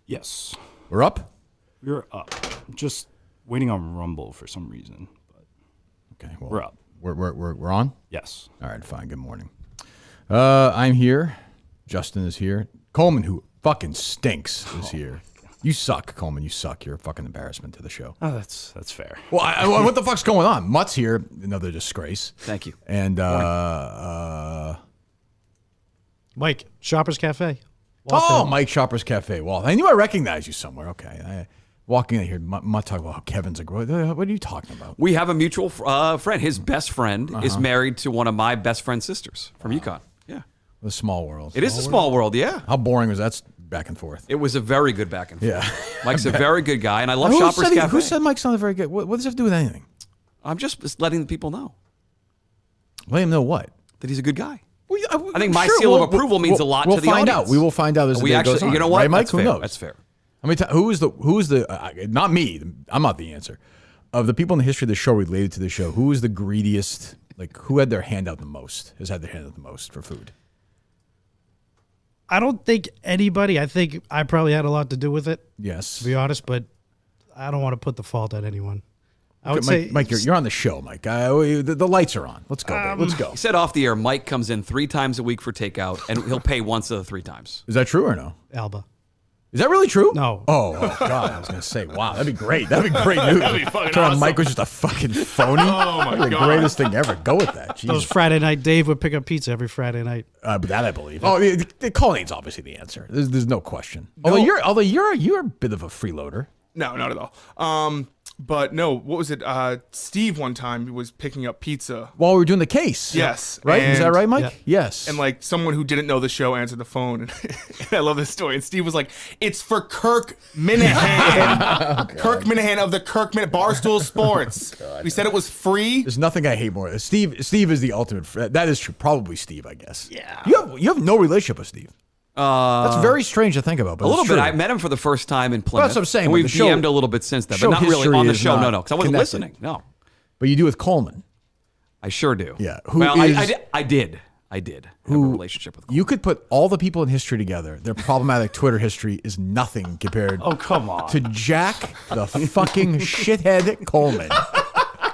Yes. We're up? We're up. Just waiting on Rumble for some reason. But Okay, well, we're up. We're on? Yes. All right, fine. Good morning. I'm here. Justin is here. Coleman, who fucking stinks, is here. You suck, Coleman. You suck. You're a fucking embarrassment to the show. Oh, that's fair. Well, what the fuck's going on? Mutt's here. Another disgrace. Thank you. And Mike, Shoppers Cafe. Mike Shopper's Cafe. Well, I knew I recognized you somewhere. Okay. Walking in here, Mutt talking about how Kevin's a gross. What are you talking about? We have a mutual friend. His best friend is married to one of my best friend's sisters from UConn. Yeah. A small world. It is a small world, yeah. How boring was that back and forth? It was a very good back and forth. Yeah. Mike's a very good guy, and I love Shoppers Cafe. Who said Mike's not very good? What does that have to do with anything? I'm just letting the people know. Let him know what? That he's a good guy. I think my seal of approval means a lot to the audience. We'll find out. We will find out as the day goes on. You know what? Right, Mike? That's Who fair. knows? That's fair. I mean, who's the not me. I'm not the answer. Of the people in the history of the show related to the show, who is the greediest? Like, who had their hand out the most? Has had their hand out the most for food? I don't think anybody. I think I probably had a lot to do with it. Yes. To be honest, but I don't want to put the fault on anyone. I would say, Mike, you're on the show, Mike. The lights are on. Let's go. Babe. Let's go. He said off the air, Mike comes in 3 times a week for takeout, and he'll pay once of the 3 times. Is that true or no? Alba. Is that really true? No. Oh God! I was gonna say, wow, that'd be great. That'd be great news. That'd be fucking Turn on awesome. Mike was just a fucking phony. Oh my That'd be God. the greatest thing ever. Go with that. Jesus. Those Friday night, Dave would pick up pizza every Friday night. But that I believe. Oh, the Colleen's obviously the answer. There's no question. Although you're a bit of a freeloader. No, not at all. But no, what was it? Steve one time was picking up pizza. While we were doing the case. Yes. Right? Is that and- right, Mike? Yeah. Yes. And like someone who didn't know the show answered the phone, and I love this story. And Steve was like, "It's for Kirk Minahan, Kirk Minahan of the Barstool Sports." We said it was free. There's nothing I hate more. Steve is the ultimate. That is true. Probably Steve, I guess. Yeah. You have no relationship with Steve. That's very strange to think about. But A little it's bit. true. I met him for the first time in Plymouth. that's what I'm saying, And but we've the show- DM'd a little bit since then, show but not really history on the is show. not No, because I wasn't connected. listening. No, But you do with Coleman. I sure do. Yeah. Well, I did have a relationship with Coleman. You could put all the people in history together. Their problematic Twitter history is nothing compared Oh, come on. to Jack the fucking shithead Coleman.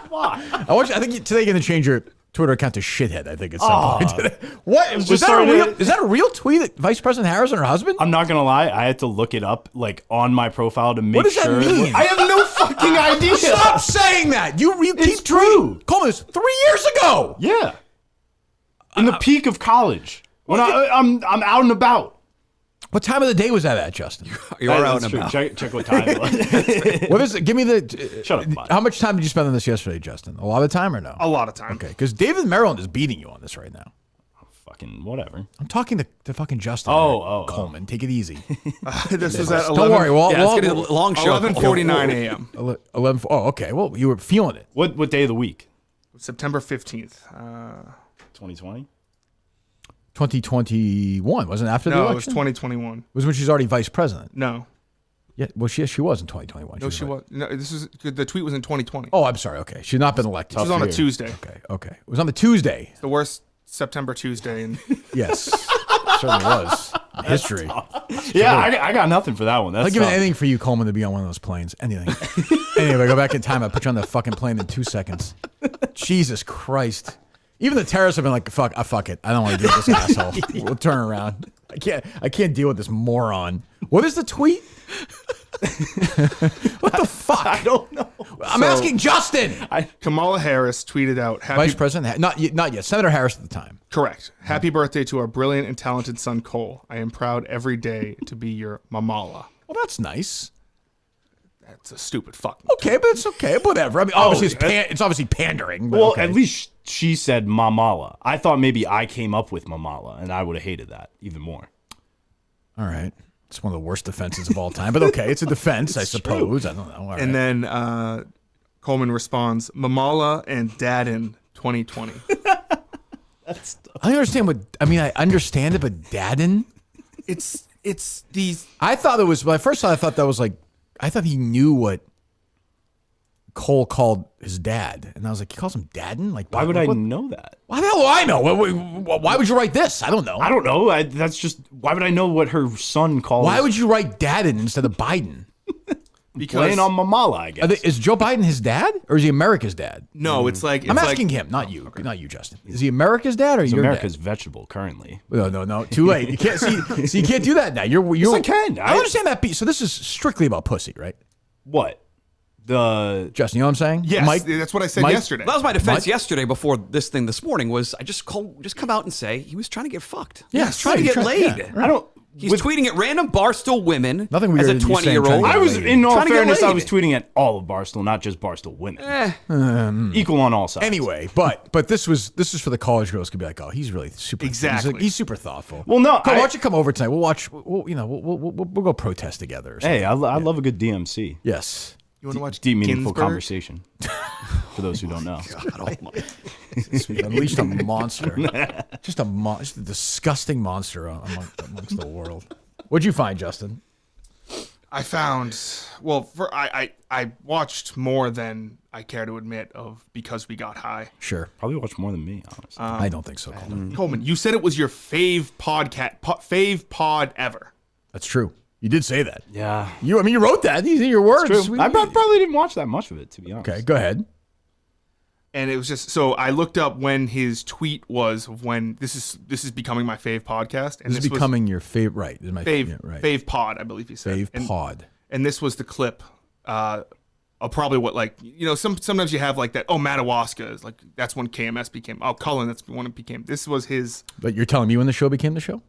Why? I think today you're going to change your Twitter account to shithead, I think, at some point today. What? just Is starting to- that a real tweet at Vice President Harris and her husband? I'm not going to lie. I had to look it up like on my profile to make What does sure. that mean? I have no fucking idea. Stop saying that. You keep It's true. true. Coleman, it's 3 years ago. Yeah. In the peak of college. When I'm out and about. What time of the day was that at, Justin? You're out That's and true. about. Check what time it was. What is it? Give me the. Shut up, bud. How much time did you spend on this yesterday, Justin? A lot of time or no? A lot of time. Okay, because David Maryland is beating you on this right now. Fucking whatever. I'm talking to fucking Justin. Oh. Coleman. Take it easy. This was at 11. Don't worry. Well, Yeah, it's getting a long show. 11:49 a.m. 11. Oh, okay. Well, you were feeling it. What day of the week? September 15th. 2020? 2021 wasn't it after the No, election. it was 2021. It was when she's already vice president. No, Yeah. Well, she was in 2021. no, she was. No, this is the tweet was in 2020. Oh, I'm sorry. Okay, she's not been elected. It was on a year. Tuesday. Okay. It was on the Tuesday. The worst September Tuesday. And Yes, certainly was. In history. Yeah, I got nothing for that one. That's I'll give tough. anything for you, Coleman, to be on one of those planes. Anything. Anyway, go back in time. I put you on that fucking plane in 2 seconds. Jesus Christ. Even the terrorists have been like, fuck it. I don't want to deal with this asshole. We'll turn around. I can't deal with this moron. What is the tweet? What the fuck? I don't know. I'm asking Justin. Kamala Harris tweeted out, Vice President, not yet. Senator Harris at the time. Correct. Happy birthday to our brilliant and talented son, Cole. I am proud every day to be your mamala. Well, that's nice. That's a stupid fucking. Okay, but it's okay. Whatever. I mean, obviously it's obviously pandering. But Well, okay. at least she said Mamala. I thought maybe I came up with Mamala, and I would have hated that even more. All right. It's one of the worst defenses of all time, but okay, it's a defense, I suppose. I don't know. All right. And then Coleman responds, Mamala and Dadin 2020. I don't understand I understand it, but Dadin? It's these. I thought it was, when I first saw it, I thought that was like, I thought he knew what Cole called his dad, and I was like, he calls him Dadden? Like, Why would I know that? Why the hell do I know? Why would you write this? I don't know. I don't know. That's just, why would I know what her son calls? Why would you write Dadden instead of Biden? Because Uh, playing on Mamala, I guess. Is Joe Biden his dad, or is he America's dad? no, it's like I'm asking him, not you, not you, Justin. Is he America's dad or It's your America's dad? vegetable currently. No, too late. You can't see. So you can't do that now. You're. I can. I understand that. So this is strictly about pussy, right? What? Justin, you know what I'm saying? yes, Mike, that's what I said Mike? yesterday. That was my defense yesterday before this thing this morning was I just come out and say he was trying to get fucked. Yeah, He was trying to get laid. yeah, I don't. He's tweeting at random Barstool women Nothing as weirder a than you saying 20-year-old. trying to I get was, laid. in all Trying to get fairness, I laid. was tweeting at all of Barstool, not just Barstool women. Equal on all sides. Anyway, but this was for the college girls to be like, oh, he's really super. Exactly. He's super thoughtful. Well, no, Cole, I- why don't you come over tonight? We'll watch. We'll go protest together. Or something. Hey, I love a good DMC. Yes. You want to watch Deep, meaningful Ginsburg? conversation. For those who don't know. We unleashed a monster. Just a disgusting monster amongst the world. What'd you find, Justin? I found I watched more than I care to admit of Because We Got High. Sure. Probably watch more than me, honestly. I don't think so, Coleman. Coleman, you said it was your fave fave pod ever. That's true. You did say that. yeah. You wrote that. These are your words. True. I probably didn't watch that much of it, to be honest. Okay, go ahead. And it was just so I looked up when his tweet was of when this is becoming my fave podcast. And This is becoming your favorite. Right. This is my fave yeah, right. fave pod, I believe he said. Fave and, pod. And this was the clip of probably what, like, sometimes you have like that, Madawaska is like, that's when KMS became, Cullen, that's when it became, this was his. But you're telling me when the show became the show?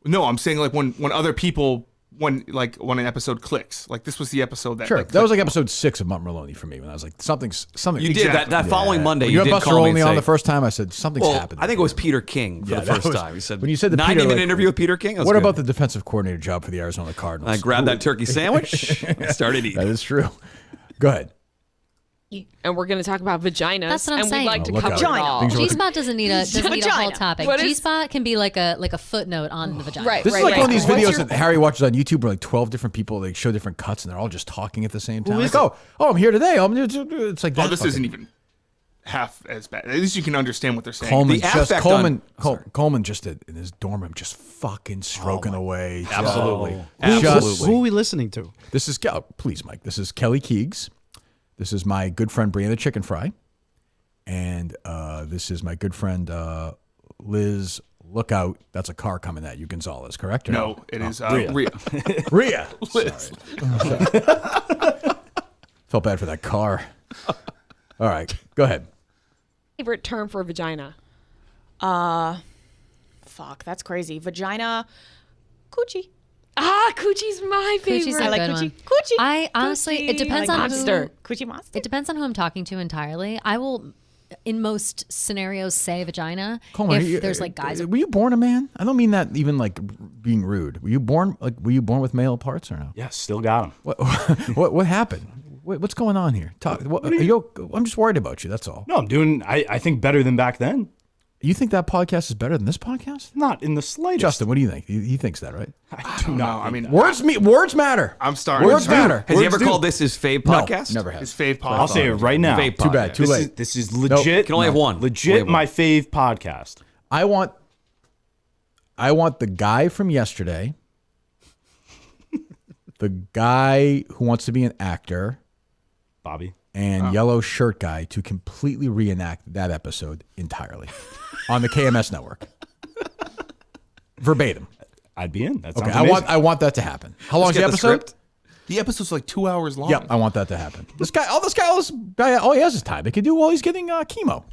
No, I'm saying like when other people, when an episode clicks, like this was the episode that. Sure. Like, that was like episode 6 of Mutt Maloney for me when I was like, something's. You did that following Monday. When You you had did Buster call me only and on say, the first time. I said something's happened. I think it was Peter King for Yeah, the that first was- time. He said when you said the 90-minute Peter, interview with Peter King. That was What good. about the defensive coordinator job for the Arizona Cardinals? I grabbed that turkey sandwich and started eating. That is true. Go ahead. And we're going to talk about vaginas. That's what I'm and saying. we'd like to look cover out. it all. Things are looking- G-spot doesn't need a whole Vagina. topic. What is- G-spot can be like a footnote on the vagina. Right. This is like one of these What's videos your- that Harry watches on YouTube where like 12 different people, they show different cuts and they're all just talking at the same time. is Like, I'm here today. It's like that. this fucking- isn't even half as bad. At least you can understand what they're saying. Coleman The just affect Coleman just in his dorm room just fucking stroking away. Absolutely. Who are we listening to? This is please, Mike. This is Kelly Keegs. This is my good friend Brianna Chicken Fry, and this is my good friend Liz. Look out! That's a car coming at you, Gonzalez. Correct? Or No, it is Rhea. Rhea. Liz. Felt bad for that car. All right, go ahead. Favorite term for vagina? Fuck, that's crazy. Vagina, coochie. Coochie's my favorite. Coochie's a I like good coochie. one. Coochie. I honestly, it Coochie. depends I like on monster. who. Coochie monster. It depends on who I'm talking to entirely. I will, in most scenarios, say vagina. Coleman, if there's like guys. Were you born a man? I don't mean that even like being rude. Were you born with male parts or no? Yeah, still got him. What happened? What's going on here? I'm just worried about you. That's all. No, I'm doing, I think, better than back then. You think that podcast is better than this podcast? Not in the slightest. Justin, what do you think? He thinks that, right? I do No, not. I mean, Words matter. I'm starting. Words matter. Has he Words ever do. called this his fave podcast? No, never has. his fave pod. I'll say it right now. Fave Too bad. podcast. Too late. This is legit. Can only have one. Legit, Only one. my fave podcast. I want the guy from yesterday, the guy who wants to be an actor, Bobby. and yellow shirt guy to completely reenact that episode entirely on the KMS network. Verbatim. I'd be in. That sounds Okay, amazing. I want that to happen. How long is Let's the get the episode? script. The episode's like 2 hours long. Yep, I want that to happen. This guy, all he has is time. They can do while he's getting chemo.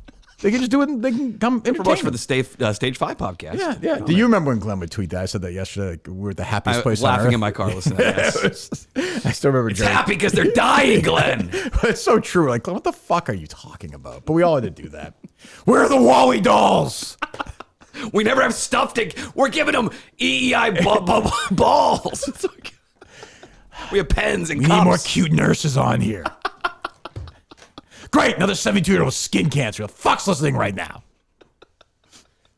They can just do it. And they can come Promotion entertain for him. the Stage 5 podcast. Yeah. Do you remember when Glenn would tweet that? I said that yesterday. Like, we're at the happiest I place was laughing on earth. in my car listening to this. I still remember. It's Jerry. happy because they're dying, Glenn. It's so true. Like, what the fuck are you talking about? But we all had to do that. Where are the Wally dolls? We never have stuff to. We're giving them EEI balls. It's like, we have pens and We cups. need more cute nurses on here. Great, another 72-year-old with skin cancer. The fuck's listening right now?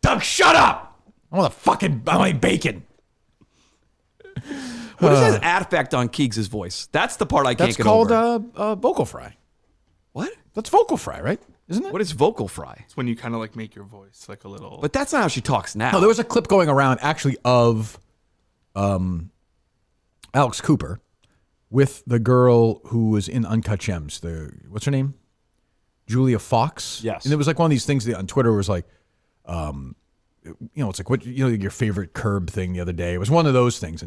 Doug, shut up! I want bacon. What is that affect on Keegs' voice? That's the part I can't That's get called over. vocal fry. What? That's vocal fry, right? Isn't it? What is vocal fry? It's when you kind of like make your voice like a little. But that's not how she talks now. No, there was a clip going around actually of Alex Cooper with the girl who was in Uncut Gems. What's her name? Julia Fox. Yes. And it was like one of these things that on Twitter was like, it's like what your favorite Curb thing the other day. It was one of those things,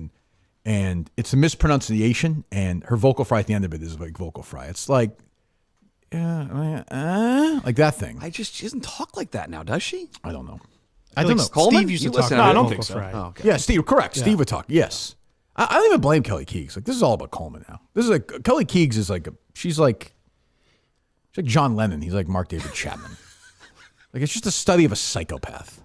and it's a mispronunciation, and her vocal fry at the end of it is like vocal fry. It's like like that thing. She doesn't talk like that now, does she? I don't know. I don't think know. Steve Coleman? used You to talk listen about to I don't vocal think so. fry. Oh, okay. Yeah, Steve, correct. Steve would talk. Yes. I don't even blame Kelly Keegs. Like, this is all about Coleman now. This is like, Kelly Keegs is like, she's like John Lennon. He's like Mark David Chapman. Like, it's just a study of a psychopath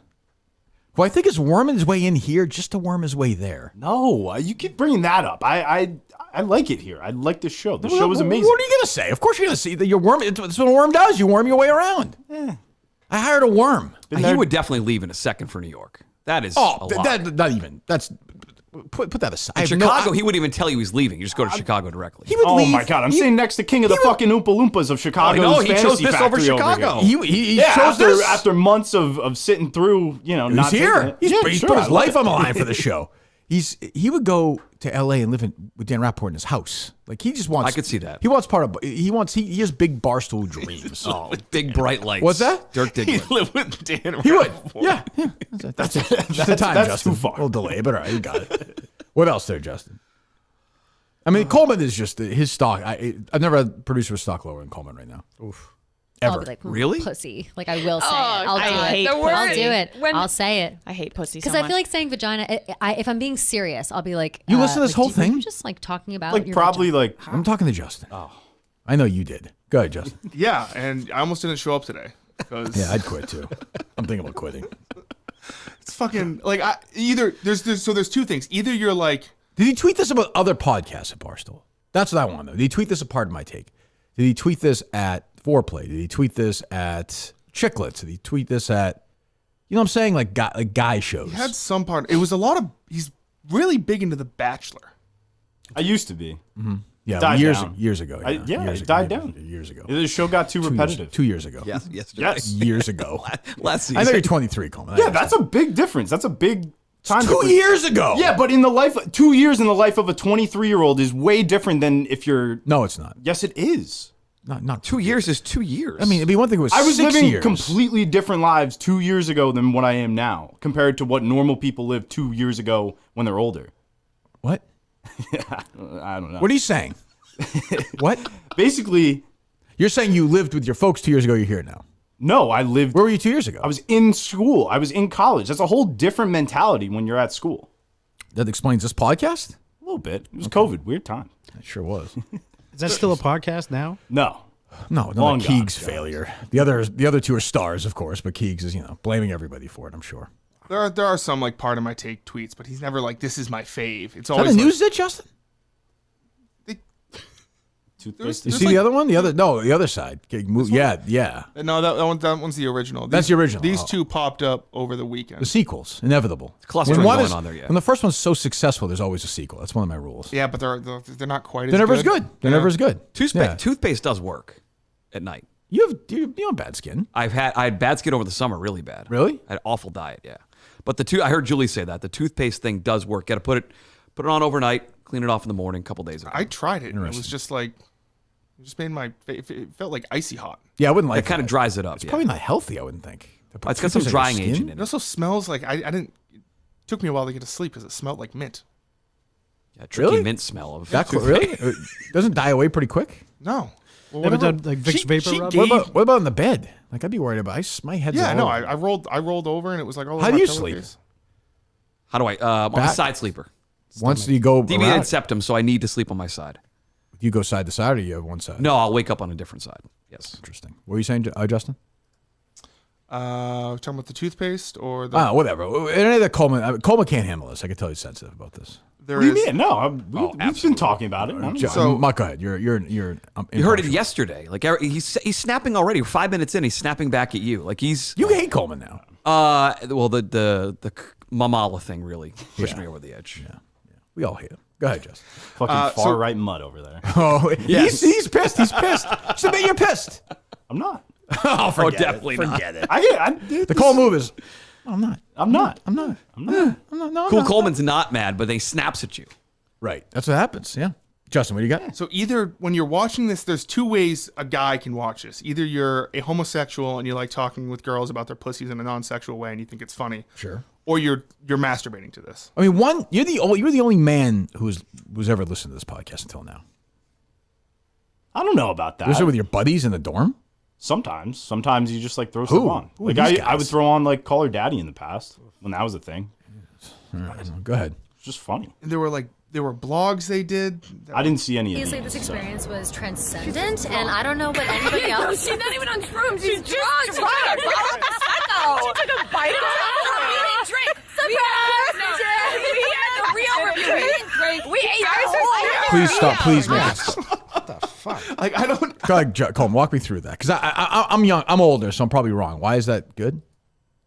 who I think is worming his way in here just to worm his way there. No, you keep bringing that up. I like it here. I like this show. The show is amazing. What are you going to say? Of course you're going to see that you're worm. It's what a worm does. You worm your way around. I hired a worm. He would definitely leave in a second for New York. That is a lot. Not even. That's put that aside. In Chicago, he wouldn't even tell you he's leaving. You just go to Chicago directly. He would Oh leave. my God! I'm sitting next to King of the fucking Oompa Loompas of Chicago. I know, he chose this over Chicago. He chose this. After months of sitting through, not He's here. taking it. He's put his life on the line for the show. He would go to L.A. and live with Dan Rappaport in his house. Like, he just wants. I could see that. He wants he has big Barstool dreams. With big bright lights. What's that? Dirk He Diggler. lived with Dan. He would. Rappaport. Yeah. That's it. Just the time, that's Justin. too far. A little delay, but all right, you got it. What else there, Justin? I mean, Coleman is just his stock. I've never had a producer with stock lower than Coleman right now. Oof. I'll Ever. be like, Really? pussy. Like, I will say it. I I'll do hate it. the word. I'll do it. When- I'll say it. I hate pussy so Because much. I feel like saying vagina, if I'm being serious, I'll be like, You listen to this like, whole were thing? you just like talking about Like your probably vagina? like I'm talking to Justin. Oh. I know you did. Go ahead, Justin. Yeah, and I almost didn't show up today because Yeah, I'd quit too. I'm thinking about quitting. it's fucking like there's two things. Either you're like, Did he tweet this about other podcasts at Barstool? That's what I want to know. Did he tweet this at Pardon My Take? Did he tweet this at Foreplay? Did he tweet this at Chicklets? Did he tweet this at, you know what I'm saying? Like guy shows. he had some part. It was a lot of. He's really big into The Bachelor. I used to be. Yeah, died years down. years ago. It died down. Years ago. The show got too repetitive. 2 years ago. Yes, yesterday. Yes. Years ago. Last season. I know you're 23, Coleman. Yeah, that's a big difference. That's a big time 2 difference. years ago. Yeah, but in the life, 2 years in the life of a 23-year-old is way different than if you're. No, it's not. Yes, it is. Not 2 years is 2 years. I mean, it'd be one thing. It was I was 6 living years. completely different lives 2 years ago than what I am now, compared to what normal people live 2 years ago when they're older. What? I don't know. What are you saying? What? Basically, You're saying you lived with your folks 2 years ago. You're here now. no, I lived. Where were you 2 years ago? I was in school. I was in college. That's a whole different mentality when you're at school. That explains this podcast. A little bit. It was COVID. Weird time. It sure was. Is that still a podcast now? No. No, Long not gone, Keegs' failure. The other two are stars, of course, but Keegs is blaming everybody for it. I'm sure. There are some like Pardon My Take tweets, but he's never like, this is my fave. It's Is that always a like, news it, Justin? Toothpaste. You There's see like- the other one? The other side. Okay, yeah. No, that one's the original. That's the original. These Oh. two popped up over the weekend. The sequels, inevitable. clustering going on there, yeah. When the first one's so successful, there's always a sequel. That's one of my rules. Yeah, but they're not quite as They're never good. as good. They're Yeah. never as good. Yeah. Toothpaste does work at night. You have bad skin. I had bad skin over the summer, really bad. Really? I had awful diet, yeah. But I heard Julie say that the toothpaste thing does work. Got to put it on overnight, clean it off in the morning, a couple days ago. I tried it. And it was just like, it just made it felt like icy hot. Yeah, I wouldn't like It kind of that. dries it up. It's yeah. probably not healthy, I wouldn't think. It's got some Toothpaste on your drying skin? agent in It it. also smells like I didn't. It took me a while to get to sleep because it smelled like mint. Yeah, tricky Really? mint smell of That really? It doesn't die away pretty quick? No. Well, Never whatever. done like Vicks Vapor Rub? What about in the bed? Like, I'd be worried about my head's Yeah, all no. over. I rolled over and it was like all How over do my you sleep? pillowcase. How do I? I'm a Back? side sleeper. Once you go Deviated around, septum, so I need to sleep on my side. do you go side to side or you have one side? No, I'll wake up on a different side. Yes. Interesting. What were you saying, Justin? Talking about the toothpaste or the. Whatever. Any of the Coleman can't handle this. I can tell he's sensitive about this. There What do you is- mean? No, we've been absolutely. talking about it. I don't know. So- Mark, go ahead. You're You heard it impartial. yesterday. Like he's snapping already. 5 minutes in, he's snapping back at you. Like he's You hate Coleman now. well the Mamala thing really pushed me over the edge. Yeah. We all hate him. Go ahead, Justin. Fucking so- far right mud over there. Oh, Yes. he's pissed. He's pissed. Submit you're pissed. I'm not. Oh, forget definitely it. not. Forget it. I The Cole move is, I'm not. I'm not. I'm not. I'm not. I'm not. No, I'm Cool not. Coleman's not mad, but they snaps at you. Right. That's what happens. Yeah. Justin, what do you got? So either when you're watching this, there's two ways a guy can watch this. Either you're a homosexual and you like talking with girls about their pussies in a non-sexual way and you think it's funny, Sure. or you're masturbating to this. I mean, you're the only man who's ever listened to this podcast until now. I don't know about that. Was it with your buddies in the dorm? Sometimes you just like throw stuff on. Who are Like these I would guys? throw on like Call Her Daddy in the past when that was a thing. All right, go ahead. It's just funny. And there were blogs they did. I didn't see any of Obviously, these. this so. experience was transcendent, and I don't know what anybody else. She's not even on shrooms. She's drunk. She took a bite of it. Drink. We ate ours. Please stop. Please, man. Like I don't. Go ahead, Colin, walk me through that. Because I'm young. I'm older, so I'm probably wrong. Why is that good?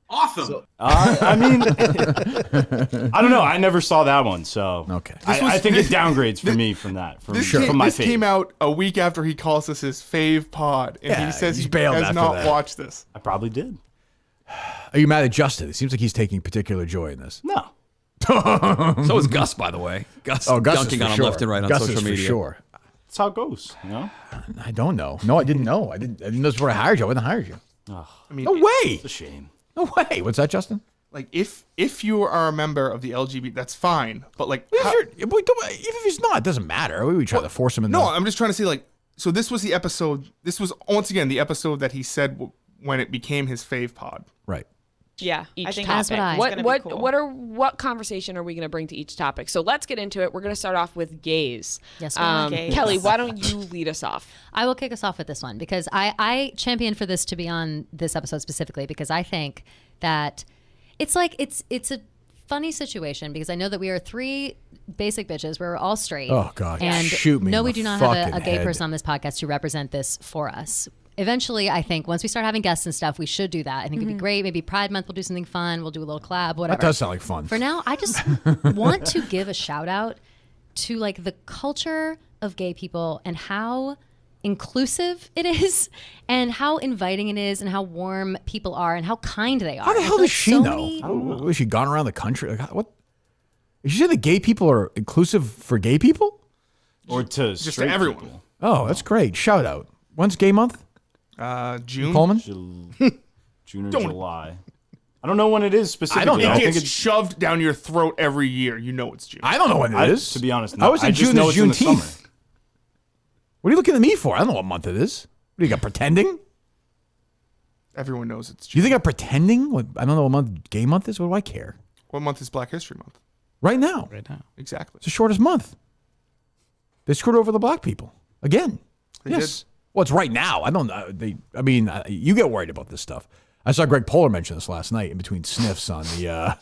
Awesome. I mean, I don't know. I never saw that one, so Okay. I think it downgrades for me from that. From, This, from my this fave. came out a week after he calls us his fave pod, and Yeah, he says he's he bailed has after not that. watched this. I probably did. Are you mad at Justin? It seems like he's taking particular joy in this. No. So is Gus, by the way. Gus, Oh, Gus dunking is for on him sure. left and right on Gus social is for media. sure. That's how it goes. You know. I don't know. No, I didn't know. I didn't know this before I hired you. I wouldn't have hired you. I mean, No way. It's a shame. No way. What's that, Justin? like if you are a member of the LGBT, that's fine. But like, Even if he's not, it doesn't matter. We try to force him in. no, I'm just trying to say like. So this was the episode. This was once again the episode that he said when it became his fave pod. Right. Yeah, Each I think topic. That's what I- It's gonna What be cool. what conversation are we going to bring to each topic? So let's get into it. We're going to start off with gays. Yes, we are. Gays. Kelly, why don't you lead us off? I will kick us off with this one because I champion for this to be on this episode specifically because I think that it's like it's a funny situation because I know that we are three basic bitches. We're all straight. Oh, God. And Shoot me no, in we the do not have fucking a gay head. person on this podcast to represent this for us. Eventually, I think once we start having guests and stuff, we should do that. I think it'd be great. Maybe Pride Month, we'll do something fun. We'll do a little collab, whatever. That does sound like fun. For now, I just want to give a shout out to like the culture of gay people and how inclusive it is and how inviting it is and how warm people are and how kind they are. How the I hell feel does like she so know? many- Was she gone around the country? Like, what? Did you say the gay people are inclusive for gay people? Or to Just straight to everyone. people. Oh, that's great. Shout out. When's gay month? June. Coleman? June or July. I don't know when it is specifically. I don't know. I It think gets it's shoved down your throat every year. You know it's June. I don't know when it is. to be honest. I was in just June know as it's in the Juneteenth. summer. What are you looking at me for? I don't know what month it is. What are you got pretending? Everyone knows it's Do you June. think I'm pretending? What, I don't know what month gay month is. What do I care? What month is Black History Month? Right now, Right now. Exactly. it's the shortest month. They screwed over the black people again. They yes. did. Well, it's right now. I don't know. You get worried about this stuff. I saw Greg Poehler mention this last night in between sniffs on the.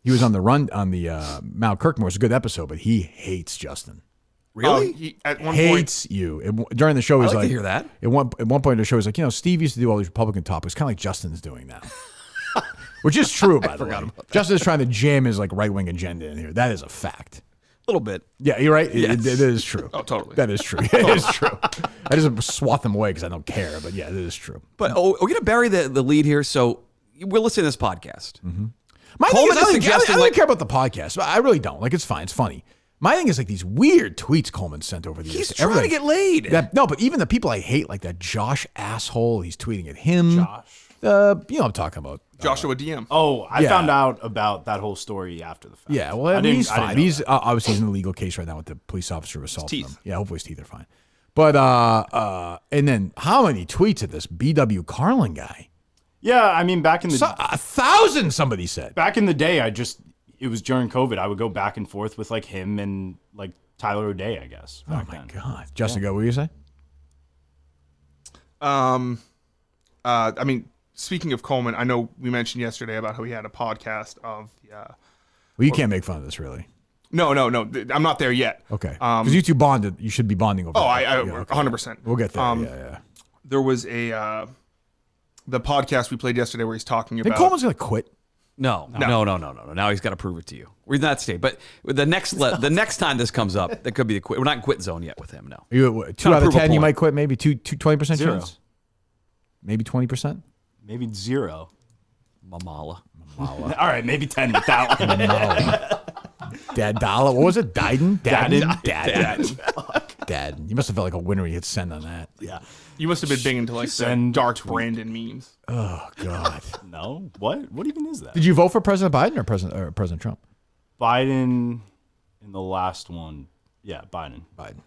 He was on the run on the Mount Kirkmore. It's a good episode, but he hates Justin. Really? At one point, Hates you. During the show, he's like like to hear that. At one point in the show, he's like, Steve used to do all these Republican topics, kind of like Justin's doing now. Which is true, by the way. Justin's trying to jam his like right wing agenda in here. That is a fact. A little bit. Yeah, you're right. Yes. It is true. Oh, totally. That is true. It is true. I just swat them away because I don't care. But yeah, it is true. But we're going to bury the lead here. So we're listening to this podcast. My thing Coleman is, is I suggesting, don't like- care about the podcast. I really don't. Like, it's fine. It's funny. My thing is like these weird tweets Coleman sent over the years. He's trying to get laid. No, but even the people I hate, like that Josh asshole, he's tweeting at him. Josh. You know what I'm talking about. Joshua DM. Oh, I Yeah. found out about that whole story after the fact. Yeah, well, I mean, didn't- he's I didn't fine. know He's that. obviously he's in a legal case right now with the police officer who assaulted teeth. him. Yeah, hopefully his teeth are fine. But and then how many tweets at this BW Carlin guy? Yeah, I mean, back in the 1,000, somebody said. back in the day, it was during COVID. I would go back and forth with like him and like Tyler O'Day, I guess. Oh back my then. God, Justin, go. What were you say? I mean, speaking of Coleman, I know we mentioned yesterday about how he had a podcast of the. Well, you can't make fun of this, really. No. I'm not there yet. Okay, because you two bonded. You should be bonding over. Oh, that. I Yeah, okay. 100%. We'll get there. Um, yeah. There was the podcast we played yesterday where he's talking Think about. Coleman's gonna quit? No. Now he's got to prove it to you. We're in that state. But the next time this comes up, that could be the quit. We're not in quit zone yet with him. No. You 2 out of 10, you might quit. Maybe 20% Zero. chance. Maybe 20%. Maybe 0. Mamala. All right, maybe 10 with that one. Dad dollar. What was it? Dad. Dad. You must have felt like a winner when you hit send on that. Yeah. You must have been big into like the Send dark tweet. Brandon memes. Oh God. No? What? What even is that? Did you vote for President Biden or President Trump? Biden in the last one. Yeah, Biden. Biden.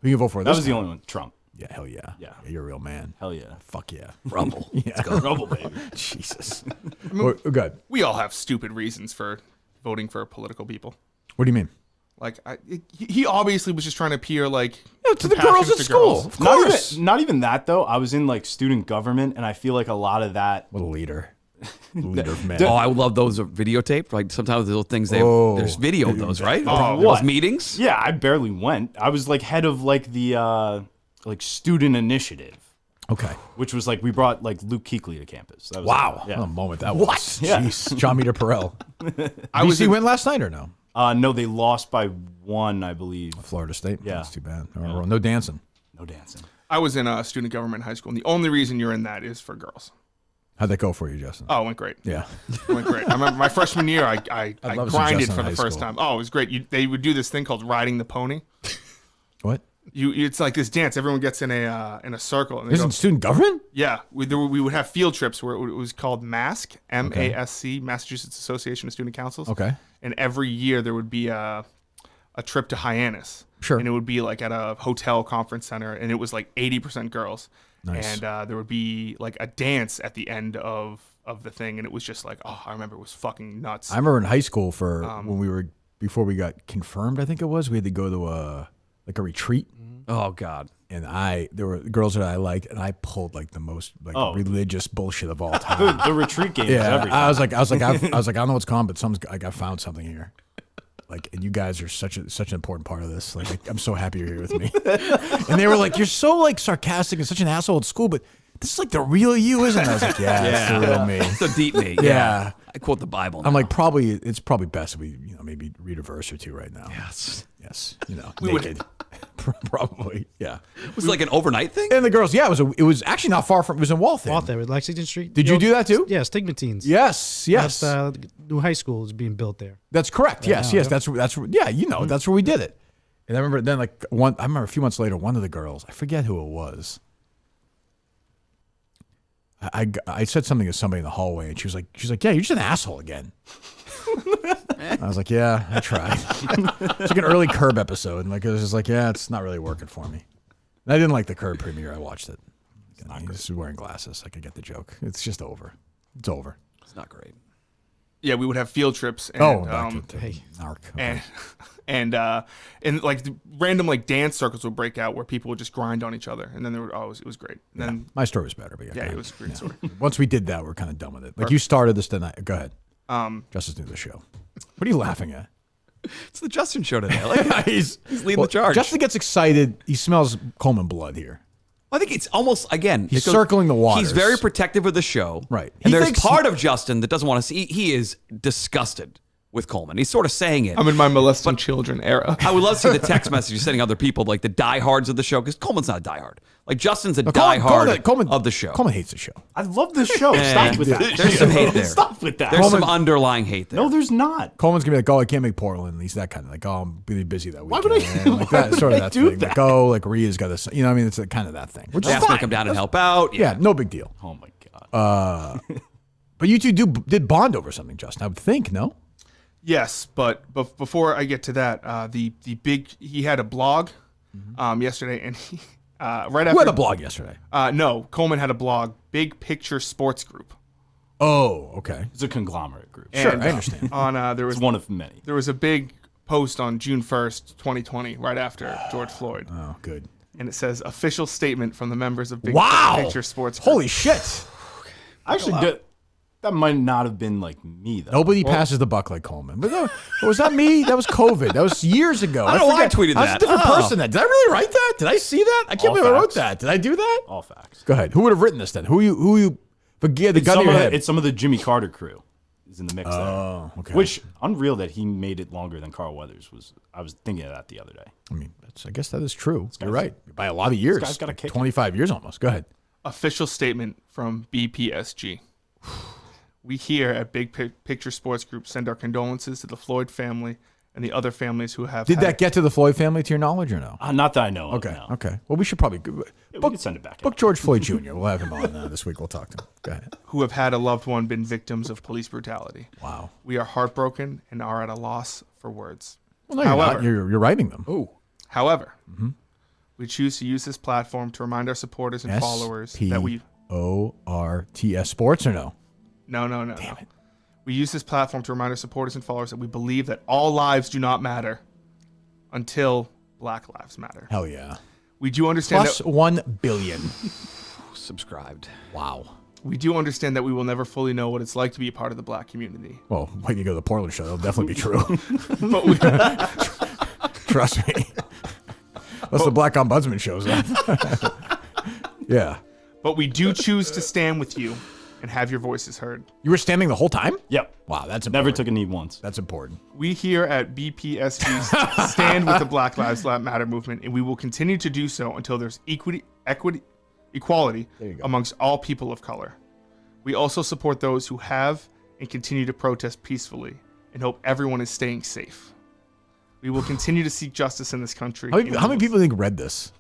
Who you vote for? That this was the time? only one. Trump. Yeah, hell yeah. Yeah. You're a real man. Hell yeah. Fuck yeah. Rumble. Yeah. Rumble, baby. Jesus. Good. We all have stupid reasons for voting for political people. What do you mean? Like, he obviously was just trying to appear like To the girls at compassionate to school. girls. Of course. Not even that, though. I was in, like, student government, and I feel like a lot of that... What a leader. Leader of men. Oh, I would love those videotaped. Like sometimes those things there's video of those, right? Oh, those what? meetings. Yeah, I barely went. I was, like, head of, like, the, like, student initiative. Okay. Which was, like, we brought, like, Luke Kuechly to campus. That was, Wow. Yeah. What a moment that What? was. Yeah. Jeez. John Meter Perel. I was BC win last night or no? No, they lost by 1, I believe. Florida State? Yeah. That's too bad. No dancing. No dancing. I was in student government in high school, and the only reason you're in that is for girls. How'd that go for you, Justin? Oh, it went great. Yeah. It went great. I remember my freshman year, I love to see grinded Justin for in the high first school. time. Oh, it was great. They would do this thing called riding the pony. What? It's like this dance. Everyone gets in a circle. And they This go, is student government? yeah, we would have field trips where it was called MASC, MASC, Massachusetts Association of Student Councils. Okay. And every year there would be a trip to Hyannis. Sure. And it would be like at a hotel conference center, and it was like 80% girls. Nice. And there would be like a dance at the end of the thing, and it was just like, oh, I remember it was fucking nuts. I remember in high school before we got confirmed, I think it was, we had to go to a retreat. Oh God. And there were girls that I liked, and I pulled like the most religious bullshit of all time. Dude, the retreat game is everything. I was like, I don't know what's going on, but I found something here. Like, and you guys are such an important part of this. Like, I'm so happy you're here with me. And they were like, you're so like sarcastic and such an asshole at school, but this is like the real you, isn't it? I was like, yeah, it's the real me. It's the deep me. Yeah. I quote the Bible. I'm now. like, it's probably best if we, maybe read a verse or two right now. Yes. Naked. Probably, yeah. Was it like an overnight thing? And the girls, yeah, it was actually not far from. It was in Waltham. Waltham with Lexington Street. Did you do that too? Yeah, Stigmatines. Yes. That's, new high school is being built there. That's correct. Yes. That's that's where we did it. And I remember then I remember a few months later, one of the girls, I forget who it was. I said something to somebody in the hallway, and she's like, yeah, you're just an asshole again. I was like, yeah, I tried. It's like an early Curb episode, and it was just like, yeah, it's not really working for me. And I didn't like the Curb premiere. I watched it. He's wearing glasses. I could get the joke. It's just over. It's over. It's not great. Yeah, we would have field trips. And, back to narc. Okay. and like the random like dance circles would break out where people would just grind on each other, and then it was great. And then my story was better, but yeah, it was a great story. Once we did that, we're kind of done with it. Like you started this tonight. Go ahead. Justice knew the show. What are you laughing at? It's the Justin show today. I like he's leading the charge. Justin gets excited. He smells Coleman blood here. I think it's almost, again, he's circling the waters. He's very protective of the show. Right. And there's part of Justin that doesn't want to see. He is disgusted with Coleman. He's sort of saying it. I'm in my molesting children era. I would love to see the text messages sending other people, like the diehards of the show, because Coleman's not a diehard. Like, Justin's a diehard of the show. Coleman hates the show. I love this show. Stop with that. There's some hate there. Stop with that. There's some underlying hate there. No, there's not. Coleman's going to be like, oh, I can't make Portland. He's that kind of like, oh, I'm really busy that weekend. Why would I, like that, sort of that do thing. that? Like, oh, like Rhea's got this. I mean, it's kind of that thing. Which They is asked me fine. to come down and help out. Yeah, no big deal. Oh, my God. But you two did bond over something, Justin, I would think, no? Yes, but before I get to that, he had a blog yesterday, and he right after Who had a blog yesterday? No, Coleman had a blog, Big Picture Sports Group. Oh, okay. It's a conglomerate group. Sure, And, I understand. On there was It's one of many. There was a big post on June 1st, 2020, right after George Floyd, Oh, good. and it says official statement from the members of Big Wow. Picture Sports Group. Holy shit. Actually, that might not have been like me, though. Nobody passes the buck like Coleman. But no, was that me? That was COVID. That was years ago. I don't know why I forget. tweeted I was that. a different Oh. person then. Did I really write that? Did I see that? I can't All believe I wrote facts. that. Did I do that? All facts. Go ahead. Who would have written this then? Who you? But yeah, the gun to your head. It's some of the Jimmy Carter crew. is in the mix Oh, there. okay. Which unreal that he made it longer than Carl Weathers was. I was thinking of that the other day. I mean, I guess that is true. You're right. By a lot of years. guy's got a kick. 25 years almost. Go ahead. Official statement from BPSG. We here at Big Picture Sports Group send our condolences to the Floyd family and the other families who have. Did that get to the Floyd family to your knowledge or no? Not that I know. Okay. Of, no. Okay. Well, we should probably Yeah, we could send it back. book George Floyd Jr. We'll have him on this week. We'll talk to him. Go ahead. who have had a loved one been victims of police brutality. Wow. We are heartbroken and are at a loss for words. Well, no, you're However- not. You're writing them. Ooh. However, we choose to use this platform to remind our supporters and followers that we. SPORTS Sports or no? No. Damn it. We use this platform to remind our supporters and followers that we believe that all lives do not matter until Black Lives Matter. Hell yeah. We do understand Plus that 1 billion. Subscribed. Wow. we do understand that we will never fully know what it's like to be a part of the Black community. Well, when you go to the Portler show, that'll definitely be true. But we, Trust me. Unless the Black Ombudsman shows up. Yeah. but we do choose to stand with you and have your voices heard. You were standing the whole time? Yep. Wow, that's Never important. took a knee once. That's important. We here at BPSG stand with the Black Lives Matter movement, and we will continue to do so until there's equality amongst all people of color. We also support those who have and continue to protest peacefully and hope everyone is staying safe. We will continue to seek justice in this country. How many people think read this?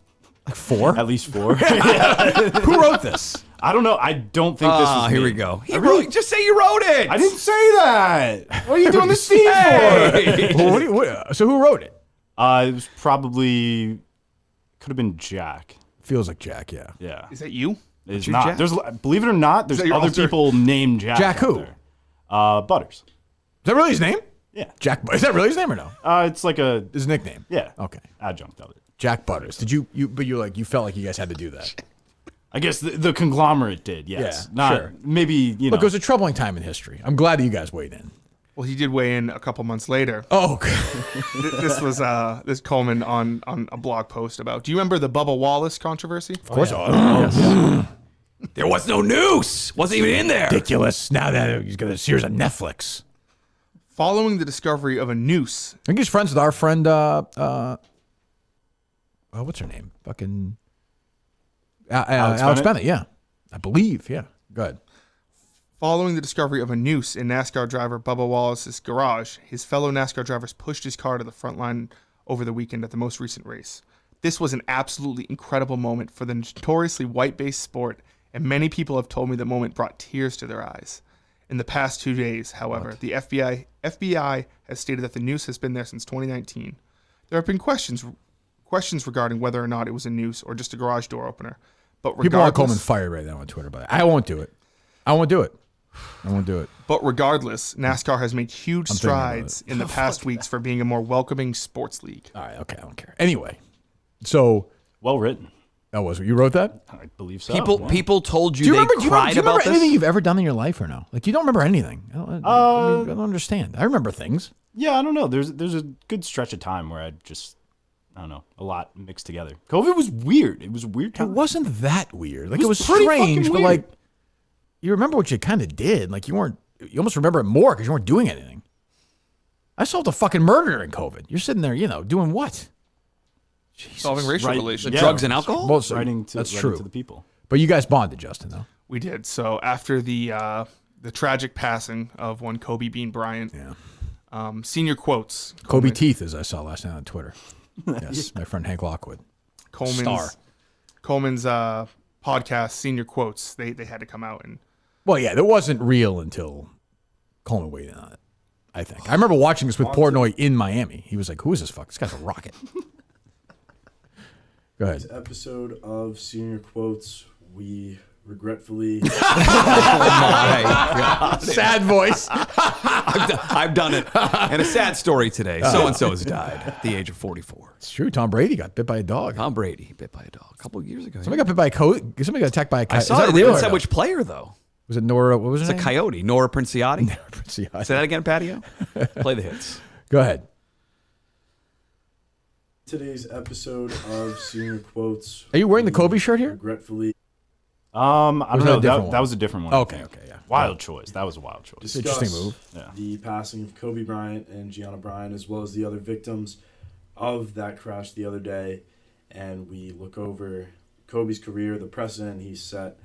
Like 4? At least 4. Who wrote this? I don't know. I don't think this was Here me. we go. Just say you wrote it. I didn't say that. What are you doing this scene for? Well, so who wrote it? It was probably could have been Jack. Feels like Jack, yeah. Yeah, Is that you? it's you, not. Jack? There's believe it or not, there's that your other alter- people named Jack. Jack out who? there. Butters. Is that really his name? Yeah. Jack. Is that really his name or no? It's like a His nickname. yeah. Okay. Adjunct of it. Jack Butters. Did you you felt like you guys had to do that? I guess the conglomerate did. Yes. Yeah, Not sure. maybe you know. Look, it was a troubling time in history. I'm glad that you guys weighed in. Well, he did weigh in a couple months later. Oh, This was this Coleman on a blog post about. Do you remember the Bubba Wallace controversy? of course. There was no noose. Wasn't even in there. Ridiculous. Now that he's got a series on Netflix. Following the discovery of a noose, I think he's friends with our friend. What's her name? Fucking Alex Bennett. Yeah, I believe. Yeah. Go ahead. Following the discovery of a noose in NASCAR driver Bubba Wallace's garage, his fellow NASCAR drivers pushed his car to the front line over the weekend at the most recent race. This was an absolutely incredible moment for the notoriously white-based sport, and many people have told me the moment brought tears to their eyes. In the past 2 days, however, the FBI has stated that the noose has been there since 2019. There have been questions regarding whether or not it was a noose or just a garage door opener. But People want Coleman regardless, fired right now on Twitter, but I won't do it. I won't do it. but regardless, NASCAR has made huge thinking about strides in the past weeks for being a more welcoming sports league. All right. Okay. I don't care. Anyway, so well written. that was you wrote that. I believe so. People told you, Do you they remember? Do you cried remember about this. anything you've ever done in your life or no? Like you don't remember anything. I don't understand. I remember things. Yeah, I don't know. There's a good stretch of time where I don't know, a lot mixed together. COVID was weird. It was a weird It time. wasn't that weird. Like It it was was pretty strange, fucking but weird. like you remember what you kind of did. Like you almost remember it more because you weren't doing anything. I solved a fucking murder in COVID. You're sitting there, doing what? Jesus. Solving racial Right. relations. Yeah. Drugs and alcohol? Well, so- Writing to that's writing true. to the people. But you guys bonded, Justin, though. We did. So after the tragic passing of one Kobe Bryant, senior quotes. Kobe Teeth, as I saw last night on Twitter. Yes, my friend Hank Lockwood. Coleman's podcast, senior quotes. They had to come out and Well, yeah, that wasn't real until Coleman weighed in on it, I think. I remember watching this with Portnoy in Miami. He was like, who is this fuck? This guy's a rocket. Go ahead. This episode of Senior Quotes, we regretfully Sad voice. I've done it. And a sad story today. So-and-so has died at the age of 44. It's true. Tom Brady got bit by a dog. Tom Brady bit by a dog a couple of years ago. Somebody got bit by a coyote. Somebody got attacked by a coyote. I saw it. They didn't say which player, though. Was it Nora? What was her It's a name? coyote. Nora Princiotti. Princiotti. Say that again, Patio. Play the hits. Go ahead. today's episode of Senior Quotes. Are you wearing the Kobe shirt here? Regretfully. I don't that a know. different one? That was a different one. Okay, yeah. Wild choice. That was a wild choice. Discuss Interesting move. Yeah. the passing of Kobe Bryant and Gianna Bryant, as well as the other victims of that crash the other day. And we look over Kobe's career, the precedent he set.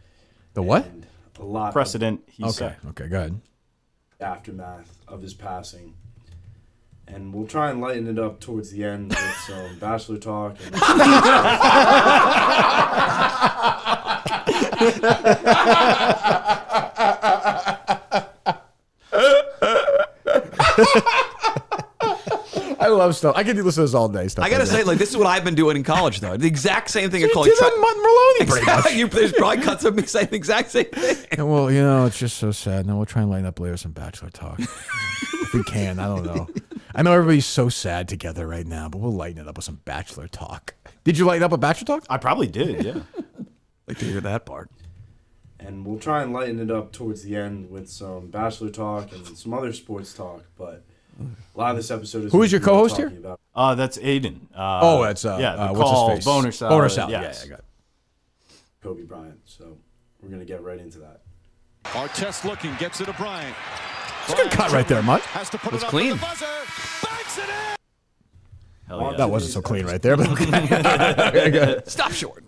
The what? And a lot Precedent. He Okay. said. Okay. Go ahead. of aftermath of his passing. And we'll try and lighten it up towards the end with some Bachelor talk. And I love stuff. I could listen to this all day. Stuff. I gotta like say, that. like, this is what I've been doing in college, though. The exact same thing. I You call did it. that Mut and Maloney, pretty much. There's probably cuts of me saying the exact same thing. And well, it's just so sad. No, we'll try and lighten up later some Bachelor talk. If we can, I don't know. I know everybody's so sad together right now, but we'll lighten it up with some Bachelor talk. Did you lighten up with Bachelor talk? I probably did, yeah. Like to hear that part. And we'll try and lighten it up towards the end with some Bachelor talk and some other sports talk. But a lot of this episode is... Who is your co-host here? About That's Aiden. That's yeah, the what's call, his face? Boner Salad. Boner Salad. Yes. Yeah, I got it. Kobe Bryant. So we're going to get right into that. Artest looking, gets it to Bryant. It's a good cut right there, Mutt. Has to put It's it up clean. for the buzzer. Banks it in. Hell yeah. That wasn't so clean right there, but okay. Stop short.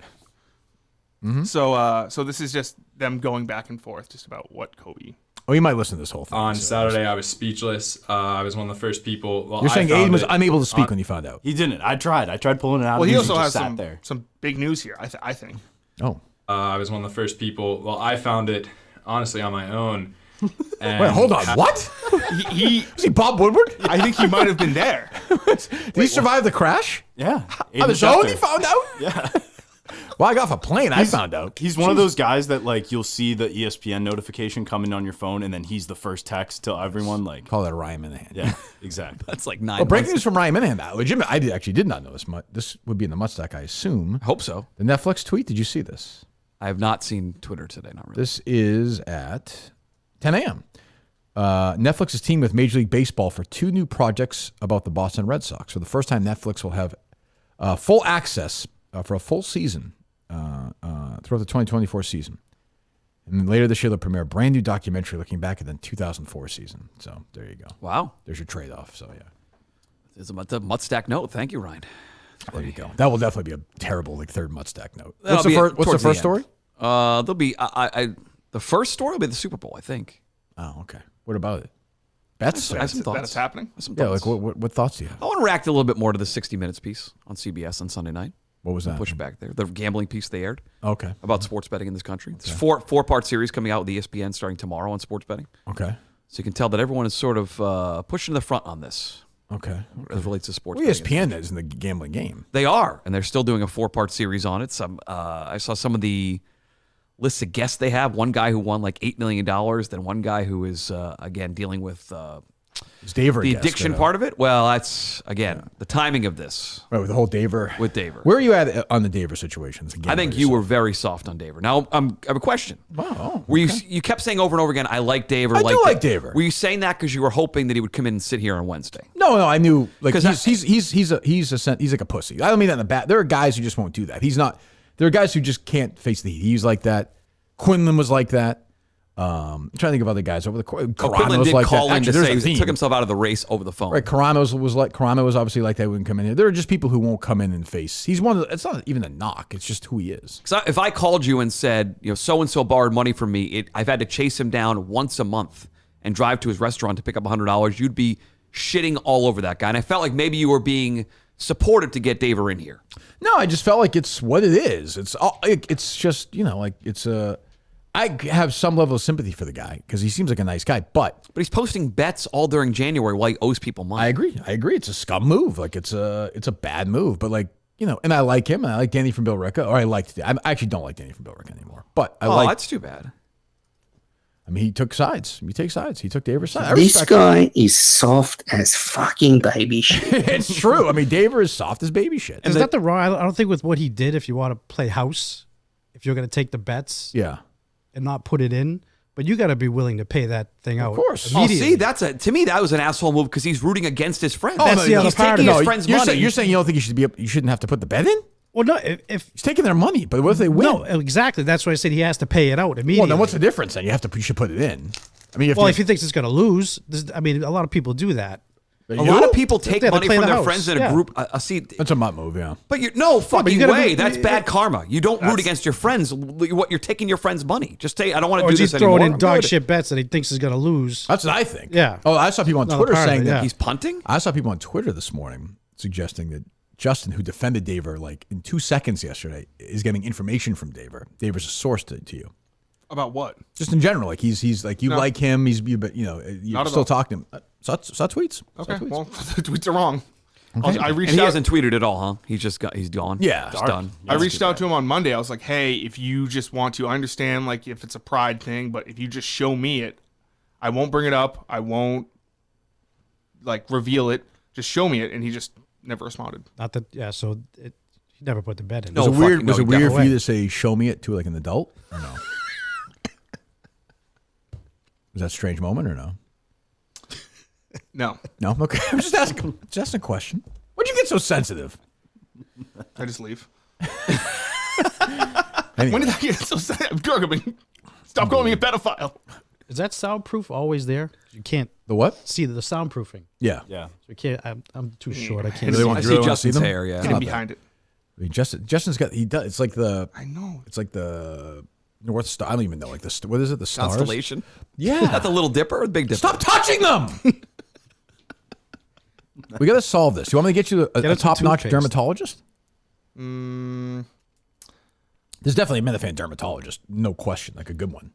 So this is just them going back and forth just about what Kobe. Oh, you might listen to this whole thing. On so- Saturday, I was speechless. I was one of the first people. Well, You're saying I found Aiden was it- unable to speak when you found out. He didn't. I tried pulling it out. Well, and he just also has sat there. some big news here, I think. Oh. I was one of the first people. Well, I found it honestly on my own. And Wait, hold on. What? He Was he Bob Woodward? I think he might have been there. Did he survive the crash? Yeah. On his own, he found out? Yeah. Well, I got off a plane. I found out. He's one of those guys that, like, you'll see the ESPN notification coming on your phone, and then he's the first text to everyone. Like, Call that a Ryan Minahan. yeah, exactly. That's like 9 Well, breaking months. news from Ryan Minahan. Legitimate. I actually did not know this. This would be in the Mutt stack, I assume. I hope so. The Netflix tweet. Did you see this? I have not seen Twitter today. Not really. This is at 10 a.m. Netflix is teaming with Major League Baseball for 2 new projects about the Boston Red Sox. For the first time, Netflix will have full access for a full season throughout the 2024 season. And then later this year, they'll premiere a brand new documentary looking back at the 2004 season. So there you go. Wow. There's your trade-off. So, yeah. It's a Mutt stack note. Thank you, Ryan. There you go. That will definitely be a terrible third Mutt stack note. That'll What's the be first, what's the towards the first end. story? There'll be the first story will be the Super Bowl, I think. Oh, okay. What about it? Bets? I have some That thoughts. it's happening. I have some Yeah, thoughts. like what thoughts do you have? I want to react a little bit more to the 60 Minutes piece on CBS on Sunday night. What was that? Push back there. The gambling piece they aired Okay. about sports betting in this country. It's four-part series coming out with ESPN starting tomorrow on sports betting. Okay. So you can tell that everyone is sort of pushing to the front on this Okay. as it relates to sports Well, betting. ESPN is in the gambling game. They are, and they're still doing a 4-part series on it. Some I saw some of the lists of guests they have. One guy who won like $8 million, then one guy who is, again, dealing with Is Daver the a guest, addiction part of it. Well, that's, again, the timing of this. Right, with the whole Daver. With Daver. Where are you at on the Daver situations? I think you were very soft on Daver. Now, I have a question. Wow. Were you kept saying over and over again, I like Daver. I do like Daver. Were you saying that because you were hoping that he would come in and sit here on Wednesday? No, I knew like 'Cause he's like a pussy. I don't mean that in the bad. There are guys who just won't do that. He's not. There are guys who just can't face the heat. He's like that. Quinlan was like that. I'm trying to think of other guys over the Quinlan Carano's did like call that. in Actually, to there's say a he theme. took himself out of the race over the phone. Right, Carano was obviously like that. Wouldn't come in here. There are just people who won't come in and face. He's one of. It's not even a knock. It's just who he is. Because if I called you and said, so and so borrowed money from me, I've had to chase him down once a month and drive to his restaurant to pick up $100, you'd be shitting all over that guy. And I felt like maybe you were being supportive to get Daver in here. No, I just felt like it's what it is. It's just it's a. I have some level of sympathy for the guy because he seems like a nice guy, but he's posting bets all during January while he owes people money. I agree. It's a scum move. Like it's a bad move. But and I like him, and I like Danny from Bill Ricca. Or I actually don't like Danny from Bill Ricca anymore. But that's too bad. I mean, he took sides. He takes sides. He took Daver's side. This guy is soft as fucking baby shit. It's true. I mean, Daver is soft as baby shit. Is that the wrong? I don't think with what he did, if you want to play house, if you're going to take the bets, yeah, and not put it in, but you got to be willing to pay that thing out. Of course. Oh, see, to me that was an asshole move because he's rooting against his friend. That's the other he's part taking of it. his friend's you're money. Saying you don't think you shouldn't have to put the bet in? Well, no, if he's taking their money, but what if they win? No, exactly. That's why I said he has to pay it out immediately. Well, then what's the difference? Then you should put it in. I mean, if he thinks it's going to lose, a lot of people do that. A lot of people take Yeah, they money play from the their house. friends in a Yeah. group. I see. That's a Mutt move, yeah. But no fucking gotta way. be- That's bad karma. You don't root That's- against your friends. What you're taking your friends' money. Just say, I don't want to Or do is he this anymore. throwing in I'm dog good. shit bets that he thinks he's going to lose? That's what I think. Yeah. Oh, I saw people on Another Twitter part of saying it, that yeah. He's punting? I saw people on Twitter this morning suggesting that Justin, who defended Daver like in 2 seconds yesterday, is getting information from Daver. Daver's a source to you. About what? Just in general, like he's like you No. like him. You're Not at still all. talking to him. Saw tweets. Okay, Saw tweets. well, the tweets are wrong. Okay. I reached And he out. hasn't tweeted at all, huh? He's gone. Yeah. Just done. I reached out to him on Monday. I was like, hey, if you just want to, I understand like if it's a pride thing, but if you just show me it, I won't bring it up. I won't like reveal it. Just show me it. And he just never responded. Not that, yeah. So he never put the bet in. Was it weird? Was it weird for you to say "show me it" to like an adult or no? Was that a strange moment or no? No. No. Okay. I'm just asking. Just a question. Why'd you get so sensitive? I just leave. Anyway. When did I get so sensitive? Stop calling me a pedophile. Is that soundproof always there? You can't. The what? See the soundproofing. Yeah. Yeah. So you can't. I'm too short. I can't. Really want- I you see really wanna Justin's them? hair, yeah. It's Getting not behind bad. it. I mean, Justin's got. He does. It's like the. I know. It's like the North Star. I don't even know. Like the what is it? The stars. Constellation? Yeah. That's a Little Dipper or the Big Dipper? Stop touching them. We got to solve this. You want me to get you Get a us some top-notch toothpaste. dermatologist? Mm, There's definitely a Metafan dermatologist, no question, like a good one.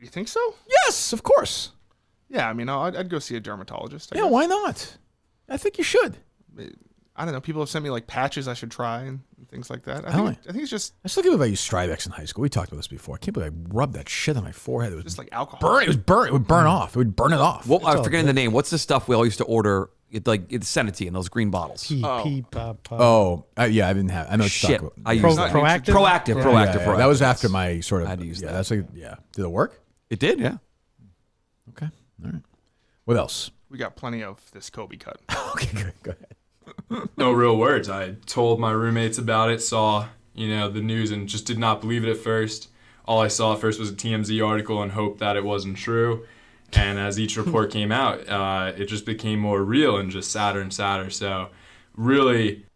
you think so? Yes, of course. Yeah, I mean, I'd go see a dermatologist. I Yeah, guess. why not? I think you should. I don't know. People have sent me like patches I should try and things like that. I Really? think it's just I still can't believe I used Strivex in high school. We talked about this before. I can't believe I rubbed that shit on my forehead. It was just like alcohol. burn. It was burn. It would burn off. It would burn it off. What, I'm forgetting the name. What's the stuff we all used to order? It's Senatine in those green bottles. Oh, yeah, I didn't have. I know what you're Shit. talking about. I used that. Proactive. That was after my sort of. I had to use that. That's like, yeah. Did it work? It did, yeah. Okay. All right. What else? We got plenty of this Kobe cut. Okay, good. Go ahead. No real words. I told my roommates about it, saw, the news and just did not believe it at first. All I saw at first was a TMZ article and hoped that it wasn't true. And as each report came out, it just became more real and just sadder and sadder. So really.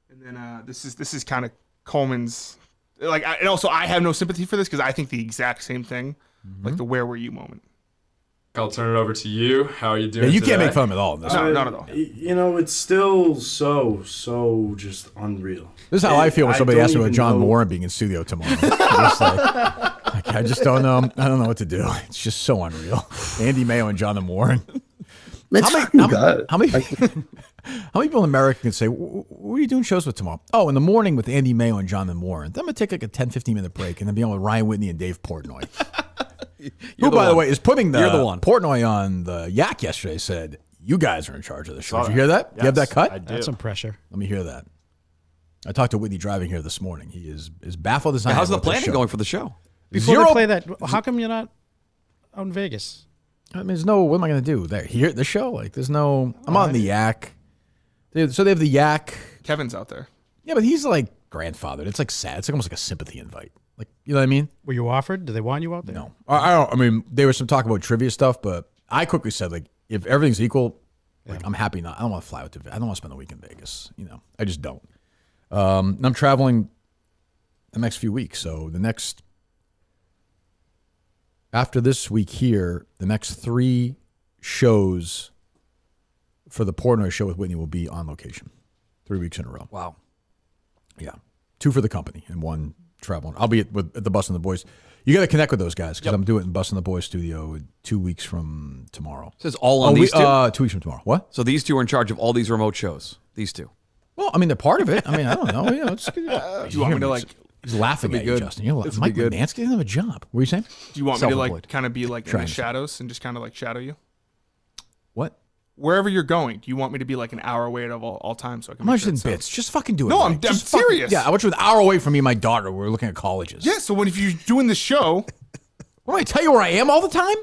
And then this is kind of Coleman's, and also I have no sympathy for this because I think the exact same thing, like the "Where were you" moment. I'll turn it over to you. How are you doing? Yeah, you can't today? make fun of him at all. In this No, one. not at all. It's still so just unreal. This is how I feel when somebody don't asks me about even John know- Moore being in studio tomorrow. Just like, I just don't know. I don't know what to do. It's just so unreal. Andy Mayo and John Moore. Let's How fucking go. many people in America can say, what are you doing shows with tomorrow? Oh, in the morning with Andy Mayo and John Moore. Then I'm going to take like a 10, 15-minute break and then be on with Ryan Whitney and Dave Portnoy. Who, by the way, is putting You're the one. Portnoy on the Yak yesterday said, you guys are in charge of the show. Saw Did you hear that? that. You have that Yes, cut? I did. That's some pressure. Let me hear that. I talked to Whitney driving here this morning. He is baffled as I am. How's the about this planning show. going for the show? Before Zero- they play that, how come you're not out in Vegas? I mean, there's no. What am I going to do there? Here, the show. Like, there's no. I'm on the Yak. So they have the Yak. Kevin's out there. Yeah, but he's like grandfathered. It's like sad. It's like almost like a sympathy invite. Like, you know what I mean? Were you offered? Did they want you out there? No, I don't. I mean, there was some talk about trivia stuff, but I quickly said like, if everything's equal, like I'm happy not. I don't want to fly out to. I don't want to spend the week in Vegas. I just don't. And I'm traveling the next few weeks, so the next. After this week here, the next 3 shows for the Portnoy show with Whitney will be on location. 3 weeks in a row. Wow. Yeah. 2 for the company and 1 traveling. I'll be at the Bus and the Boys. You got to connect with those guys because I'm doing it in Bus and the Boys studio 2 weeks from tomorrow. So it's all on these two? 2 weeks from tomorrow. What? So these two are in charge of all these remote shows. These two. Well, I mean, they're part of it. I mean, I don't know. It's, Do you want me to like? He's laughing This at will be you, good. Justin. You're like, This will Mike be good. Mansky doesn't have a job. What were you saying? Do you want me to Self-employed. like kind of be like in Trying the to- shadows and just kind of like shadow you? What? Wherever you're going, do you want me to be like an hour away at all times so I can? I'm make not sure interested in it bits. sounds- Just fucking do it. No, Mike. I'm Just fucking- serious. Yeah, I want you an hour away from me and my daughter. We're looking at colleges. Yeah. So if you're doing the show, What do I tell you where I am all the time?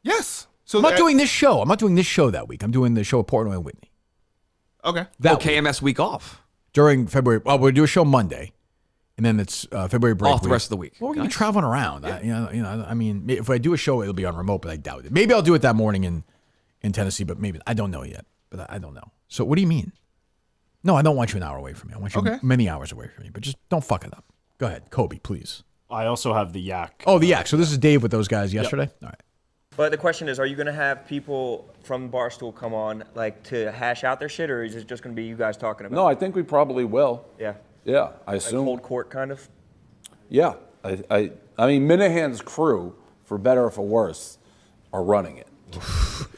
yes. So I'm not doing this show. I'm not doing this show that week. I'm doing the show with Portnoy and Whitney. Okay. That KMS week off. during February. Well, we'll do a show Monday, and then it's February break. Off the rest of the week. Well, we're gonna be traveling around. Yeah. I mean, if I do a show, it'll be on remote, but I doubt it. Maybe I'll do it that morning in Tennessee, but maybe I don't know yet. But I don't know. So what do you mean? No, I don't want you an hour away from me. I want you many hours away from me. But just don't fuck it up. Go ahead, Kobe, please. I also have the yak. Oh, the yak. So this is Dave with those guys yesterday. All right. But the question is, are you going to have people from Barstool come on, like, to hash out their shit, or is it just going to be you guys talking about it? No, I think we probably will. Yeah. Yeah, I assume. Like cold court, kind of? Yeah. I mean, Minahan's crew, for better or for worse, are running it.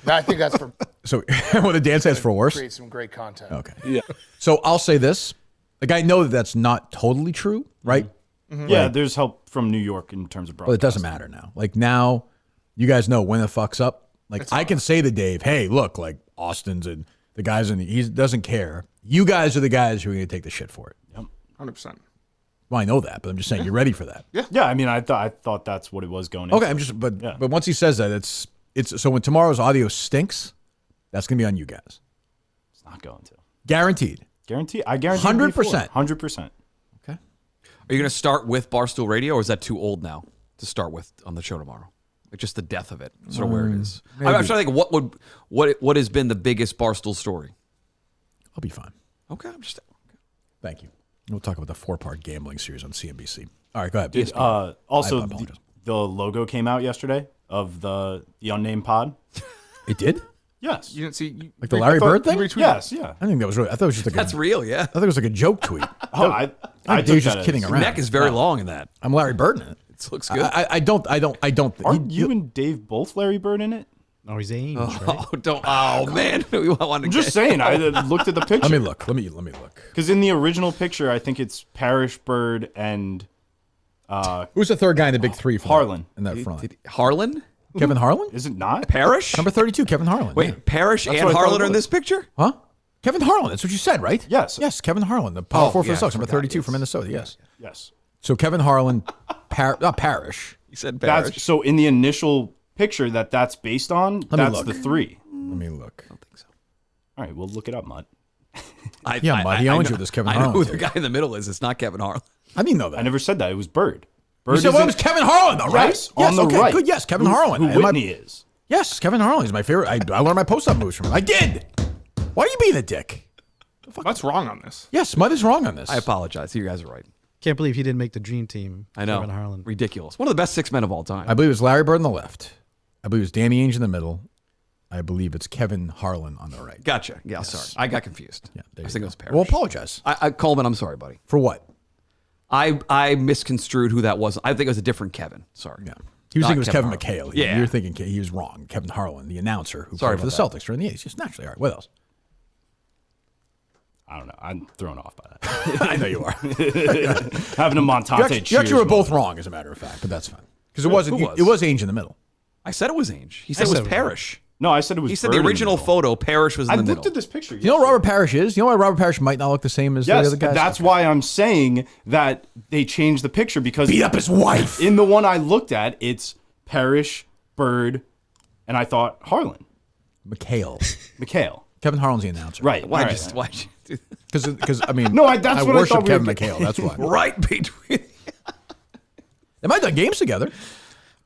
I think that's for... So what did Dan say is for worse? Create some great content. Okay. Yeah. So I'll say this. Like, I know that that's not totally true, right? Mm-hmm. Yeah, there's help from New York in terms of broadcast. But it doesn't matter now. Like, now, you guys know when it fucks up. Like, I can say to Dave, hey, look, like, Austin's and the guys he doesn't care. You guys are the guys who are going to take the shit for it. Yep. 100%. Well, I know that, but I'm just saying you're ready for that. Yeah. I mean, I thought that's what it was going. Okay, into. but once he says that, it's so when tomorrow's audio stinks, that's going to be on you guys. It's not going to. Guaranteed. I guarantee. 100%. 100%. Okay. Are you going to start with Barstool Radio, or is that too old now to start with on the show tomorrow? Like just the death of it, sort of where it is. I'm trying to think what has been the biggest Barstool story. I'll be fine. Okay, I'm just. Thank you. We'll talk about the 4-part gambling series on CNBC. All right, go ahead. Dude, also, the logo came out yesterday of the Unnamed Pod. It did? Yes. You didn't see like the Larry Bird thing? Yes, yeah. I think that was really. I thought it was just like that's real. Yeah. I thought it was like a joke tweet. I was just kidding around. Your neck is very long in that. I'm Larry Bird in it. It looks good. I don't. Aren't you and Dave both Larry Bird in it? No, he's Ainge. Man, we want to. I'm just saying. I looked at the picture. Let me look. Let me look. Because in the original picture, I think it's Parrish, Bird, and who's the third guy in the big three? Harlan in that front. Harlan? Kevin Harlan? Is it not Parrish? Number 32, Kevin Harlan. Wait, Parrish and Harlan are in this picture? Huh? Kevin Harlan. That's what you said, right? Yes. Yes, Kevin Harlan, the power forward for the Celtics, number 32 from Minnesota. Yes. Yes. So Kevin Harlan, Parrish. You said Parrish. So in the initial picture that's based on, that's the three. Let me look. I don't think so. All right, we'll look it up, Mutt. Mud. He owns you with this Kevin Harlan. I know who the guy in the middle is. It's not Kevin Harlan. I didn't know that. I never said that. It was Bird. You said it was Kevin Harlan, though, right? Yes, on the right. Good. Yes, Kevin Harlan. Who Whitney is. Yes, Kevin Harlan is my favorite. I learned my post-up moves from him. I did. Why are you being a dick? What's wrong on this? Yes, Mud is wrong on this. I apologize. You guys are right. Can't believe he didn't make the dream team. I know. Kevin Harlan. Ridiculous. One of the best six men of all time. I believe it's Larry Bird on the left. I believe it's Danny Ainge in the middle. I believe it's Kevin Harlan on the right. Gotcha. Yeah, sorry. I got confused. Yeah, I think it was Parrish. Well, apologize. Coleman, I'm sorry, buddy. For what? I misconstrued who that was. I think it was a different Kevin. Sorry. Yeah. He was thinking it was Kevin Harlan. McHale. Yeah. You're thinking he was wrong. Kevin Harlan, the announcer who played for the Celtics during the 80s. Just naturally. All right. What else? I don't know. I'm thrown off by that. I know you are. Having a Montate. You actually were both wrong, as a matter of fact, but that's fine. Because it wasn't. It was Ainge in the middle. I said it was Ainge. He said it was Parrish. No, I said it was. He said the original photo, Parrish was in the middle. I looked at this picture. You know what Robert Parrish is? You know why Robert Parrish might not look the same as the other guys? That's why I'm saying that they changed the picture because beat up his wife. In the one I looked at, it's Parrish, Bird, and I thought Harlan. McHale. Kevin Harlan's the announcer. Right. Why? Because I mean, that's I what worship I thought. Kevin McHale. That's why. Right between. They might have done games together.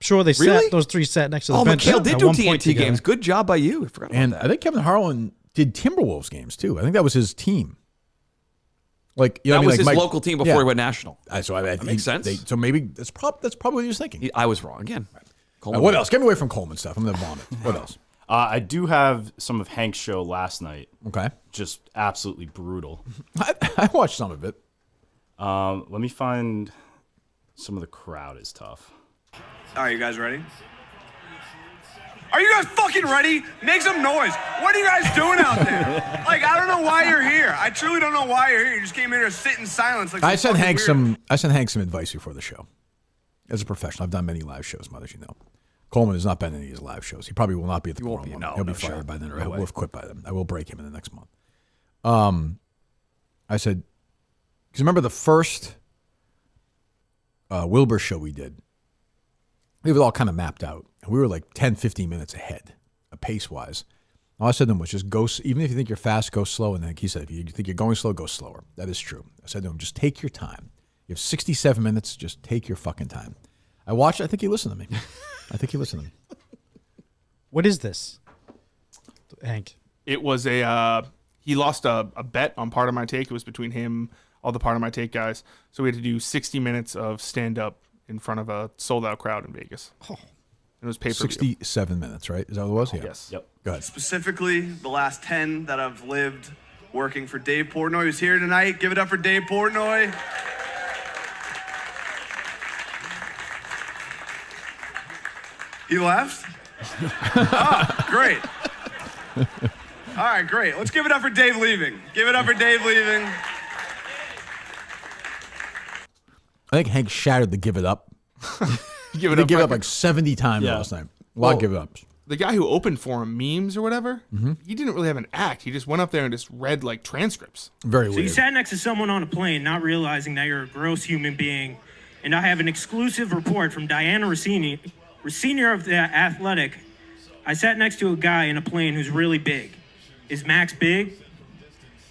Sure, they sat those three sat next to the bench. McHale did do at one point TNT together. games. Good job by you. I forgot about that. I think Kevin Harlan did Timberwolves games too. I think that was his team. Like that was his local team before he went national. That makes sense. So maybe that's probably what he was thinking. I was wrong again. What else? Get me away from Coleman stuff. I'm gonna vomit. What else? I do have some of Hank's show last night. Okay. Just absolutely brutal. I watched some of it. Let me find some of the crowd is tough. All right, you guys ready? Are you guys fucking ready? Make some noise. What are you guys doing out there? Like, I don't know why you're here. I truly don't know why you're here. You just came here to sit in silence. Like I sent Hank some advice before the show. As a professional, I've done many live shows, Mother, as you know. Coleman has not been in any of his live shows. He probably will not be at the Quorum one. He'll be fired by then, or he'll have quit by then. I will break him in the next month. I said, because remember the first Wilbur show we did, it was all kind of mapped out. And we were like 10, 15 minutes ahead, pace-wise. All I said to him was just go. Even if you think you're fast, go slow. And like he said, if you think you're going slow, go slower. That is true. I said to him, just take your time. You have 67 minutes. Just take your fucking time. I watched. I think he listened to me. What is this, Hank? It was he lost a bet on Part of My Take. It was between him, all the Part of My Take guys. So we had to do 60 minutes of stand-up in front of a sold-out crowd in Vegas. Oh. It was pay-per-view. 67 minutes, right? Is that what it was? Yeah. Yes. Yep. Go ahead. Specifically, the last 10 that I've lived working for Dave Portnoy, who's here tonight. Give it up for Dave Portnoy. He left? Oh, great. All right, great. Let's give it up for Dave leaving. Give it up for Dave leaving. I think Hank shattered the give it up. Give it they up give it up record. like 70 times last night. A lot of give it ups. The guy who opened for him, Memes or whatever, he didn't really have an act. He just went up there and just read like transcripts. Very So weird. you sat next to someone on a plane, not realizing that you're a gross human being, and I have an exclusive report from Diana Rossini, senior of the Athletic. I sat next to a guy in a plane who's really big. Is Max big?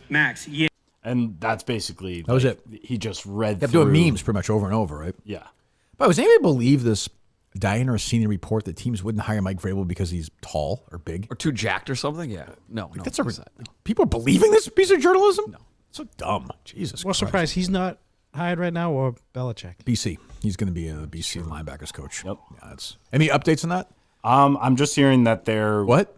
Max, yeah. And that's basically That was it. He just read Kept through doing memes pretty much over and over, right? Yeah. But was anybody believe this Diana Rossini report that teams wouldn't hire Mike Vrabel because he's tall or big? Or too jacked or something? Yeah. No. That's people are believing this piece of journalism? No. So dumb. Jesus Well, Christ. surprised he's not hired right now, or Belichick. BC. He's going to be a BC linebackers coach. Yep. Yeah, any updates on that? I'm just hearing that they're what?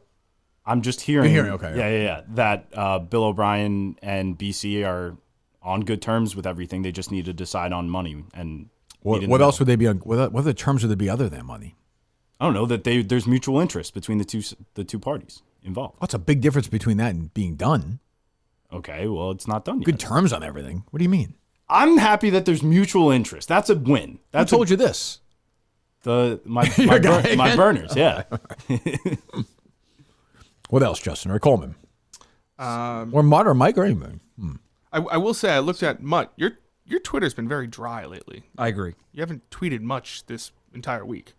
I'm just hearing. You're hearing, okay. Yeah. That Bill O'Brien and BC are on good terms with everything. They just need to decide on money. And what else would they be on? What other terms would there be other than money? I don't know that there's mutual interest between the two parties involved. What's a big difference between that and being done? Okay, well, it's not done yet. Good terms on everything. What do you mean? I'm happy that there's mutual interest. That's a win. Who told you this? My guy burners, yeah. What else, Justin or Coleman? Or Mut or Mike or anything? I will say I looked at Mutt. Your Twitter's been very dry lately. I agree. You haven't tweeted much this entire week.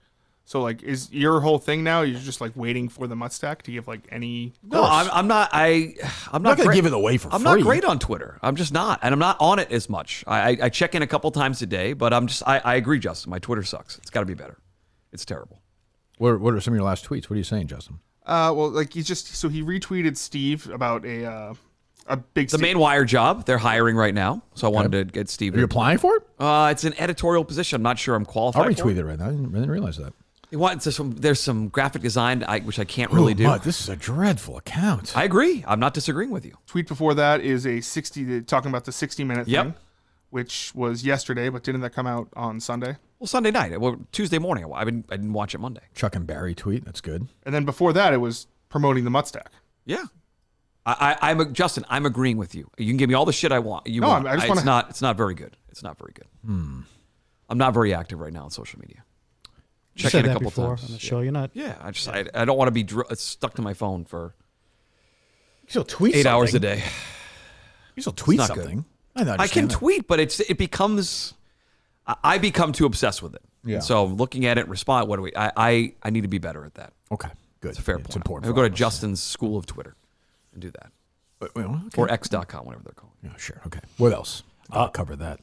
So like, is your whole thing now? You're just like waiting for the Mutt stack to give like any. No, I'm not. I'm not gonna give it away for I'm free. not great on Twitter. I'm just not, and I'm not on it as much. I check in a couple times a day, but I agree, Justin. My Twitter sucks. It's got to be better. It's terrible. What are some of your last tweets? What are you saying, Justin? Well, like he retweeted Steve about a big. The main wire job they're hiring right now, so I wanted to get Steve. Are you applying for it? It's an editorial position. I'm not sure I'm qualified. I'll for retweet it right now. I didn't realize that. There's some graphic design which I can't really do. Mutt, this is a dreadful account. I agree. I'm not disagreeing with you. Tweet before that is talking about the 60-minute Yep. thing, which was yesterday, but didn't that come out on Sunday? Well, Sunday night. Well, Tuesday morning. I didn't watch it Monday. Chuck and Barry tweet. That's good. And then before that, it was promoting the Mutt stack. Yeah. Justin, I'm agreeing with you. You can give me all the shit I want. I just wanna- It's not very good. It's not very good. I'm not very active right now on social media. You Check said in a that couple before times. on the show. You're not. Yeah, I don't want to be stuck to my phone for You'll tweet 8 hours a something. day. You still tweet It's not something. good. I can tweet, but it becomes. I become too obsessed with it. Yeah. So looking at it, respond. What do we? I need to be better at that. Okay, good. It's a fair It's point. important I'll for go all to of us. Justin's School of Twitter and do that. Okay. Or X.com, whatever they're called. Yeah, sure. Okay. What else? I'll cover that.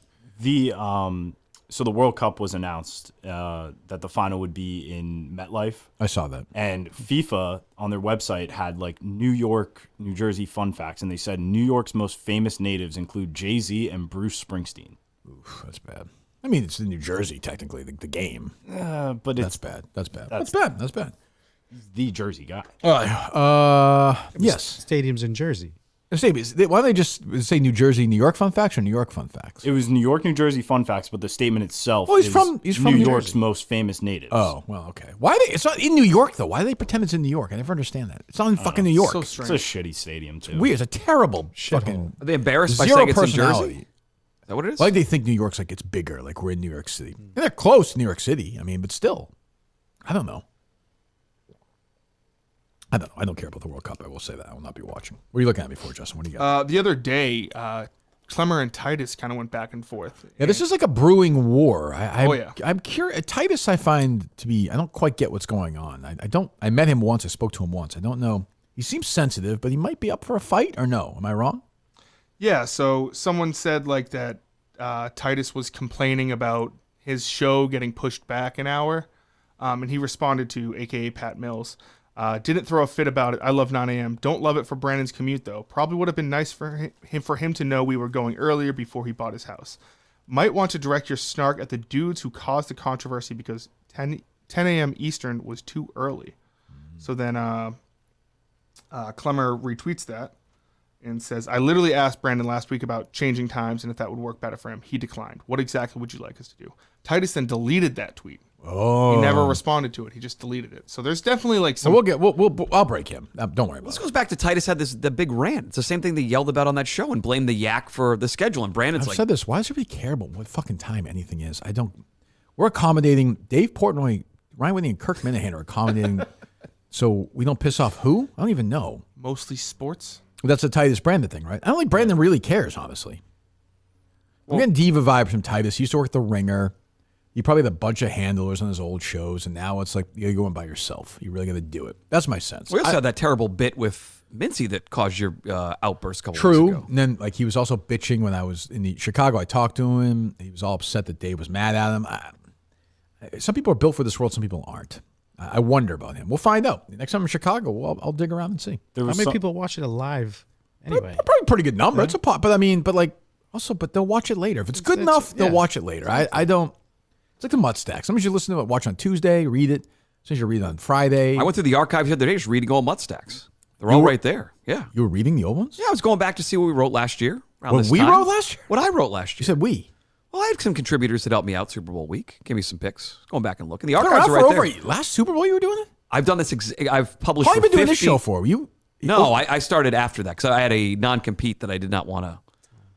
So the World Cup was announced that the final would be in MetLife. I saw that. And FIFA on their website had like New York, New Jersey fun facts, and they said New York's most famous natives include Jay-Z and Bruce Springsteen. Oof, that's bad. I mean, it's in New Jersey technically, the game. But that's bad. That's bad. That's bad. That's bad. He's the Jersey guy. Yes. Stadiums in Jersey. Why don't they just say New Jersey, New York fun facts or New York fun facts? It was New York, New Jersey fun facts, but the statement itself Well, he's is from New New York's Jersey. most famous natives. Oh, well, okay. It's not in New York, though. Why do they pretend it's in New York? I never understand that. It's not in fucking New York. So It's strange. a shitty stadium, too. Weird. It's a terrible fucking... Are they embarrassed by Zero saying it's in Jersey? personality. Is that what it is? Like they think New York's like it's bigger, like we're in New York City. And they're close to New York City. I mean, but still. I don't know. I don't care about the World Cup. I will say that. I will not be watching. What are you looking at me for, Justin? What do you got? The other day, Clemmer and Titus kind of went back and forth. Yeah, this is like a brewing war. yeah. I'm curious. Titus, I find to be. I don't quite get what's going on. I met him once. I spoke to him once. I don't know. He seems sensitive, but he might be up for a fight, or no? Am I wrong? Yeah, so someone said like that Titus was complaining about his show getting pushed back an hour, and he responded to AKA Pat Mills. Didn't throw a fit about it. I love 9 a.m. Don't love it for Brandon's commute, though. Probably would have been nice for him to know we were going earlier before he bought his house. Might want to direct your snark at the dudes who caused the controversy because 10 a.m. Eastern was too early. So then Clemmer retweets that and says, I literally asked Brandon last week about changing times and if that would work better for him. He declined. What exactly would you like us to do? Titus then deleted that tweet. Oh, he never responded to it. He just deleted it. So there's definitely like some. I'll break him. Don't worry about This it. goes back to Titus had the big rant. It's the same thing they yelled about on that show and blamed the yak for the schedule. And Brandon's I've like, said this. Why does everybody care about what fucking time anything is? I don't. We're accommodating. Dave Portnoy, Ryan Whitney, and Kirk Minahan are accommodating, so we don't piss off who? I don't even know. Mostly sports. That's the Titus Brandon thing, right? I don't think Brandon really cares, honestly. I'm getting diva vibes from Titus. He used to work at The Ringer. He probably had a bunch of handlers on his old shows, and now it's like you're going by yourself. You really got to do it. That's my sense. we also had that terrible bit with Mincy that caused your outburst a couple True. weeks ago. And then like he was also bitching when I was in Chicago. I talked to him. He was all upset that Dave was mad at him. Some people are built for this world. Some people aren't. I wonder about him. We'll find out. Next time in Chicago, I'll dig around and see. How many people watch it live anyway? Probably a pretty good number. It's a pot, but I mean, but they'll watch it later. If it's good enough, they'll watch it later. I don't. It's like the Mut Stack. Sometimes you listen to it, watch on Tuesday, read it. Sometimes you read it on Friday. I went through the archives the other day just reading all Mut Stacks. They're all right there. Yeah. You were reading the old ones? Yeah, I was going back to see what we wrote last year. What we wrote last year? What I wrote last year. You said we. Well, I had some contributors that helped me out Super Bowl week. Gave me some picks. Going back and looking. The Been archives around are for right there. Last Super Bowl you were doing it? I've done this. I've published. How long for you been doing 50 this show for? No, I started after that because I had a non-compete that I did not want to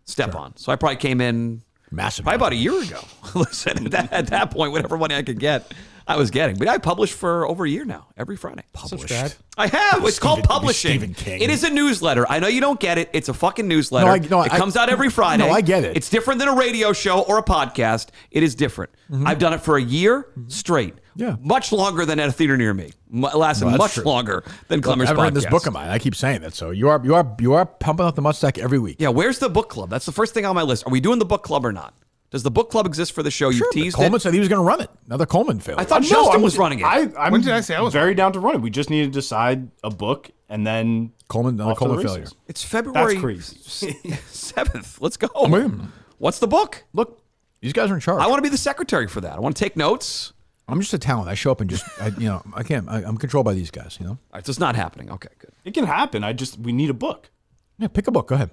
step on. So I probably came in probably about a year ago. Listen, at that point, whatever money I could get, I was getting. But I published for over a year now, every Friday. Subscribe. I have. It's called publishing. Stephen King. It is a newsletter. I know you don't get it. It's a fucking newsletter. It comes out every Friday. No, I get it. It's different than a radio show or a podcast. It is different. I've done it for a year straight. Yeah. Much longer than at a theater near me. Lasted Well, that's much true. longer than Clemmer's I've podcast. read this book of mine. I keep saying that. So you are pumping out the Mut Stack every week. Yeah, where's the book club? That's the first thing on my list. Are we doing the book club or not? Does the book club exist for the show? Sure, You teased Coleman it. said he was going to run it. Another Coleman failure. I thought Justin was running it. I'm When did I say I was very down to run it? We just need to decide a book and then Coleman off to the races. failure. It's February That's crazy. 7th. Let's go. in. What's the book? Look, these guys are in charge. I want to be the secretary for that. I want to take notes. I'm just a talent. I show up and just, I can't. I'm controlled by these guys. All right, so it's not happening. Okay, good. It can happen. We need a book. Yeah, pick a book. Go ahead.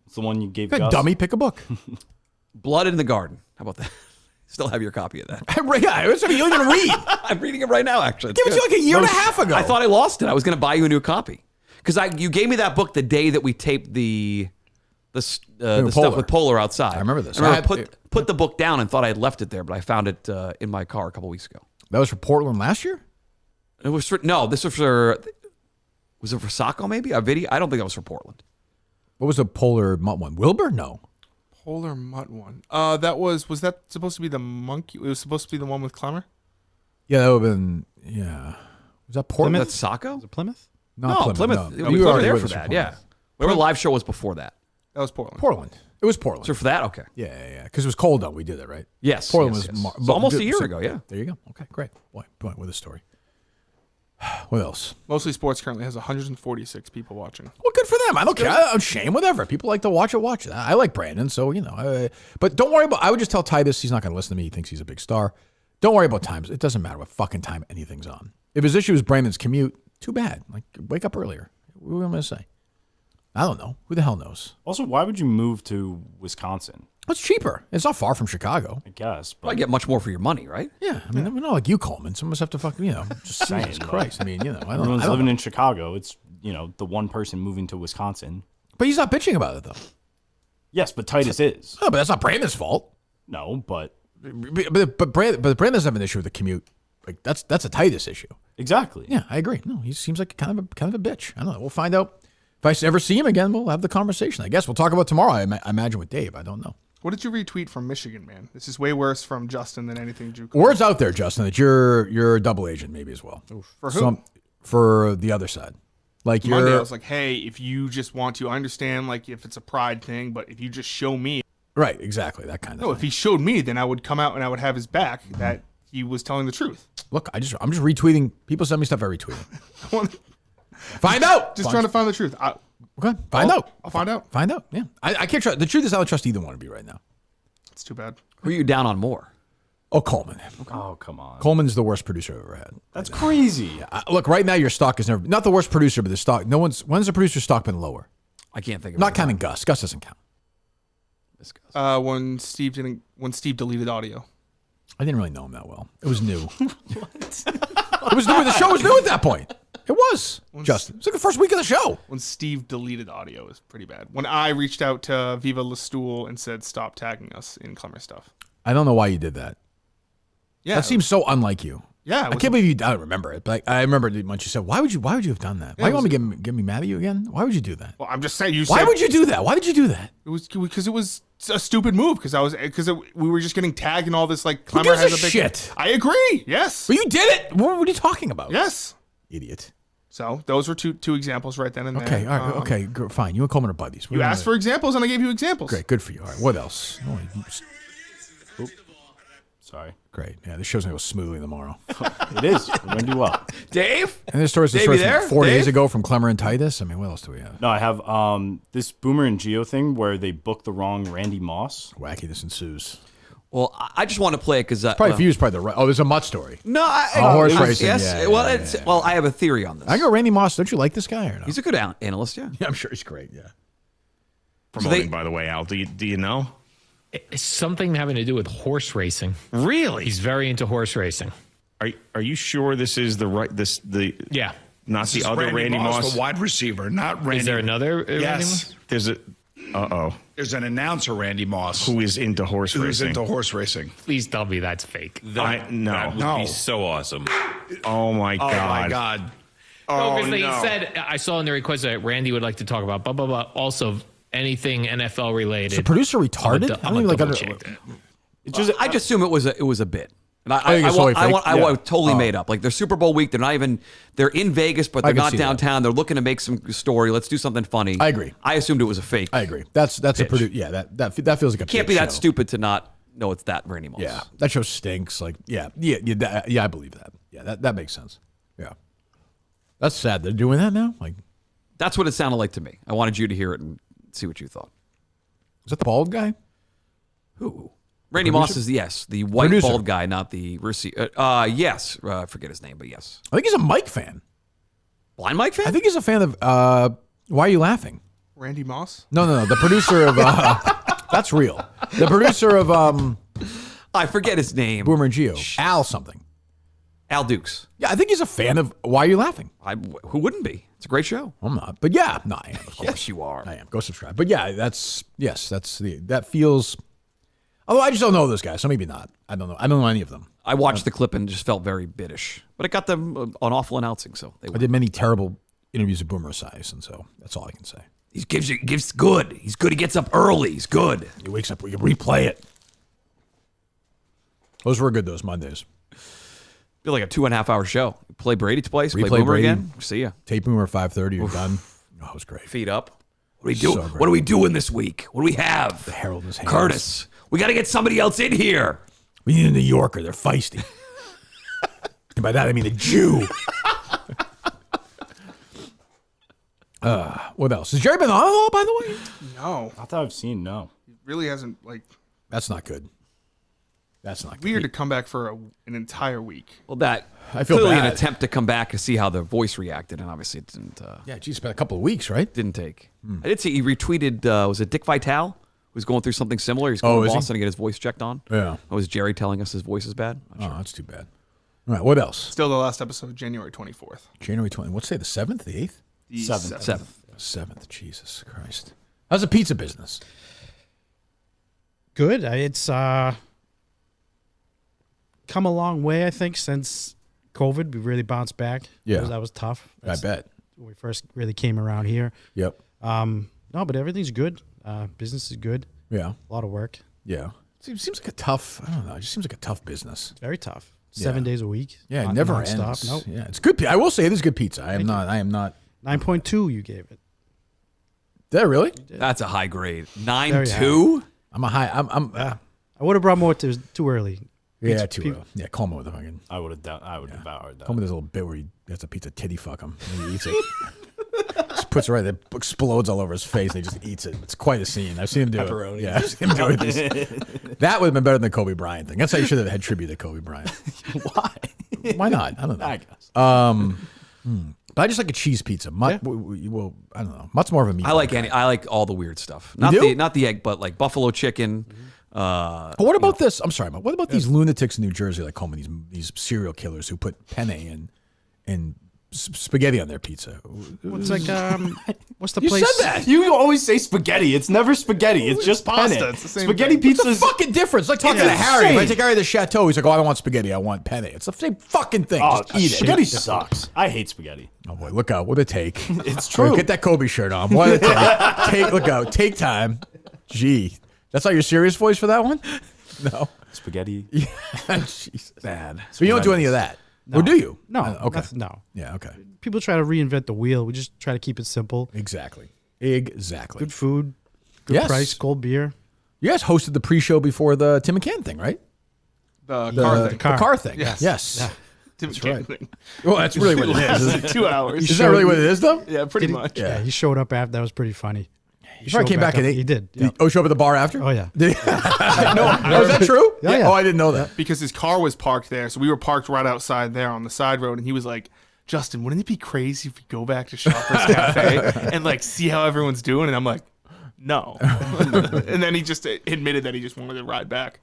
It's the one you gave Good Gus. dummy. Pick a book. Blood in the Garden. How about that? Still have your copy of that. Yeah, it's something you're going to read. I'm reading it right now, actually. Give it to you like a year and a half ago. I thought I lost it. I was going to buy you a new copy because you gave me that book the day that we taped the stuff with Poehler outside. I remember this. I put the book down and thought I had left it there, but I found it in my car a couple weeks ago. That was for Portland last year? It was this was for. Was it for Sacco maybe? A video? I don't think that was for Portland. What was the Poehler Mutt one? Wilbur? No. Poehler Mutt one. Was that supposed to be the monkey? It was supposed to be the one with Clemmer? Yeah, that would have been, yeah. Was that Portland? That's Sacco? Was it Plymouth? No, Plymouth. No. We were were already there with for us that, for yeah. Plymouth. Whatever live show was before that. That was Portland. Portland. It was Portland. So for that, okay. Yeah. Because it was cold out. We did it, right? Yes. Portland yes, was yes. So almost a year ago, yeah. There you go. Okay, great. Boy, with a story. What else? Mostly Sports currently has 146 people watching. Well, good for them. I don't care. I'm shame, whatever. People like to watch it, watch it. I like Brandon, so, but don't worry about, I would just tell Titus he's not going to listen to me. He thinks he's a big star. Don't worry about times. It doesn't matter what fucking time anything's on. If his issue is Brandon's commute, too bad. Like, wake up earlier. What am I going to say? I don't know. Who the hell knows? Also, why would you move to Wisconsin? It's cheaper. It's not far from Chicago. I guess. But I get much more for your money, right? Yeah. I mean, we're not like you, Coleman. Some of us have to fucking, just saying, Jesus Christ. I mean, I don't everyone's I don't living know. in Chicago. It's, the one person moving to Wisconsin. But he's not bitching about it, though. Yes, but Titus is. No, but that's not Brandon's fault. No, but Brandon doesn't have an issue with the commute. Like that's a Titus issue. Exactly. Yeah, I agree. No, he seems like kind of a bitch. I don't know. We'll find out. If I ever see him again, we'll have the conversation. I guess we'll talk about tomorrow. I imagine with Dave. I don't know. What did you retweet from Michigan, man? This is way worse from Justin than anything Drew. Word's out there, Justin, that you're a double agent maybe as well. For who? for the other side. Like Monday, I you're was like, hey, if you just want to, I understand, like, if it's a pride thing, but if you just show me. right, exactly that kind of. No, if he showed me, then I would come out and I would have his back that he was telling the truth. Look, I'm just retweeting. People send me stuff. I retweet it. Find out. Just trying to find the truth. Okay, find out. I'll find out. Find out. Yeah, I can't trust. The truth is, I don't trust either one of you right now. It's too bad. Who are you down on more? Oh, Coleman. Oh, come on. Coleman's the worst producer I've ever had. That's crazy. Look, right now your stock is never not the worst producer, but the stock. When's the producer's stock been lower? I can't think of Not it. counting Gus. Gus doesn't count. When Steve deleted audio. I didn't really know him that well. It was new. It was new. The show was new at that point. It was, Justin. It's like the first week of the show. When Steve deleted audio is pretty bad. When I reached out to Viva La Stool and said, stop tagging us in Clemmer stuff. I don't know why you did that. Yeah. That seems so unlike you. Yeah. I can't believe you. I don't remember it, but I remember when you said, "Why would you have done that? Why do you want me to get me mad at you again? Why would you do that? Well, I'm just saying. Why would you do that? Why did you do that? It was because it was a stupid move. Because we were just getting tagged and all this like. Who Clemmer gives has a big shit? I agree. Yes. But you did it. What are you talking about? Yes. Idiot. So those were two examples right then and there. Okay. All right. Okay. Fine. You and Coleman are buddies. You asked for examples and I gave you examples. Great. Good for you. All right. What else? Oh, Sorry. Great. Yeah, this show's gonna go smoothly tomorrow. It is. We're going to do well. Dave? And this story's Dave, you from there? 4 days Dave? ago from Clemmer and Titus. I mean, what else do we have? No, I have this Boomer and Geo thing where they booked the wrong Randy Moss. Wackiness ensues. Well, I just want to play it because Probably Fuse probably the right. Oh, there's a Mutt story. No, horse racing. Yes. Yeah, well, yeah, well, I have a theory on this. I go Randy Moss. Don't you like this guy or no? He's a good analyst. Yeah. Yeah, I'm sure he's great. Yeah. Promoting, by the way, Al. Do you know? It's something having to do with horse racing. Really? He's very into horse racing. Are you sure this is the right Yeah. not This the is other Randy Moss? the wide receiver, not Randy. Is there another Randy Yes. Moss? There's a There's an announcer, Randy Moss, who is into horse who's racing. into horse racing. Please tell me that's fake. That would No. be so awesome. Oh my Oh god. my God. No, because Oh they no. said, I saw in the request that Randy would like to talk about, blah, blah, blah. Also, anything NFL related. Is the producer retarded? I don't even like I just assume it was a bit. And I think it's totally fake. I Yeah. totally Oh. made up. Like they're Super Bowl week. They're in Vegas, but I they're can not see that. downtown. They're looking to make some story. Let's do something funny. I agree. I assumed it was a fake. I agree. That's a producer. Yeah, that feels like a Can't big be that show. stupid to not know it's that Randy Moss. Yeah, that show stinks. Like, yeah, I believe that. Yeah, that makes sense. Yeah, that's sad. They're doing that now. Like, That's what it sounded like to me. I wanted you to hear it and see what you thought. is that the bald guy? Who? Randy Producer? Moss is, yes, the white Producer. bald guy, not the receiver. Yes, I forget his name, but yes. I think he's a Mike fan. Blind Mike fan? I think he's a fan of. Why are you laughing? Randy Moss? No. The producer of. That's real. The producer of. I forget his name. Boomer and Geo. Al something. Al Dukes. Yeah, I think he's a fan of. Why are you laughing? Who wouldn't be? It's a great show. I'm not, but yeah, no, I am. Of course. Yes, you are. I am. Go subscribe. But yeah, that feels. Although I just don't know those guys, so maybe not. I don't know. I don't know any of them. I watched the clip and just felt very biddish, but it got them on awful announcing. So they I did many terrible interviews with Boomer Esiason, and so that's all I can say. He gives good. He's good. He gets up early. He's good. He wakes up. We can replay it. Those were good. Those Mondays. Feel like a 2.5 hour show. Play Brady twice. Play Replay Boomer Brady. again. See ya. Tape Boomer 5:30. You're done. Oh, it was great. Feet up. What are we doing? So great. What are we doing this week? What do we have? The Herald in his hands. Curtis. We got to get somebody else in here. We need a New Yorker. They're feisty. And by that I mean a Jew. What else? Has Jerry been on at all, by the way? No. Not that I've seen, no. He really hasn't, That's not good. That's not good. weird to come back for an entire week. Well, that I feel clearly bad. an attempt to come back to see how the voice reacted, and obviously it didn't. Yeah, geez, it's been a couple of weeks, right? Didn't take. I did see he retweeted. Was it Dick Vitale? Who's going through something similar? He's going to is he? Boston to get his voice checked on. Yeah. Or was Jerry telling us his voice is bad? Oh, that's too bad. All right, what else? Still the last episode, January 24th. January 20th. What's today, the 7th, the 8th? The 7th. 7th, Jesus Christ. How's the pizza business? Good. It's come a long way, I think, since COVID. We really bounced back. Yeah. That was tough. I bet. When we first really came around here. Yep. No, but everything's good. Business is good. Yeah. A lot of work. Yeah. Seems like a tough, I don't know, it just seems like a tough business. It's very tough. 7 days a week. Yeah, it Not never nonstop. ends. Nope. Yeah, it's good. I will say it is good pizza. I am not. 9.2 you gave it. Did I really? That's a high grade. Very 9.2. I'm a high. I'm. I would have brought more. Too early. Yeah, too early. Yeah, Coleman with the fucking. I would have devoured that. Coleman does a little bit where he has a pizza titty fuck him. And he eats it. Just puts it right there, explodes all over his face, and he just eats it. It's quite a scene. I've seen him do Pepperoni. it. Yeah, I've seen him do it. That would have been better than the Kobe Bryant thing. That's how you should have had tribute to Kobe Bryant. Why? Why not? I don't know. I guess. But I just like a cheese pizza. Mutt, well, I don't know. Mutt's more of a meat. I like all the weird stuff. Not the egg, but like buffalo chicken. What about this? I'm sorry, but what about these lunatics in New Jersey, like Coleman, these serial killers who put penne and spaghetti on their pizza? What's like what's the You place? said that. You always say spaghetti. It's never spaghetti. It's just pasta. penne. It's the same Spaghetti thing. pizza What's is the fucking difference? It's like talking to Harry. If I take Harry to the chateau, he's like, "Oh, I don't want spaghetti. I want penne." It's the same fucking thing. Oh, Just eat it. spaghetti sucks. I hate spaghetti. Oh boy, look out! What a take! It's true. Get that Kobe shirt on. What a take! Look out! Take time. Gee, that's not your serious voice for that one? No. Spaghetti. Yeah. Jesus. Bad. So you don't do any of that, No. or do you? No. Okay. No. Yeah. Okay. People try to reinvent the wheel. We just try to keep it simple. Exactly. Good food. Good Yes. price. Cold beer. You guys hosted the pre-show before the Tim McCann thing, right? The car thing. The car thing. Yes. Yes. Tim That's McCann right. thing. Well, that's really what it is. It's like 2 hours. Is that really what it is, though? Yeah, pretty much. Yeah, he showed up after. That was pretty funny. He probably came back at 8. He did. Did he show up at the bar after? Oh, yeah. Did he? No, is that true? Yeah. Oh, I didn't know that. Because his car was parked there. So we were parked right outside there on the side road. And he was like, Justin, wouldn't it be crazy if we go back to Shoppers Cafe and like see how everyone's doing? And I'm like, no. And then he just admitted that he just wanted to ride back.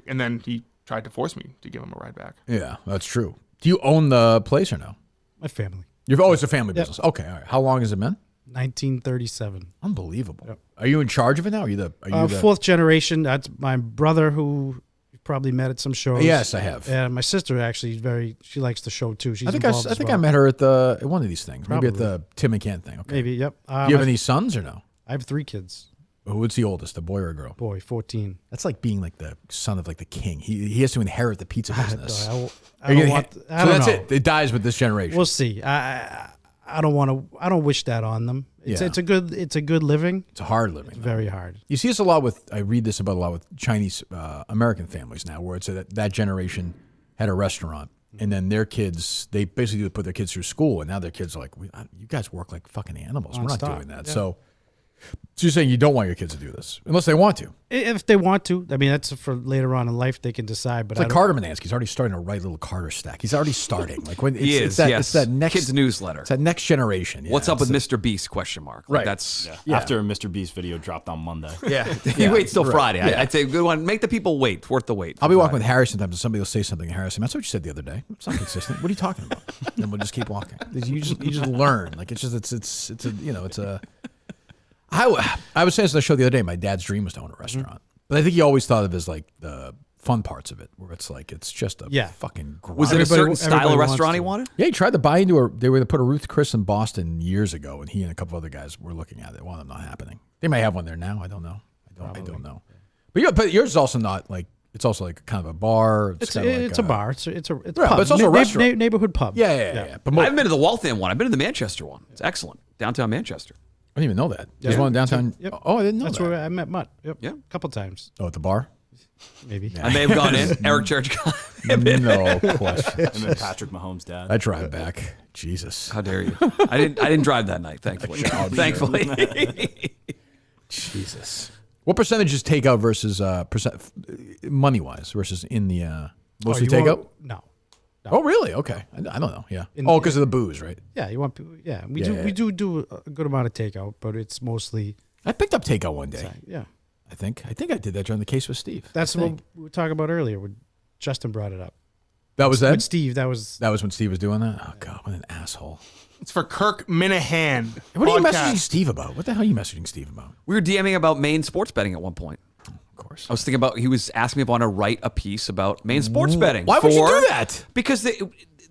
And then he tried to force me to give him a ride back. Yeah, that's true. Do you own the place or no? My family. You've always a family business. Okay, all right. How long has it been? 1937. Unbelievable. Yep. Are you in charge of it now? Are you the Fourth generation. That's my brother, who you've probably met at some shows. Yes, I have. And my sister actually she likes the show too. She's I think involved I as think well. I met her at one of these things. Maybe at Probably. the Tim McCann thing. Okay. Maybe. Yep. Do you have any sons or no? I have 3 kids. What's the oldest, a boy or a girl? Boy, 14. That's like being like the son of like the king. He has to inherit the pizza business. I don't want. I So don't that's know. it. It dies with this generation. We'll see. I don't want to. I don't wish that on them. It's Yeah. it's a good living. It's a hard living. Very hard. You see this a lot with. I read this about a lot with Chinese American families now, where it's that generation had a restaurant, and then their kids, they basically put their kids through school, and now their kids are like, "You guys work like fucking animals. We're not Nonstop. doing that." Yeah. So you're saying you don't want your kids to do this unless they want to. If they want to, I mean, that's for later on in life. They can decide. But It's like Carter Manansky's already starting to write a little Carter stack. He's already starting. Like when He is, it's that, yes. it's that next Kids newsletter. It's that next generation. Yeah, What's up it's with Mr. Beast? Question mark. Like Right. That's Yeah. After a Mr. Beast video dropped on Monday. Yeah. He waits till Right. Friday. Yeah. I'd say good one. Make the people wait. It's worth the wait. I'll be walking with Harry sometimes, and somebody will say something to Harry. That's what you said the other day. It's not consistent. What are you talking about? Then we'll just keep walking. You just learn. Like it's a. I was saying this on the show the other day. My dad's dream was to own a restaurant, but I think he always thought of it as like the fun parts of it, where it's like it's just a fucking. Grind. Was it a certain style of restaurant he wanted? Yeah, he tried to buy into They were going to put a Ruth Chris in Boston years ago, and he and a couple other guys were looking at it. One of them not happening. They may have one there now. I don't know. I don't know. But yours is also not like. It's also like kind of a bar. It's kind of a bar. It's a Right, pub. but it's also a restaurant. Neighborhood pub. Yeah. But I haven't been to the Waltham one. I've been to the Manchester one. It's excellent. Downtown Manchester. I didn't even know that. There's one downtown. Yep. Oh, I didn't know That's that. where I met Mutt. Yep. Yeah. A couple times. Oh, at the bar? Maybe. I may have gone in. Eric Church. No question. And then Patrick Mahomes' dad. I drive back. Jesus. How dare you? I didn't drive that night, thankfully. Thankfully. Jesus. What percentage is takeout versus money wise versus in the mostly takeout? No. Oh, really? Okay. I don't know. Yeah. Because of the booze, right? Yeah, you want people. Yeah, we do a good amount of takeout, but it's mostly. I picked up takeout one day. Yeah. I think I did that during the case with Steve. That's what we were talking about earlier when Justin brought it up. That was that? With Steve, that was when Steve was doing that? Oh, God, what an asshole. It's for Kirk Minahan. What are you podcast. messaging Steve about? What the hell are you messaging Steve about? We were DMing about Maine sports betting at one point. Of course. I was thinking about, he was asking me if I want to write a piece about Maine sports betting. Why would you do that? Because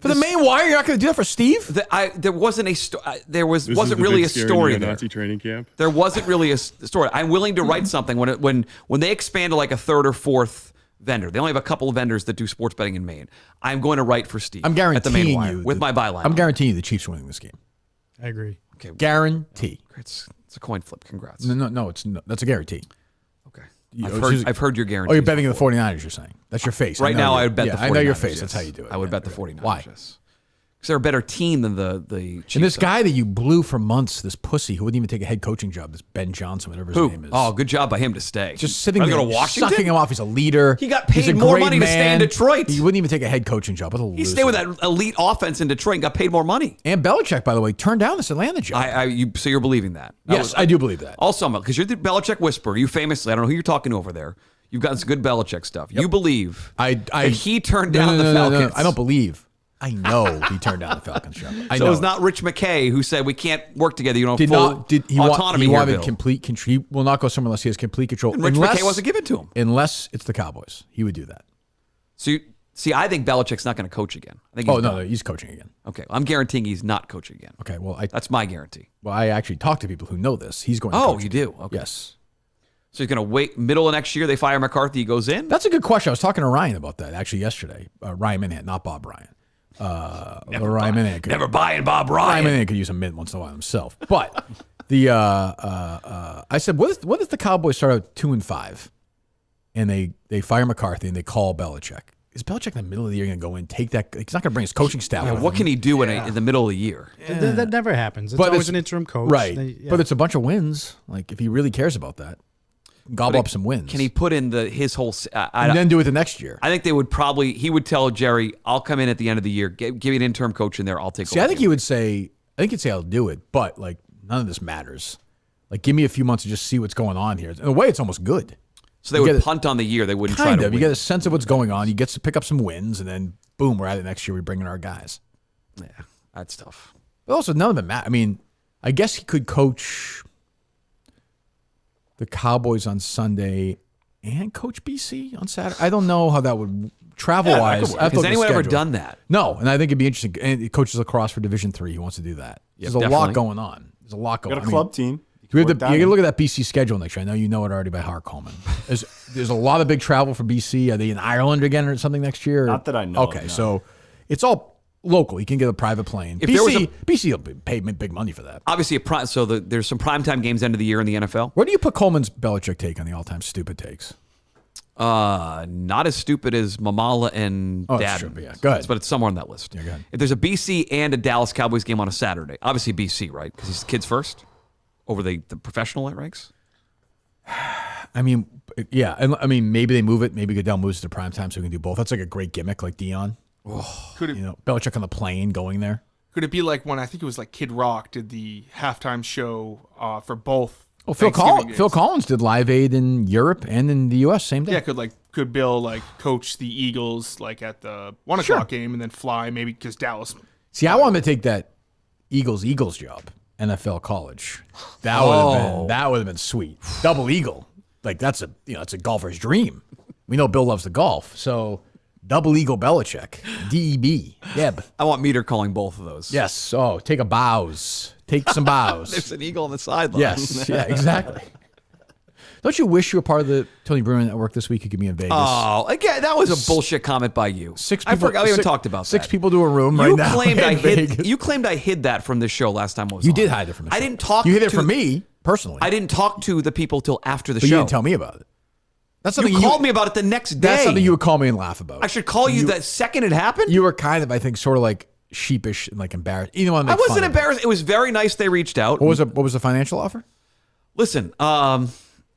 for the Maine Wire, you're not going to do that for Steve? There wasn't a there This is wasn't the really big a scary story there. Nazi training camp. There wasn't really a story. I'm willing to write something when they expand to like a third or fourth vendor. They only have a couple of vendors that do sports betting in Maine. I'm going to write for Steve. I'm guaranteeing at the Maine Wire you with my byline. I'm guaranteeing you the Chiefs winning this game. I agree. Okay, guarantee. It's a coin flip. Congrats. No, that's a guarantee. Okay. You- I've heard your guarantee. Oh, you're betting the 49ers, you're saying. That's your face. Right now, I would bet the 49ers. I know your face. yes. That's how you do it. I would bet the 49ers. Why? Yes. Because they're a better team than the Chiefs. And this guy that you blew for months, this pussy who wouldn't even take a head coaching job, this Ben Johnson, whatever his name is. Oh, good job by him to stay. Just sitting Are there, they going to Washington? sucking him off. He's a leader. He got He's paid a more great money to stay in man. Detroit. He wouldn't even take a head coaching job. What a He loser. stayed with that elite offense in Detroit and got paid more money. And Belichick, by the way, turned down this Atlanta job. So you're believing that? Yes, I do believe that. Also, because you're the Belichick whisperer. You famously, I don't know who you're talking to over there. You've gotten some good Belichick stuff. You believe that he turned down the Falcons. No, I don't believe. I know he turned down the Falcons job. I So know. it's not Rich McKay who said we can't work together. You don't Did have full not did he autonomy he here, wanted Bill. complete control. He will not go somewhere unless he has complete control. And Rich McKay wasn't given to him. Unless it's the Cowboys, he would do that. So I think Belichick's not going to coach again. I think He's coaching again. Okay, I'm guaranteeing he's not coaching again. Okay, well, that's my guarantee. Well, I actually talked to people who know this. He's going. To Oh, coach you again. do? Okay. Yes. So he's going to wait middle of next year. They fire McCarthy. He goes in. That's a good question. I was talking to Ryan about that actually yesterday. Ryan Minahan, not Bob Ryan. Ryan Minahan. Never buying Bob Ryan. Ryan Minahan could use a mint once in a while himself. But I said, what if the Cowboys start out 2-5, and they fire McCarthy and they call Belichick? Is Belichick in the middle of the year going to go in, take that? He's not going to bring his coaching staff. Yeah, with what him. can he do in the middle of the year? That never happens. It's But always an interim coach. right? Yeah. But it's a bunch of wins. Like if he really cares about that, gobble up some wins. Can he put in his whole? And then do it the next year. I think they would probably. He would tell Jerry, "I'll come in at the end of the year. Give me an interim coach in there. I'll take." See, over. I think he would say, I'll do it, but like none of this matters. Like give me a few months to just see what's going on here. In a way, it's almost good. So they would punt on the year. They wouldn't try to win. You get a sense of what's going on. You get to pick up some wins, and then boom, we're at it next year. We bring in our guys. Yeah, that's tough. But also, none of it matters. I mean, I guess he could coach the Cowboys on Sunday and coach BC on Saturday. I don't know how that would travel-wise. Has anyone ever done that? No, and I think it'd be interesting. And he coaches lacrosse for Division III. He wants to do that. Yeah, There's a lot going on. There's a lot going on. Got a club team. You got to look at that BC schedule next year. I know you know it already by heart, Coleman. There's a lot of big travel for BC. Are they in Ireland again or something next year? Not that I know. Okay, no. so it's all local. You can get a private plane. If there was BC will pay big money for that. Obviously, there's some primetime games end of the year in the NFL. Where do you put Coleman's Belichick take on the all-time stupid takes? Not as stupid as Mamala and Oh, Dad. that's true, yeah. Go ahead. But it's somewhere on that list. Yeah, go ahead. If there's a BC and a Dallas Cowboys game on a Saturday, obviously BC, right? Because he's kids first over the professional ranks. I mean, yeah. And I mean, maybe they move it. Maybe Goodell moves it to primetime so we can do both. That's like a great gimmick, like Dion. Could it, Belichick on the plane going there. Could it be like when I think it was like Kid Rock did the halftime show for both? Well, Thanksgiving Phil games? Collins did Live Aid in Europe and in the U.S. same day. Yeah, could Bill coach the Eagles at the 1 o'clock game and then fly maybe because Dallas. See, I wanted to take that Eagles job, NFL college. That would have been sweet. Double Eagle, that's a golfer's dream. We know Bill loves the golf, so double Eagle Belichick, DEB, Yeb. I want Meter calling both of those. Yes. Oh, take some bows. There's an eagle on the sideline. Yes. Yeah. Exactly. Don't you wish you were part of the Tony Bruin Network this week? You could be in Vegas. Oh, again, that was a bullshit comment by you. I forgot we even talked about that. 6 people to a room right now. You claimed I hid that from this show last time I was You on. did hide it from the show. I didn't talk. You hid it from me personally. I didn't talk to the people till after the But show. you didn't tell me about it. That's something you called me about it the next day. That's something you would call me and laugh about. I should call you that second it happened. You were kind of, I think, sort of like sheepish and embarrassed. You don't want to I make fun wasn't of embarrassed. It was very nice they reached out. What was the financial offer? Listen,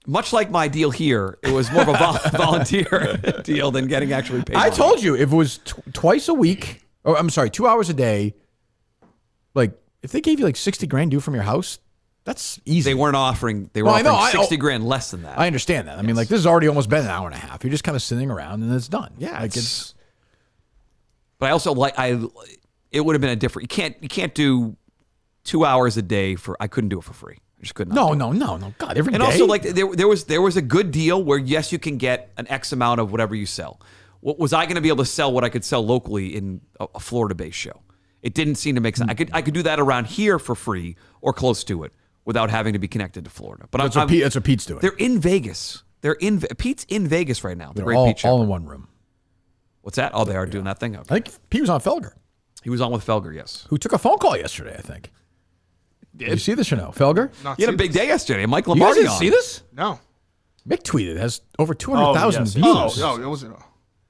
much like my deal here, it was more of a volunteer deal than getting actually paid. I told you if it was twice a week, or I'm sorry, 2 hours a day. If they gave you $60,000 due from your house, that's easy. They weren't offering. They were offering $60,000 less than that. I understand that. I mean, this has already almost been an hour and a half. You're just kind of sitting around and it's done. Yeah, it's. But I also it would have been a different. You can't do 2 hours a day for. I couldn't do it for free. I just couldn't. No. God, every day. And also, there was a good deal where yes, you can get an X amount of whatever you sell. Was I going to be able to sell what I could sell locally in a Florida-based show? It didn't seem to make sense. I could do that around here for free or close to it without having to be connected to Florida. But that's what Pete's doing. They're in Vegas. Pete's in Vegas right now. The They're great all, Pete Shepard. all in one room. What's that? Oh, they are doing that thing? Okay. I think Pete was on Felger. He was on with Felger, yes. Who took a phone call yesterday, I think. Did you see this or no? Felger? He had a big day yesterday. Mike You guys Lombardi didn't on. see this? No. Mick tweeted. It has over 200,000 yes. views. Oh, it wasn't.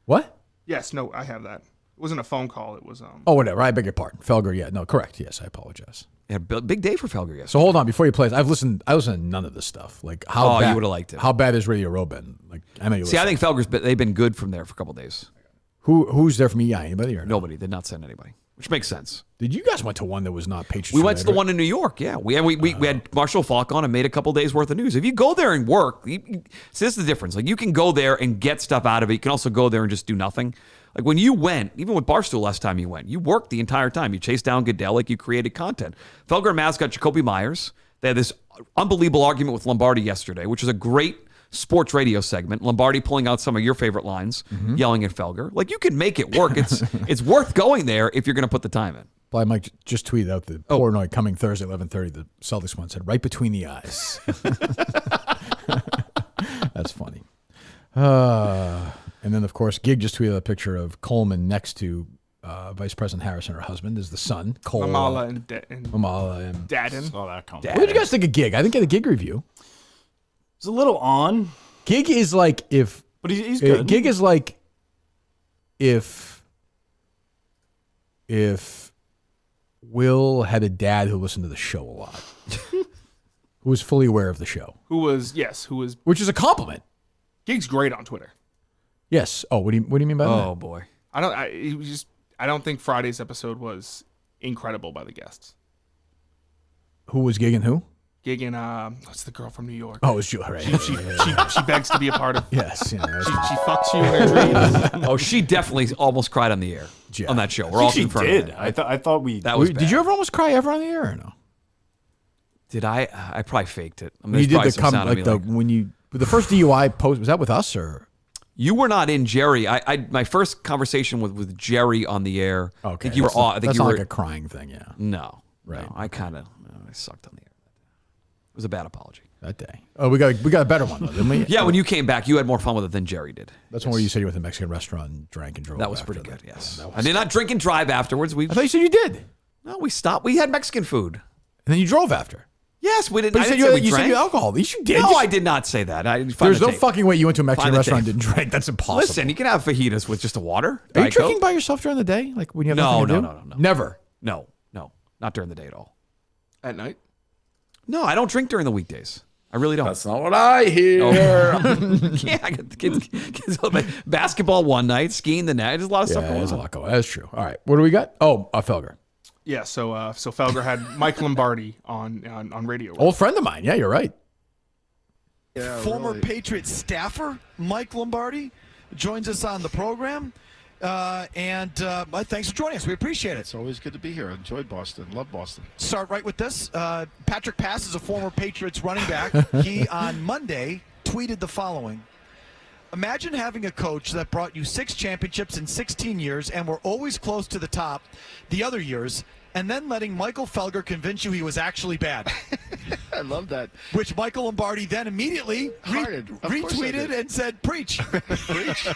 What? Yes, no, I have that. It wasn't a phone call. It was Oh, whatever. I beg your pardon. Felger, yeah. No, correct. Yes, I apologize. Yeah, big day for Felger yesterday. So hold on. Before you play this, I listened to none of this stuff. Like how Oh, bad, you would've liked it. How bad is Radio Row been? Like I know you See, I listen. think they've been good from there for a couple of days. Who's there from EI? Anybody or no? Nobody. Did not send anybody, which makes sense. Did you guys went to one that was not Patriots? We went to the related? one in New York. Yeah, we had Marshall Falk on and made a couple days worth of news. If you go there and work, see, this is the difference. Like you can go there and get stuff out of it. You can also go there and just do nothing. Like when you went, even with Barstool last time you went, you worked the entire time. You chased down Goodell, like you created content. Felger and Maz got Jacoby Myers. They had this unbelievable argument with Lombardi yesterday, which was a great sports radio segment. Lombardi pulling out some of your favorite lines, yelling at Felger. Like you can make it work. It's worth going there if you're going to put the time in. Blind Mike just tweeted out the Portnoy coming Thursday, 11:30. The Celtics one said right between the eyes. That's funny. And then, of course, Gig just tweeted a picture of Coleman next to Vice President Harris and her husband. Is the son, Cole. Mamala and Dadden. Saw that coming. What did you guys think of Gig? I didn't get a Gig review. It's a little on. Gig is like if... But he's good. Gig is like if Will had a dad who listened to the show a lot. Who was fully aware of the show. Who was. Which is a compliment. Gig's great on Twitter. Yes. Oh, what do you mean by that? Oh, boy. I don't think Friday's episode was incredible by the guests. Who was Gig and who? Gig and what's the girl from New York? Oh, it's Julia. Right. She begs to be a part of. Yes. She fucks you in her dreams. Oh, she definitely almost cried on the air on that show. We're all confirming that. I thought we. That was bad. Did you ever almost cry ever on the air or no? Did I? I probably faked it. I mean, When you there's did probably some sound of me when you the first DUI post, was that with us or? You were not in, Jerry. My first conversation with Jerry on the air. Okay, I think you were. I think that's you not were like a crying thing, yeah. No, right. No, I sucked on the air. It was a bad apology that day. Oh, we got a better one though, didn't we? Yeah, when you came back, you had more fun with it than Jerry did. That's one where you said you went to a Mexican restaurant and drank and drove. That was after pretty that. good. Yes, Yeah, I did not drink and drive afterwards. I thought you said you did. No, we stopped. We had Mexican food, and then you drove after. Yes, we didn't. But I didn't say we you drank. said you alcohol. At least you did. No, I did not say that. There's no fucking way you went to a Mexican restaurant and didn't drink. That's impossible. Listen, you can have fajitas with just a water. Are you Diet drinking Coke. by yourself during the day, like when you have No, nothing to no, do? no. Never. No, not during the day at all. At night? No, I don't drink during the weekdays. I really don't. That's not what I hear. Yeah, I got the kids basketball one night, skiing the next. There's a lot of stuff going there's on. a lot going on. That's true. All right, what do we got? Oh, Felger. Yeah, so Felger had Mike Lombardi on radio. Old friend of mine. Yeah, you're right. Former Patriot staffer Mike Lombardi joins us on the program. Mike, thanks for joining us. We appreciate it. It's always good to be here. Enjoy Boston. Love Boston. Start right with this. Patrick Pass is a former Patriots running back. He, on Monday, tweeted the following. Imagine having a coach that brought you 6 championships in 16 years and were always close to the top the other years, and then letting Michael Felger convince you he was actually bad. I love that. Which Michael Lombardi then immediately retweeted and said, preach. Preach.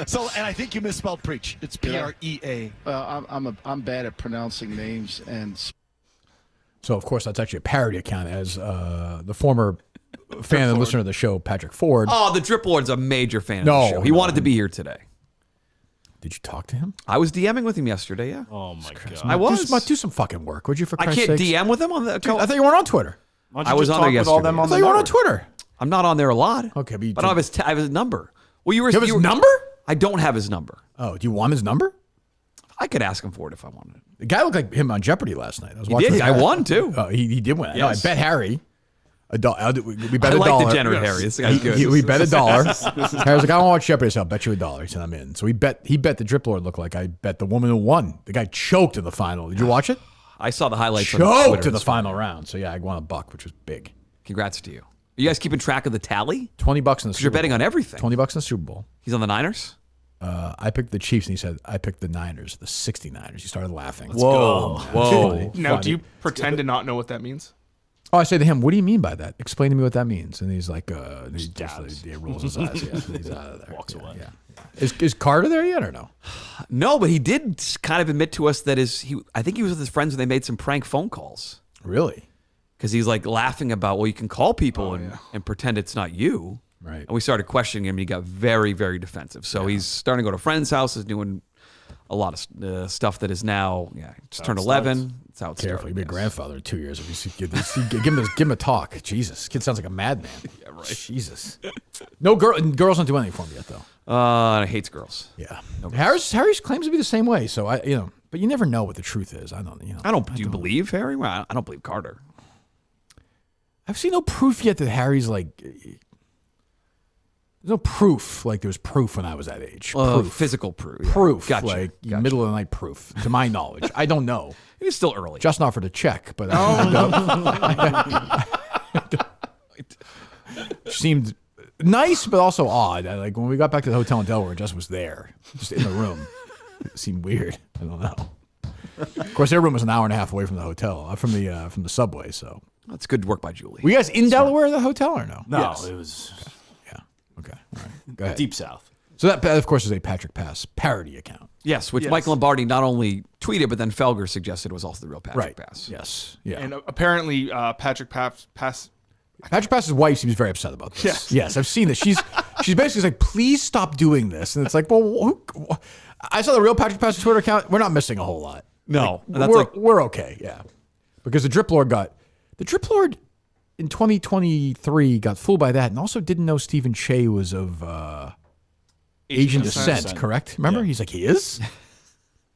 So, and I think you misspelled preach. It's P-R-E-A. I'm bad at pronouncing names and. So, of course, that's actually a parody account as the former fan and listener of the show, Patrick Ford. Oh, the Drip Lord's a major fan of the show. He wanted to be here today. Did you talk to him? I was DMing with him yesterday, yeah. Oh, my God. I was. Do some fucking work, would you, for I Christ's can't sakes? DM with him on the Dude, I thought you weren't on Twitter. I was on there yesterday. I thought you weren't on Twitter. I'm not on there a lot. Okay, but I have his number. Well, you have his number? I don't have his number. Oh, do you want his number? I could ask him for it if I wanted. The guy looked like him on Jeopardy last night. I was He watching did. the I guy. won, too. Oh, he did win. Yes. I bet Harry. We bet I a like dollar. degenerate Harry. This guy's good. We bet $1. Harry's like, I don't watch Jeopardy, so I'll bet you $1. He said, I'm in. So he bet the Drip Lord looked like I bet the woman who won. The guy choked in the final. Did you watch it? I saw the highlights. Choked in the final round. So yeah, I won $1, which was big. Congrats to you. Are you guys keeping track of the tally? $20 in the Super Bowl. You're betting on everything. $20 in the Super Bowl. He's on the Niners? I picked the Chiefs, and he said, I picked the Niners, the 69ers. He started laughing. Whoa. Funny. Now, do you pretend to not know what that means? Oh, I say to him, what do you mean by that? Explain to me what that means. And he's like, he rolls his eyes. Yeah, he's out of there. Walks away. Yeah. Is Carter there yet or no? No, but he did kind of admit to us that I think he was with his friends when they made some prank phone calls. Really? Because he's like laughing about, well, you can call people and pretend it's not you. Right. And we started questioning him and he got very, very defensive. So he's starting to go to friends' houses, doing a lot of stuff that is now, just turned 11. That's how it's Careful, you'll be a grandfather in 2 years. If you give him a talk. Jesus, kid sounds like a madman. Yeah, right. Jesus. No girls don't do anything for him yet, though. Hates girls. Yeah. No Harris claims to be the same way. So but you never know what the truth is. I don't. Do you believe Harry? Well, I don't believe Carter. I've seen no proof yet that Harry's like. There's no proof like there's proof when I was that age. Proof. Physical proof. Yeah. Proof. Gotcha. Middle of the night proof. To my knowledge, I don't know. It's still early. Justin offered a check, but seemed nice, but also odd. Like when we got back to the hotel in Delaware, Justin was there, just in the room. It seemed weird. I don't know. Of course, their room was an hour and a half away from the hotel, from the subway. So that's good work by Julie. Were you guys in Delaware at the hotel or no? No, Yes. it was. Okay. All right. Go ahead. Deep South. So that, of course, is a Patrick Pass parody account. Yes, which Mike Lombardi not only tweeted, but then Felger suggested was also the real Patrick Pass. Yes. Yeah. And apparently, Patrick Pass. Patrick Pass's wife seems very upset about this. Yes, I've seen this. She's basically like, please stop doing this. And it's like, well, I saw the real Patrick Pass Twitter account. We're not missing a whole lot. No, we're okay. Yeah, because the Drip Lord in 2023 got fooled by that, and also didn't know Stephen Shea was of Asian descent. Correct? Remember, he's like, he is.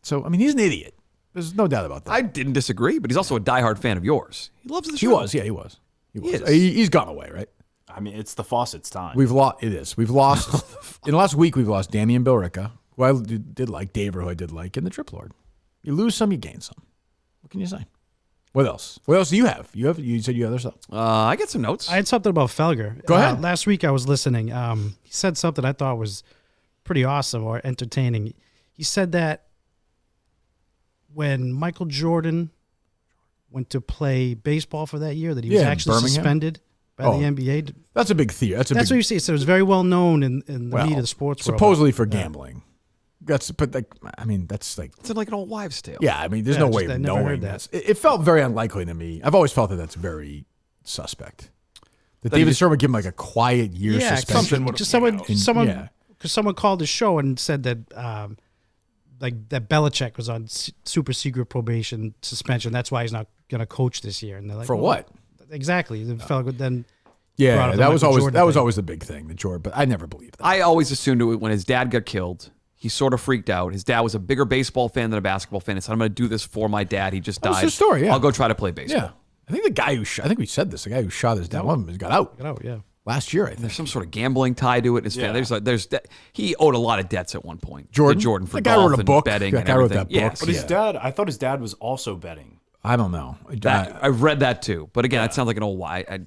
So I mean, he's an idiot. There's no doubt about that. I didn't disagree, but he's also a diehard fan of yours. He loves the show. He was. He's gone away, right? I mean, it's the Fawcett's time. We've lost in the last week. We've lost Danny and Bill Ricca, who I did like, Dave, who I did like, and the Drip Lord. You lose some, you gain some. What can you say? What else? What else do you have? You said you had other stuff. I got some notes. I had something about Felger. Go ahead. Last week I was listening. He said something I thought was pretty awesome or entertaining. He said that when Michael Jordan went to play baseball for that year, that he was actually Birmingham? Suspended by the NBA. That's a big theory. That's what you see. So it was very well known in the media of the sports world. Supposedly for gambling. That's like it's like an old wives' tale. Yeah, I mean, there's no way of knowing that. It felt very unlikely to me. I've always felt that that's very suspect. That David Stern would give him like a quiet year suspension. Because someone called the show and said that that Belichick was on super secret probation suspension. That's why he's not going to coach this year. And they're like, for what? Exactly. The fellow then. Yeah, that was always the big thing, the Jordan. But I never believed that. I always assumed it when his dad got killed. He sort of freaked out. His dad was a bigger baseball fan than a basketball fan. He said, I'm going to do this for my dad. He just died. That's his story, yeah. I'll go try to play baseball. Yeah. I think the guy who I think we said this. The guy who shot his dad, one of them got out. Yeah. Last year, I think. There's some sort of gambling tie to it. His family. He owed a lot of debts at one point. Jordan for the guy golf wrote a and book. betting That and guy wrote everything. that book. Yes. But his dad, I thought his dad was also betting. I don't know. I've read that too. But again, that sounds like an old lie.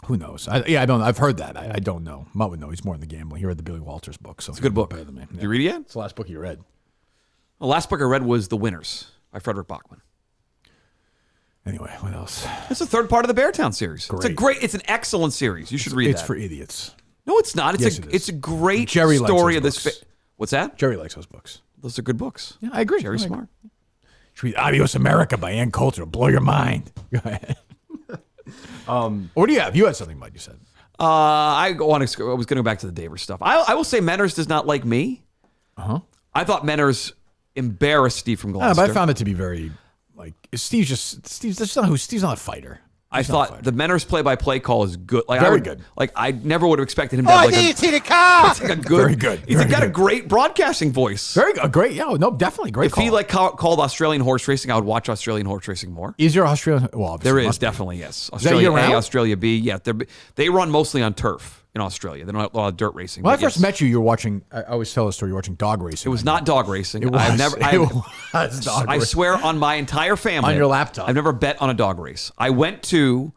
Who knows? I don't. I've heard that. I don't know. Mutt would know. He's more in the gambling. He read the Billy Walters book. So it's a good book. Better than me. Did you read it yet? It's the last book you read. The last book I read was The Winners by Frederick Bachman. Anyway, what else? It's the third part of the Beartown series. It's an excellent series. You should read It's that. for idiots. No, it's not. It's a great story of this. What's that? Jerry likes those books. Those are good books. Yeah, I agree. Jerry's smart. Should read Adios America by Ann Coulter. It'll blow your mind. Go ahead. What do you have? You had something, Mike, you said. I was going to go back to the Davers stuff. I will say Menners does not like me. Uh-huh. I thought Menners embarrassed Steve from Gloucester. But I found it to be very, Steve's not a fighter. I thought the Menners play-by-play call is good. Very good. Like I never would have expected him to have see the car. It's like a good. Very good. He's got a great broadcasting voice. Very good. Great. Yeah. No, definitely great. If he called Australian horse racing, I would watch Australian horse racing more. Is there Australian? Well, obviously there is definitely yes. Australia A, Australia B. Yeah, they run mostly on turf in Australia. They don't have a lot of dirt racing. When I first met you were watching. I always tell the story. You're watching dog racing. It was not dog racing. It was. I swear on my entire family. On your laptop. I've never bet on a dog race. I went to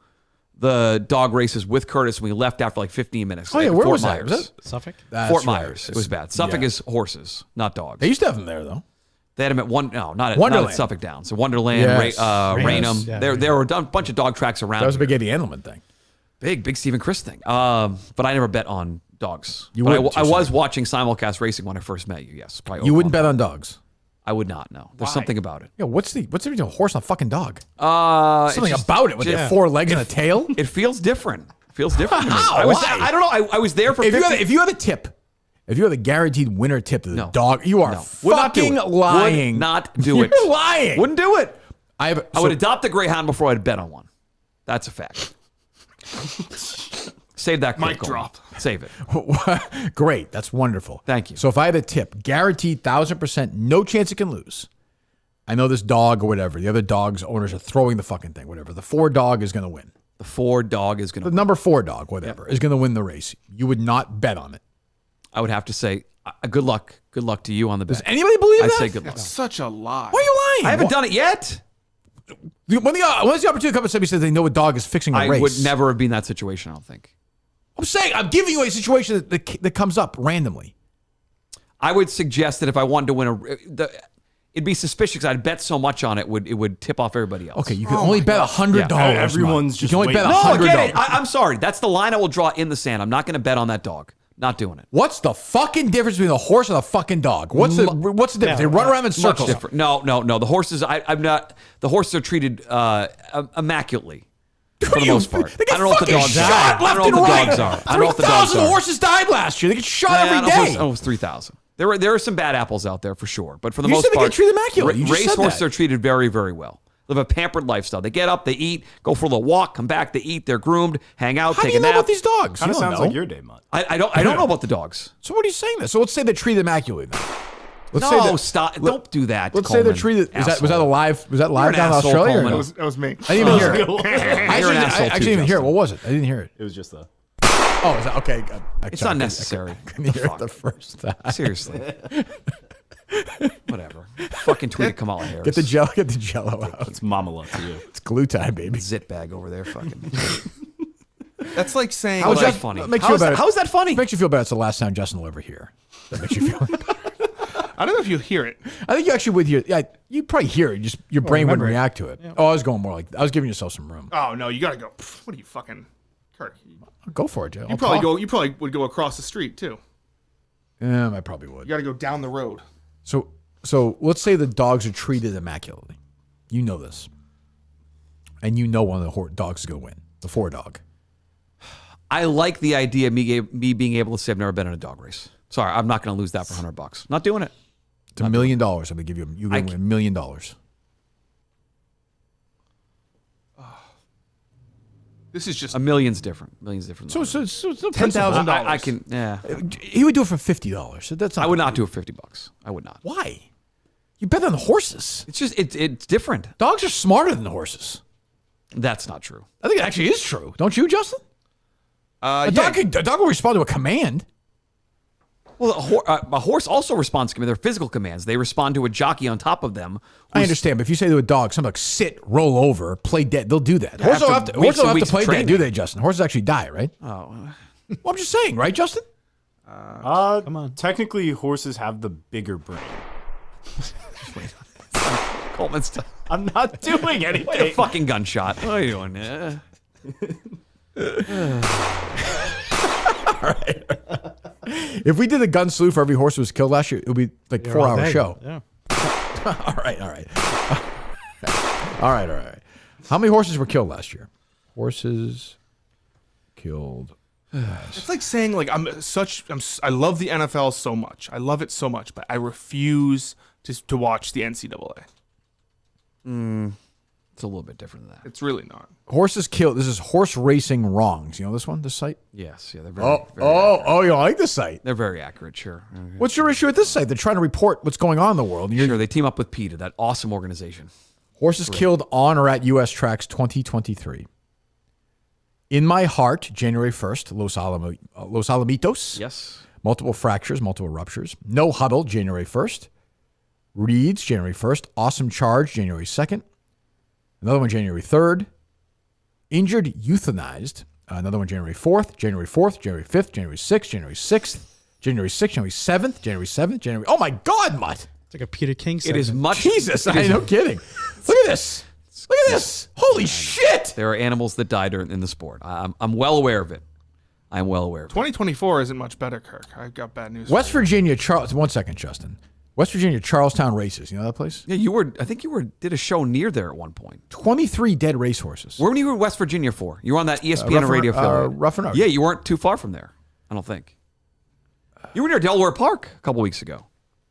the dog races with Curtis and we left after like 15 minutes. Oh, yeah. Where was Myers. that? Was Suffolk? Fort Myers. It was bad. Suffolk is horses, not dogs. They used to have them there, though. They had them at not Wonderland. at Suffolk Downs. So Wonderland, Yes. Raynham. Yeah. There were a bunch of dog tracks around. That was a here. big Eddie Endelman thing. Big Stephen Chris thing. But I never bet on dogs. You But wouldn't, I you was said. watching simulcast racing when I first met you. Yes, probably You wouldn't Oklahoma. bet on dogs. I would not. No, there's Why? something about it. Yeah, what's the difference between a horse and a fucking dog? Something about it with their 4 legs and a tail. It feels different. It feels different to me. How? I was. Why? I don't know. I was there for. If 50. you had a tip, if you had a guaranteed winner tip to the dog, you are Would not do fucking it. lying. Would not do it. You're lying. Wouldn't do it. I would adopt a greyhound before I'd bet on one. That's a fact. Save that. Mic Coleman. drop. Save it. Great. That's wonderful. Thank you. So if I had a tip, guaranteed 1,000%, no chance it can lose. I know this dog or whatever. The other dog's owners are throwing the fucking thing, whatever. The 4 dog is going to win. The 4 dog is going to The number 4 dog, whatever, is going to win the race. You would not bet on it. I would have to say, good luck. Good luck to you on the bet. Does anybody believe I'd that? say good luck. That's such a lie. Why are you lying? I haven't done it yet. When the opportunity comes, somebody says they know a dog is fixing a I race. would never have been in that situation, I don't think. I'm saying, I'm giving you a situation that comes up randomly. I would suggest that if I wanted to win it'd be suspicious because I'd bet so much on it, it would tip off everybody else. Okay, you can only bet $100. Yeah. Everyone's you just can only bet waiting. No, I $100. get it. I'm sorry. That's the line I will draw in the sand. I'm not going to bet on that dog. Not doing it. What's the fucking difference between a horse and a fucking dog? What's the difference? They run around in circles. Much different. No. The horses. I'm not. The horses are treated immaculately for the most part. They get I don't know what the fucking dogs are. shot I don't know what the dogs are. I don't know what the dogs 3,000 are. horses died last year. They get shot every day. It was 3,000. There are some bad apples out there for sure, but for the You most said they part, get treated immaculate. You just race said horses that. are treated very, very well. Live a pampered lifestyle. They get up, they eat, go for a little walk, come back, they eat, they're groomed, hang out, How do take you a know nap. about these dogs? Kind You of don't sounds know. like your day, Mutt. I don't know about the dogs. So what are you saying? Then? So let's say they're treated immaculately. Then. Let's No, say that, stop. Don't do that. Let's say they're Coleman. treated. Was that Asshole. live? Was that You're live an down in asshole, Australia? Or Coleman. no? That was me. I didn't even hear it. You're an asshole I too, didn't even hear it. Justin. What was it? I didn't hear it. It was just the. Oh, is that okay? It's unnecessary. I couldn't hear it the first time. Seriously. Whatever. Fucking tweet at Kamala Harris. Get the jello out. It's mama love to you. It's glue time, baby. Zit bag over there. Fucking. That's like saying. How is like, that funny? Makes How you is feel that, better. how is that funny? Makes you feel better. It's the last time Justin will ever hear. That makes you feel. I don't know if you hear it. I think you actually would hear. Yeah, you probably hear it. Just your brain wouldn't remember it. react to it. Oh, I was going more like I was giving yourself some room. Oh no, you gotta go. What are you fucking, Kirk? Go for it, Joe. You probably would go across the street too. Yeah, I probably would. You gotta go down the road. So let's say the dogs are treated immaculately. You know this, and you know one of the dogs is going to win. The 4 dog. I like the idea of me being able to say I've never been in a dog race. Sorry, I'm not going to lose that for $100. Not doing it. It's $1 million. I'm going to give you. You're going to win $1 million. This is just $1 million's different. $1 million's different. So $10,000. I can. Yeah. He would do it for $50. So that's not I would not do it $50. I would not. Why? You bet on the horses. It's just it's different. Dogs are smarter than the horses. That's not true. I think it actually is true. Don't you, Justin? A dog will respond to a command. Well, a horse also responds to commands. They're physical commands. They respond to a jockey on top of them. I understand, but if you say to a dog something like sit, roll over, play dead, they'll do that. Horses don't have to play dead, do they, Justin? Horses actually die, right? Oh. Well, I'm just saying, right, Justin? Come on. Technically, horses have the bigger brain. Coleman's stuff. I'm not doing anything. Like a fucking gunshot. What are you doing? All right. If we did a gun salute for every horse that was killed last year, it would be like a 4-hour show. Yeah. All right. How many horses were killed last year? Horses killed. It's like saying like I love the NFL so much. I love it so much, but I refuse to watch the NCAA. It's a little bit different than that. It's really not. Horses killed. This is Horse Racing Wrongs. You know this one, this site? Yes. Yeah. They're very. You like this site? They're very accurate. Sure. What's your issue with this site? They're trying to report what's going on in the world. Sure. They team up with PETA, that awesome organization. Horses killed on or at U.S. tracks 2023. In My Heart, January 1st, Los Alamitos. Yes. Multiple fractures, multiple ruptures. No Huddle, January 1st. Reeds, January 1st. Awesome Charge, January 2nd. Another one, January 3rd. Injured, Euthanized. Another one, January 4th, January 4th, January 5th, January 6th, January 6th, January 6th, January 7th, January 7th, January... Oh, my God, Mutt. It's like a Peter King It segment. is much. Jesus, it is- no kidding. Look at this. Look at this. Holy shit. There are animals that died in the sport. I'm well aware of it. I'm well aware of it. 2024 isn't much better, Kirk. I've got bad news. West Virginia, Charles. 1 second, Justin. West Virginia, Charlestown races. You know that place? Yeah, I think you did a show near there at one point. 23 dead racehorses. Where were you in West Virginia for? You were on that ESPN radio affiliate. Rough and Rugged. Yeah, you weren't too far from there. I don't think. You were near Delaware Park a couple weeks ago.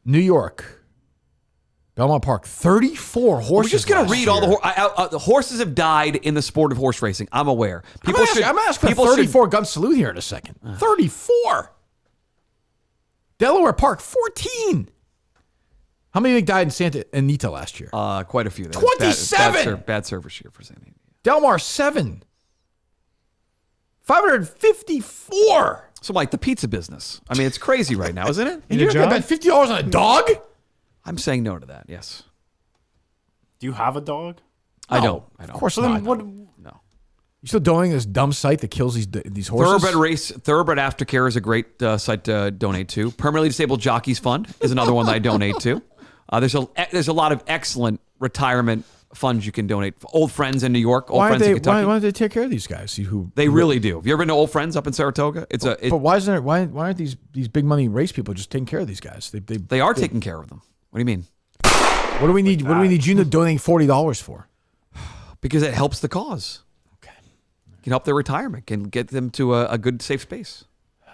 New York. Belmont Park. 34 horses. We're just going to last read all year. the horses have died in the sport of horse racing. I'm aware. I'm going to ask for 34 gun salute here in a second. 34. Delaware Park, 14. How many think died in Santa Anita last year? Quite a few. That was 27. Bad service year for Santa Anita. Del Mar, 7. 554. So, Mike, the pizza business. I mean, it's crazy right now, isn't it? And you're going to bet $50 on a dog? I'm saying no to that, yes. Do you have a dog? I don't. Of course So not. then what? No. You still donating this dumb site that kills these horses? Thoroughbred Aftercare is a great site to donate to. Permanently Disabled Jockeys Fund is another one that I donate to. There's a lot of excellent retirement funds you can donate. Old Friends in New York, Old Friends in Kentucky. Why don't they take care of these guys? They really do. Have you ever been to Old Friends up in Saratoga? But why aren't these big money race people just taking care of these guys? They are taking care of them. What do you mean? What do we need? What do we need you donating $40 for? Because it helps the cause. Okay. Can help their retirement. Can get them to a good, safe space.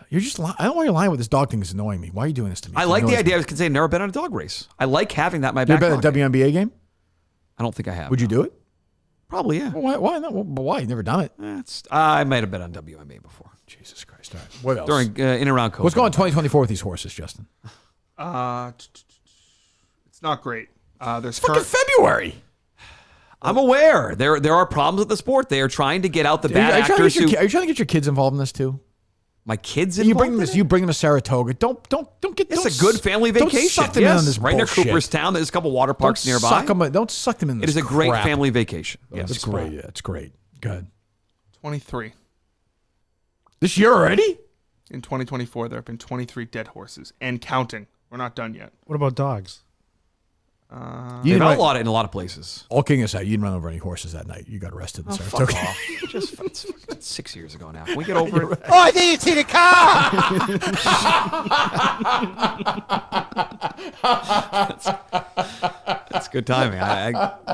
You're just I don't want you lying with this dog thing is annoying me. Why are you doing this to me? I like the idea. I was going to say, I've never been on a dog race. I like having that in my back You ever been at a WNBA game? I don't think I have. Would you do it? Probably, yeah. Well, why not? Well, why? You've never done it. I might have been on WNBA before. Jesus Christ. All right. What else? During, in and around COVID. What's going on 2024 with these horses, Justin? It's not great. There's fucking February. I'm aware. There are problems with the sport. They are trying to get out the bad Are you actors trying to get your kids involved in this too? My kids You involved in it? you bring them to Saratoga. Don't get. It's a good family don't vacation. suck them in on this right near bullshit. Cooperstown. There's a couple water parks Don't nearby. Don't suck them in It this is a great crap. family vacation. Yes, That's great. Yeah, it's great. Good. 23. This year already? In 2024, there have been 23 dead horses and counting. We're not done yet. What about dogs? They've outlawed it in a lot of places. All kidding aside, you didn't run over any horses that night. You got arrested in Saratoga. Fuck off. That's 6 years ago now. Can we get over it? Oh, I think you see the car. That's good timing.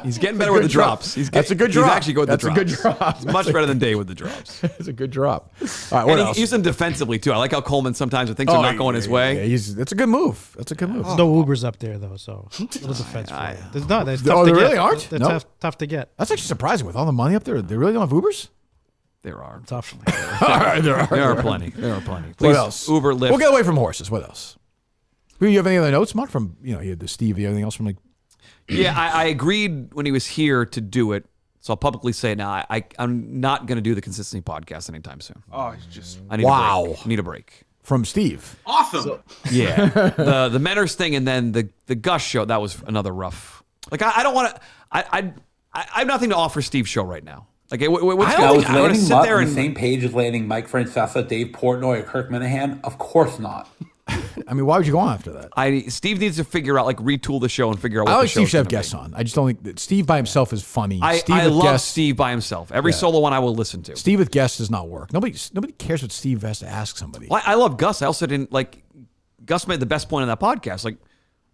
He's getting better with the drops. That's a good drop. He's actually good with That's the a drops. good drop. He's much better than Dave with the drops. It's a good drop. All right, what And else? he used them defensively too. I like how Coleman sometimes when things are not going his way. That's a good move. That's a good move. There's no Ubers up there though, so little defense for you. There's not. They're tough Oh, to there get. really aren't? They're No? tough to get. That's actually surprising. With all the money up there, they really don't have Ubers? There are. Tough. All right, there are plenty. There are plenty. What Please, else? Uber, Lyft. We'll get away from horses. What else? Do you have any other notes, Mark? From you had the Steve, anything else from like? Yeah, I agreed when he was here to do it. So I'll publicly say now I'm not going to do the Consistency podcast anytime soon. Oh, it's just I need a break. I need a break. From Steve. Awesome. Yeah. the Menners thing and then the Gus show, that was another rough. Like I don't want to I have nothing to offer Steve's show right now. Like what's I was going to landing sit Mutt there on and the same page as landing Mike Francesa, Dave Portnoy, or Kirk Minahan? Of course not. I mean, why would you go on after that? Steve needs to figure out, like, retool the show and figure out what I like the Steve show's should have gonna guests on. I just don't think that Steve by himself is funny. I Steve with love guests, Steve by himself. Every solo one I will listen to. Steve with guests does not work. Nobody cares what Steve has to ask somebody. Well, I love Gus. I also didn't like. Gus made the best point in that podcast. Like,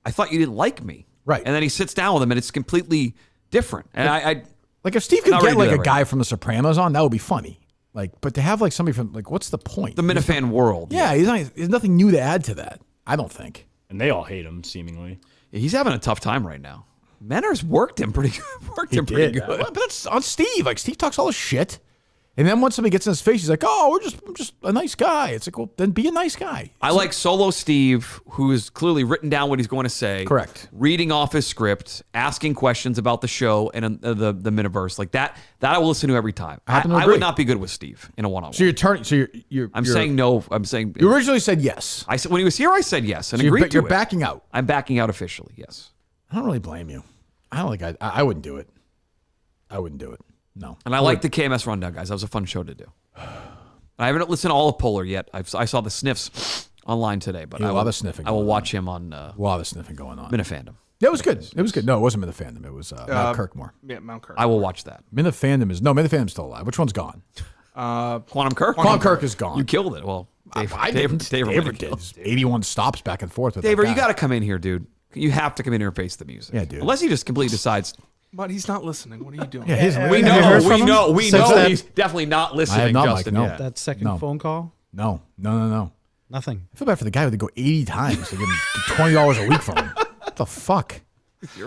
I thought you didn't like me, right? And then he sits down with him, and it's completely different. And I like if Steve could not get ready to like do a that guy from The Sopranos on, that would be funny. Like, but to have like somebody from like, what's the point? The Minifan world. Yeah, there's nothing new to add to that. I don't think. And they all hate him, seemingly. He's having a tough time right now. Manners worked him pretty good. Pretty good. But that's on Steve. Like Steve talks all this shit, and then once somebody gets in his face, he's like, "Oh, I'm just a nice guy." It's like, well, then be a nice guy. I like solo Steve, who has clearly written down what he's going to say. Correct. Reading off his script, asking questions about the show and the Miniverse, like that I will listen to every time. I would not be good with Steve in a one-on-one. So you're turning. So you're. I'm saying no. I'm saying You originally said yes. I said when he was here, I said yes and So agreed to you're it. backing out. I'm backing out officially. Yes. I don't really blame you. I don't think I wouldn't do it. I wouldn't do it. No. And I like the KMS rundown, guys. That was a fun show to do. I haven't listened to all of Poehler yet. I saw the sniffs online today, but Yeah, a lot of sniffing I will going watch him on A lot of sniffing going on. Minifandom. Yeah, it was good. It was good. No, it wasn't Minifandom. It was Mount Kirkmore. Yeah, Mount Kirk. I will watch that. Minifandom's still alive. Which one's gone? Quantum Kirk. Quantum Kirk is gone. You killed it. Well, Dave did. 81 stops back and forth with Dave, that you guy. got to come in here, dude. You have to come in here and face the music. Yeah, dude. Unless he just completely decides. But he's not listening. What are you doing? Yeah, we know he's definitely not listening, I have not, Justin. Mike, no. yet. That second phone call? No. Nothing. I feel bad for the guy who had to go 80 times to get $20 a week from him. What the fuck?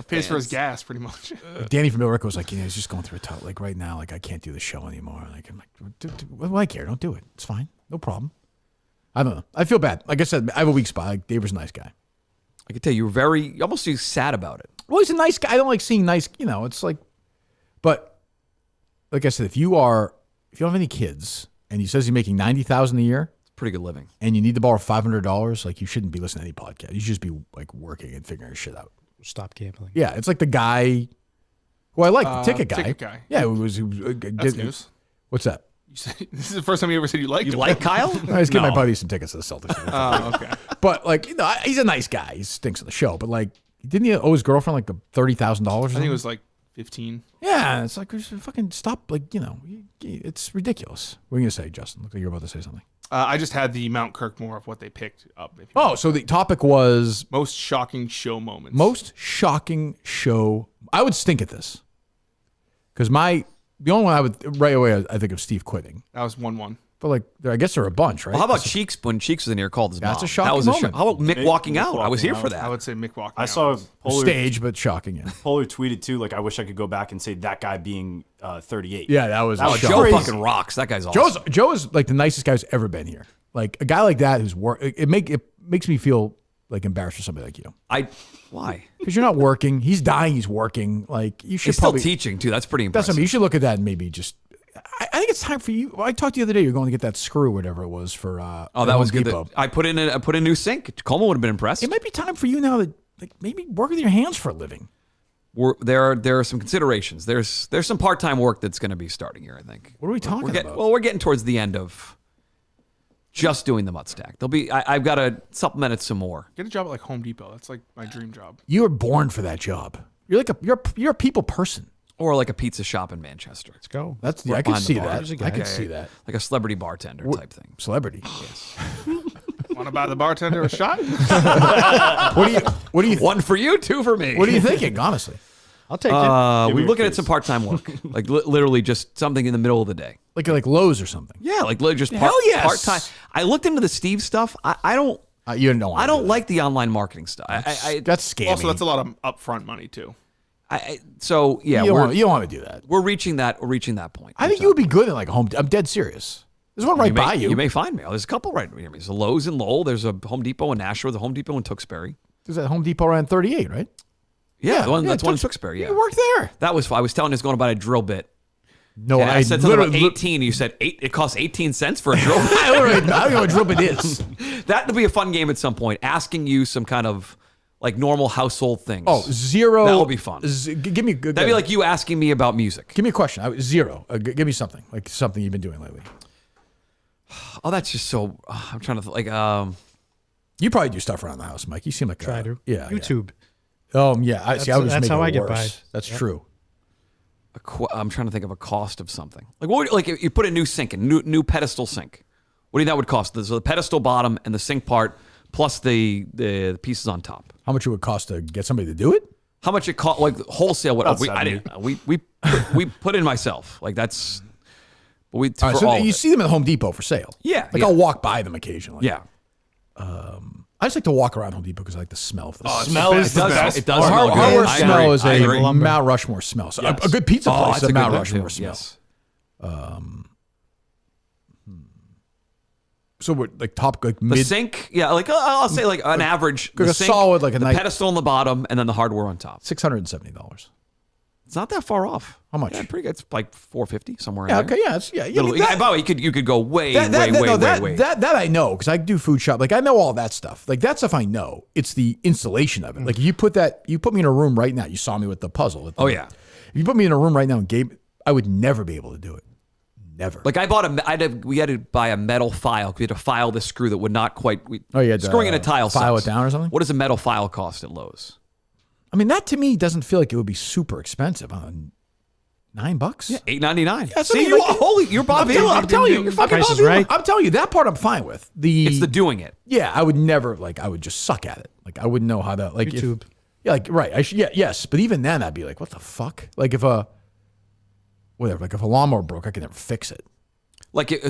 Pays for his gas, pretty much. Danny from Bill Rick was like, he's just going through a tough. Like right now, like I can't do the show anymore. Like I'm like, what do I care? Don't do it. It's fine. No problem. I don't know. I feel bad. Like I said, I have a weak spot. Like Dave was a nice guy. I can tell you were you almost sad about it. Well, he's a nice guy. I don't like seeing nice. It's like, but like I said, if you don't have any kids and he says he's making $90,000 a year, it's pretty good living, and you need to borrow $500, like you shouldn't be listening to any podcast. You should just be like working and figuring shit out. Stop gambling. Yeah, it's like the guy who I like, the ticket guy. Ticket guy. Yeah, who was That's news. What's that? This is the first time you ever said you liked him. You like Kyle? I was giving my buddy some tickets to the Celtics. Oh, okay. But like, he's a nice guy. He stinks on the show. But like, didn't he owe his girlfriend like $30,000? I think it was like 15. Yeah, it's like fucking stop. Like it's ridiculous. What are you gonna say, Justin? Look like you're about to say something. I just had the Mount Kirkmore of what they picked up. So the topic was most shocking show moments. Most shocking show. I would stink at this because the only one I would right away I think of Steve quitting. That was 1-1. But like, I guess there are a bunch, right? Well, how about Cheeks when Cheeks was in here called his mom? That's a shocking That was moment. How about Mick walking out? I was here for that. I would say Mick walking out. I saw Poehler, stage, but shocking. Yeah. Poehler tweeted too, like I wish I could go back and say that guy being 38. Yeah, that was Joe fucking rocks. That guy's awesome. Joe is like the nicest guy who's ever been here. Like a guy like that who's it makes me feel like embarrassed for somebody like you. Why? Because you're not working. He's dying. He's working. Like you should He's probably still teaching too. That's pretty That's impressive. something you should look at that and maybe just. I think it's time for you. I talked the other day. You're going to get that screw, whatever it was for. Oh, that was good. I put in a new sink. Coleman would have been impressed. It might be time for you now to like maybe work with your hands for a living. There are some considerations. There's some part-time work that's going to be starting here. I think. What are we talking about? Well, we're getting towards the end of just doing the Mut Stack. There'll be. I've got to supplement it some more. Get a job at like Home Depot. That's like my dream job. You were born for that job. You're like you're a people person. Or like a pizza shop in Manchester. Let's go. I can see that. I can see that. Like a celebrity bartender type thing. Celebrity. Yes. Want to buy the bartender a shot? What do you? One for you, two for me. What are you thinking? Honestly, I'll take it. We're looking at some part-time work, like literally just something in the middle of the day, like Lowe's or something. Yeah, like just yes. part-time. I looked into the Steve stuff. I don't. You don't. I don't like the online marketing stuff. That's scammy. Also, that's a lot of upfront money too. So yeah, you don't want to do that. We're reaching that point. I think you would be good in like a home. I'm dead serious. There's one right by you. You may find me. There's a couple right near me. There's a Lowe's in Lowell. There's a Home Depot in Nashua. There's a Home Depot in Tewksbury. There's that Home Depot around 38, right? Yeah, that's one in Tewksbury. Yeah, you work there. That was. I was telling us going about a drill bit. No, and I said something about 18. You said it costs 18 cents for a drill bit. I don't know what a drill bit is. That would be a fun game at some point. Asking you some kind of like normal household things. Oh, zero. That would be fun. Give me. That'd be like you asking me about music. Give me a question. Zero. Give me something like something you've been doing lately. Oh, that's just so. I'm trying to like. You probably do stuff around the house, Mike. You seem like Try to. Yeah. YouTube. Yeah. Yeah. I was that's how I get worse. by. That's true. I'm trying to think of a cost of something. Like what? Like if you put a new sink, a new pedestal sink. What do you think that would cost? So the pedestal bottom and the sink part, plus the pieces on top. How much it would cost to get somebody to do it? How much it cost? Like wholesale? What? About I didn't. We put in myself. Like that's. But we. All right, so you see them at Home Depot for sale. Yeah. Like I'll walk by them occasionally. Yeah. I just like to walk around Home Depot because I like the smell of the smell is the best. It does smell good. Hardware I smell agree. is I a agree. Mount Rushmore smell. So a good pizza place is a Mount Rushmore smell. Yes. So we're like top like The mid sink, yeah, like I'll say like an average. like The a sink, solid like a the nice pedestal on the bottom, and then the hardware on top. $670. It's not that far off. How much? Yeah, pretty good. It's like $450 somewhere. Yeah. in there. Okay. Yeah. It's, yeah. Little, that, by the way, you could go way. That I know because I do food shop. Like I know all that stuff. Like that stuff I know. It's the installation of it. Like you put me in a room right now. You saw me with the puzzle. Oh yeah. If you put me in a room right now and I would never be able to do it. Never. Like we had to buy a metal file. We had to file the screw that would not quite. Screwing in a tile. File sucks. it down or something. What does a metal file cost at Lowe's? I mean, that to me doesn't feel like it would be super expensive. $9? Yeah, $8.99. Yeah, See, you're Bob Vila. I'm telling you, fucking Price Bob is Vila. right. I'm telling you, that part I'm fine with. It's the doing it. Yeah, I would never I would just suck at it. Like I wouldn't know how to YouTube. Right. Yes, but even then I'd be like, what the fuck? Like if a lawnmower broke, I could never fix it.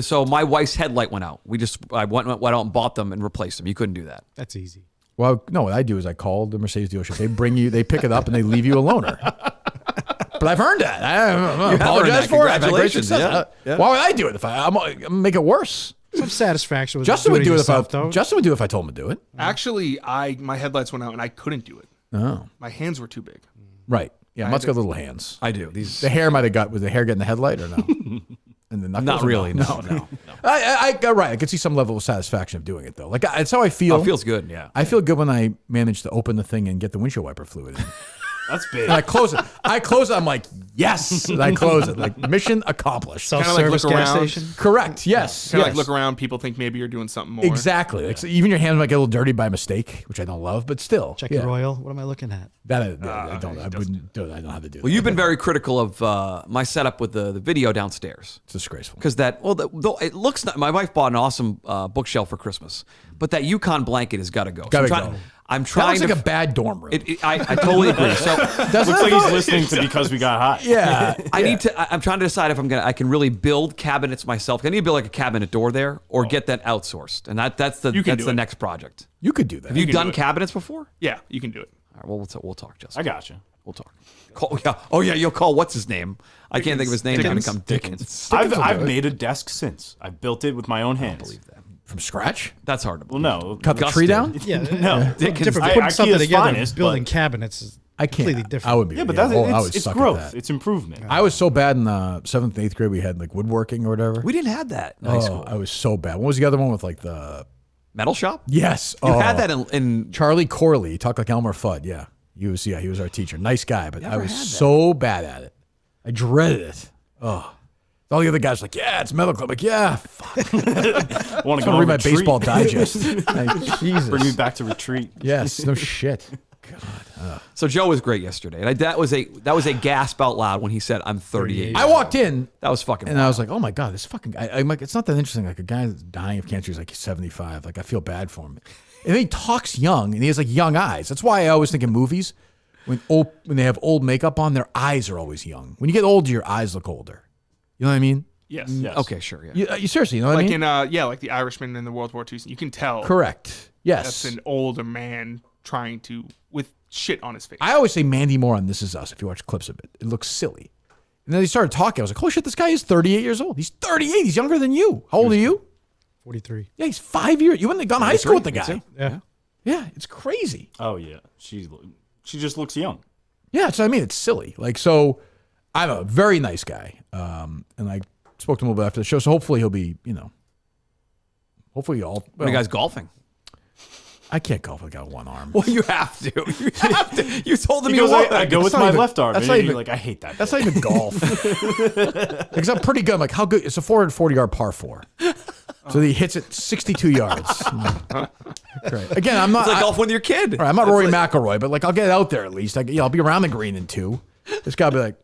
So my wife's headlight went out. I went out and bought them and replaced them. You couldn't do that. That's easy. Well, no, what I do is I call the Mercedes dealership. They pick it up and they leave you a loaner. But I've earned that. I apologize for it. I've had great success. Yeah. Why would I do it if I'm gonna make it worse? Some satisfaction with Justin would do it if Justin would do it if I told him to do it. Actually, my headlights went out and I couldn't do it. Oh. My hands were too big. Right. Yeah, Mutt's got little hands. I do. The hair might have got. Was the hair getting the headlight or no? And the knuckles Not or really. No. I could see some level of satisfaction of doing it though. Like that's how I feel. Oh, it feels good. Yeah. I feel good when I manage to open the thing and get the windshield wiper fluid in. That's big. And I close it. I'm like, yes. And I close it. Like mission accomplished. Self-service gas station. Correct. Yes. Kind of like look around. People think maybe you're doing something more. Exactly. Like, so even your hands might get a little dirty by mistake, which I don't love, but still. Check your oil. What am I looking at? I don't have to do. Well, you've been very critical of my setup with the video downstairs. It's disgraceful. Because it looks. My wife bought an awesome bookshelf for Christmas, but that Yukon blanket has got to go. I'm trying that looks like a bad dorm room. I totally agree. So looks like he's listening to Because We Got Hot. Yeah. I'm trying to decide if I can really build cabinets myself. I need to build like a cabinet door there, or get that outsourced, and that's the next project. You could do that. Have you done cabinets before? Yeah, you can do it. All right, well, we'll talk, Justin. I got you. We'll talk. You'll call. What's his name? I can't think of his name. It's going to come Dickens. I've made a desk since. I built it with my own hands. I believe that. From scratch? That's hard to believe. Well, no. Cut the tree down? Yeah. No. Different. Putting something together, building cabinets is completely different. I would be. Yeah, but it's suck growth. at that. It's improvement. I was so bad in 7th and 8th grade. We had like woodworking or whatever. We didn't have that in high school. I was so bad. What was the other one with like the metal shop? Yes. You had that in Charlie Corley. Talk like Elmer Fudd. Yeah. He was our teacher. Nice guy, but I was so bad at it. I dreaded it. Oh. All the other guys were like, yeah, it's metal club. Like, yeah, fuck. Want to go read my baseball digest. Like, Jesus. Bring me back to retreat. Yes, no shit. God. So Joe was great yesterday, and that was a gasp out loud when he said, "I'm 38." I walked in. That was fucking. And wild. I was like, "Oh my god, this fucking guy." I'm like, it's not that interesting. Like a guy that's dying of cancer, he's like 75. Like I feel bad for him. And then he talks young, and he has like young eyes. That's why I always think in movies, when they have old makeup on, their eyes are always young. When you get older, your eyes look older. You know what I mean? Yes. Okay, sure. Yeah. You seriously, you know what I mean? Like the Irishman in the World War II. You can tell. Correct. Yes. That's an older man trying to with shit on his face. I always say Mandy Moore on This Is Us. If you watch clips of it, it looks silly. And then he started talking. I was like, holy shit, this guy is 38 years old. He's 38. He's younger than you. How old are you? 43. Yeah, he's 5 years. You wouldn't have gone to high school with the guy. Yeah. Yeah, it's crazy. Oh yeah, she just looks young. Yeah, that's what I mean. It's silly. Like, so I'm a very nice guy, and I spoke to him a little bit after the show. So hopefully he'll be, hopefully all. Well, you guys golfing? I can't golf with one arm. Well, you have to. You have to. You told him he you goes, would. I go with my left arm. That's and not you're even like, I hate that. That's not even golf. Because I'm pretty good. I'm like, how good? It's a 440-yard par 4. So he hits it 62 yards. Great. Again, I'm not. It's like golf with your kid. Right, I'm not Rory McIlroy, but like I'll get out there at least. I'll be around the green in 2. This guy will be like.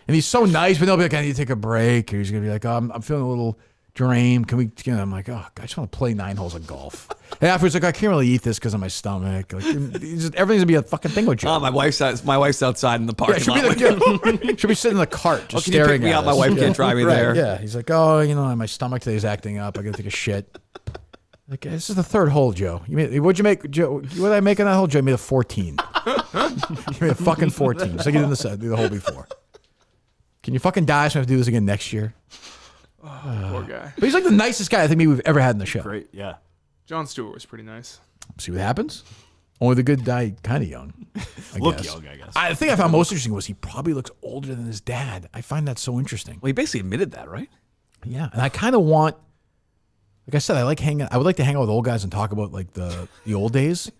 And he's so nice, but they'll be like, I need to take a break. Or he's going to be like, oh, I'm feeling a little drained. Can we, I'm like, oh, I just want to play 9 holes of golf. And afterwards, like, I can't really eat this because of my stomach. Like, everything's going to be a fucking thing with you. Oh, my wife's outside in the parking lot. She'll be sitting in the cart just can you staring pick me at up? My us. wife can't drive me there. Yeah. He's like, oh, my stomach today's acting up. I got to take a shit. Like, this is the 3rd hole, Joe. What'd you make, Joe? What did I make on that hole, Joe? I made a 14. You made a fucking 14. Just like you did the hole before. Can you fucking die so I have to do this again next year? Poor guy. But he's like the nicest guy I think maybe we've ever had in the show. Great, yeah. Jon Stewart was pretty nice. See what happens? Only the good die kind of young. Look young, I guess. The thing I found most interesting was he probably looks older than his dad. I find that so interesting. Well, he basically admitted that, right? Yeah, and I kind of want, like I said, I would like to hang out with old guys and talk about like the old days.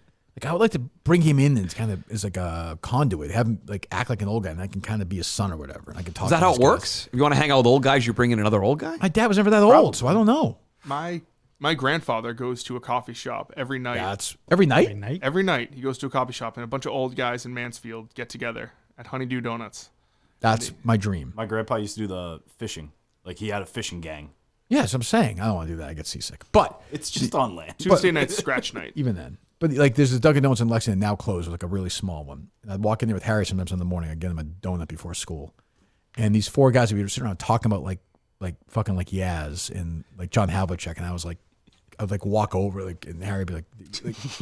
Like I would like to bring him in and kind of as like a conduit, have him like act like an old guy, and I can kind of be his son or whatever. And I can talk. Is that to how these it works? If you want to hang out with old guys, you bring in another old guy? My dad was never that old, so I don't know. My grandfather goes to a coffee shop every night. That's every night? Every night he goes to a coffee shop, and a bunch of old guys in Mansfield get together at Honeydew Donuts. That's my dream. My grandpa used to do the fishing. Like he had a fishing gang. Yes, I'm saying I don't want to do that. I get seasick. But it's just on land. Tuesday night's scratch night. Even then. But like there's a Dunkin' Donuts in Lexington now closed, like a really small one. And I'd walk in there with Harry sometimes in the morning. I'd get him a donut before school. And these four guys would be sitting around talking about like fucking like Yaz and like John Havlicek. And I was like, I'd like walk over like and Harry would be like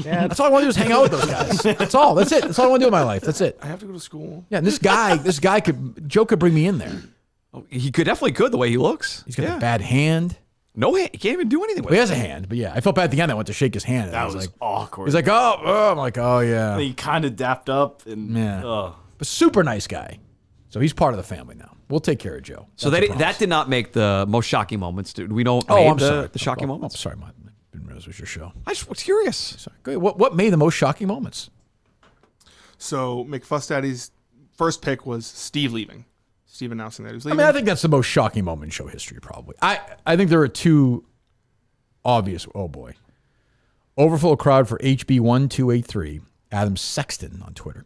Yeah. that's all I want to do is hang out with those guys. That's all. That's it. That's all I want to do in my life. That's it. I have to go to school. Yeah, and this guy Joe could bring me in there. Oh, he definitely could the way he looks. He's got a bad hand. No hand. He can't even do anything with Well, he it. has a hand, but yeah, I felt bad at the end. I went to shake his hand. And That I was like, awkward. He's like, oh, I'm like, oh yeah. He kind of dapped up and Yeah. But super nice guy. So he's part of the family now. We'll take care of Joe. So that did not make the most shocking moments. Do we know? I'm sorry. The shocking I'm moments. sorry, I didn't realize it was your show. I just was curious. Sorry. Go ahead. What made the most shocking moments? So McFuss Daddy's first pick was Steve leaving. Steve announcing that he was I leaving. mean, I think that's the most shocking moment in show history, probably. I think there are two obvious. Oh boy, overflow crowd for HB1283. Adam Sexton on Twitter.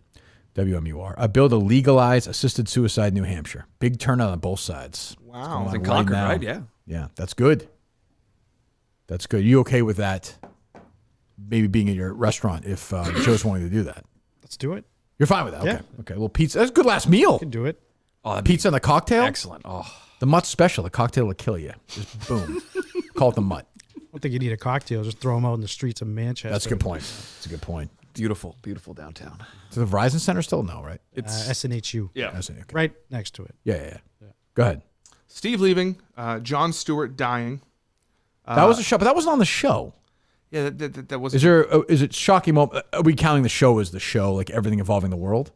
WMUR. A bill to legalize assisted suicide in New Hampshire. Big turnout on both sides. Wow. It's in Concord, right? Yeah. Yeah, that's good. That's good. You okay with that? Maybe being in your restaurant if Joe's wanting to do that. Let's do it. You're fine with that? Yeah. Okay. Okay. A little pizza. That's a good last meal. Can do it. Oh, Pizza and the cocktail? Excellent. Oh. The Mutt special. The cocktail will kill you. Just boom. Call it the Mutt. I don't think you need a cocktail. Just throw them out in the streets of Manchester. That's a good point. That's a good point. Beautiful, beautiful downtown. So the Verizon Center still no, right? It's SNHU. Yeah. Okay. Right next to it. Yeah. Go ahead. Steve leaving. John Stewart dying. That was a show, but that wasn't on the show. Yeah, that was. Is it shocking moment? Are we counting the show as the show, like everything involving the world?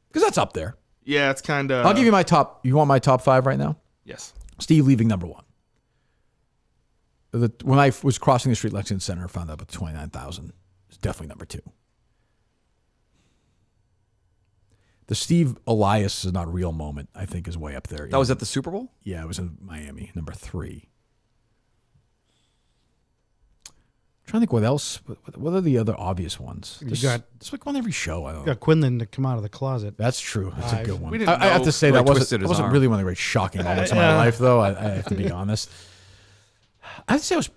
Because that's up there. Yeah, it's kind of. I'll give you my top. You want my top 5 right now? Yes. Steve leaving number 1. When I was crossing the street, Lexington Center, I found out about 29,000. It's definitely number 2. The Steve Elias is not real moment, I think, is way up there. That was at the Super Bowl? Yeah, it was in Miami, number 3. I'm trying to think what else. What are the other obvious ones? You got it's like on every show. I don't you know. got Quinlan to come out of the closet. That's true. That's a good We one. didn't I have know. to say that wasn't arm. really one of the great shocking moments in my life, though. I have to be honest. I'd say it was.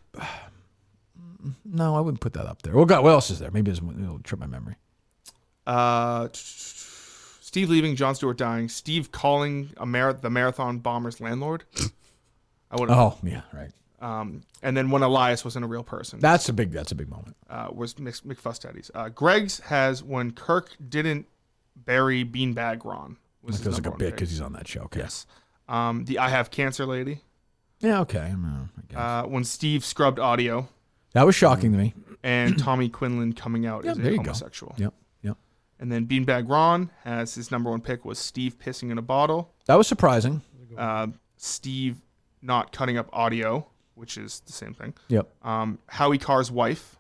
No, I wouldn't put that up there. Well, God, what else is there? Maybe it'll trip my memory. Steve leaving, John Stewart dying, Steve calling the Marathon Bombers landlord. I would. Oh, yeah, right. And then when Elias wasn't a real person. That's a big moment. Was McFuss Daddies. Greg's has when Kirk didn't bury Beanbag Ron. It feels like a bit because he's on that show. Okay. Yes. The I Have Cancer lady. Yeah, okay. I guess. When Steve scrubbed audio. That was shocking to me. And Tommy Quinlan coming out as a homosexual. Yep. And then Beanbag Ron has his number 1 pick was Steve pissing in a bottle. That was surprising. Steve not cutting up audio, which is the same thing. Yep. Howie Carr's wife.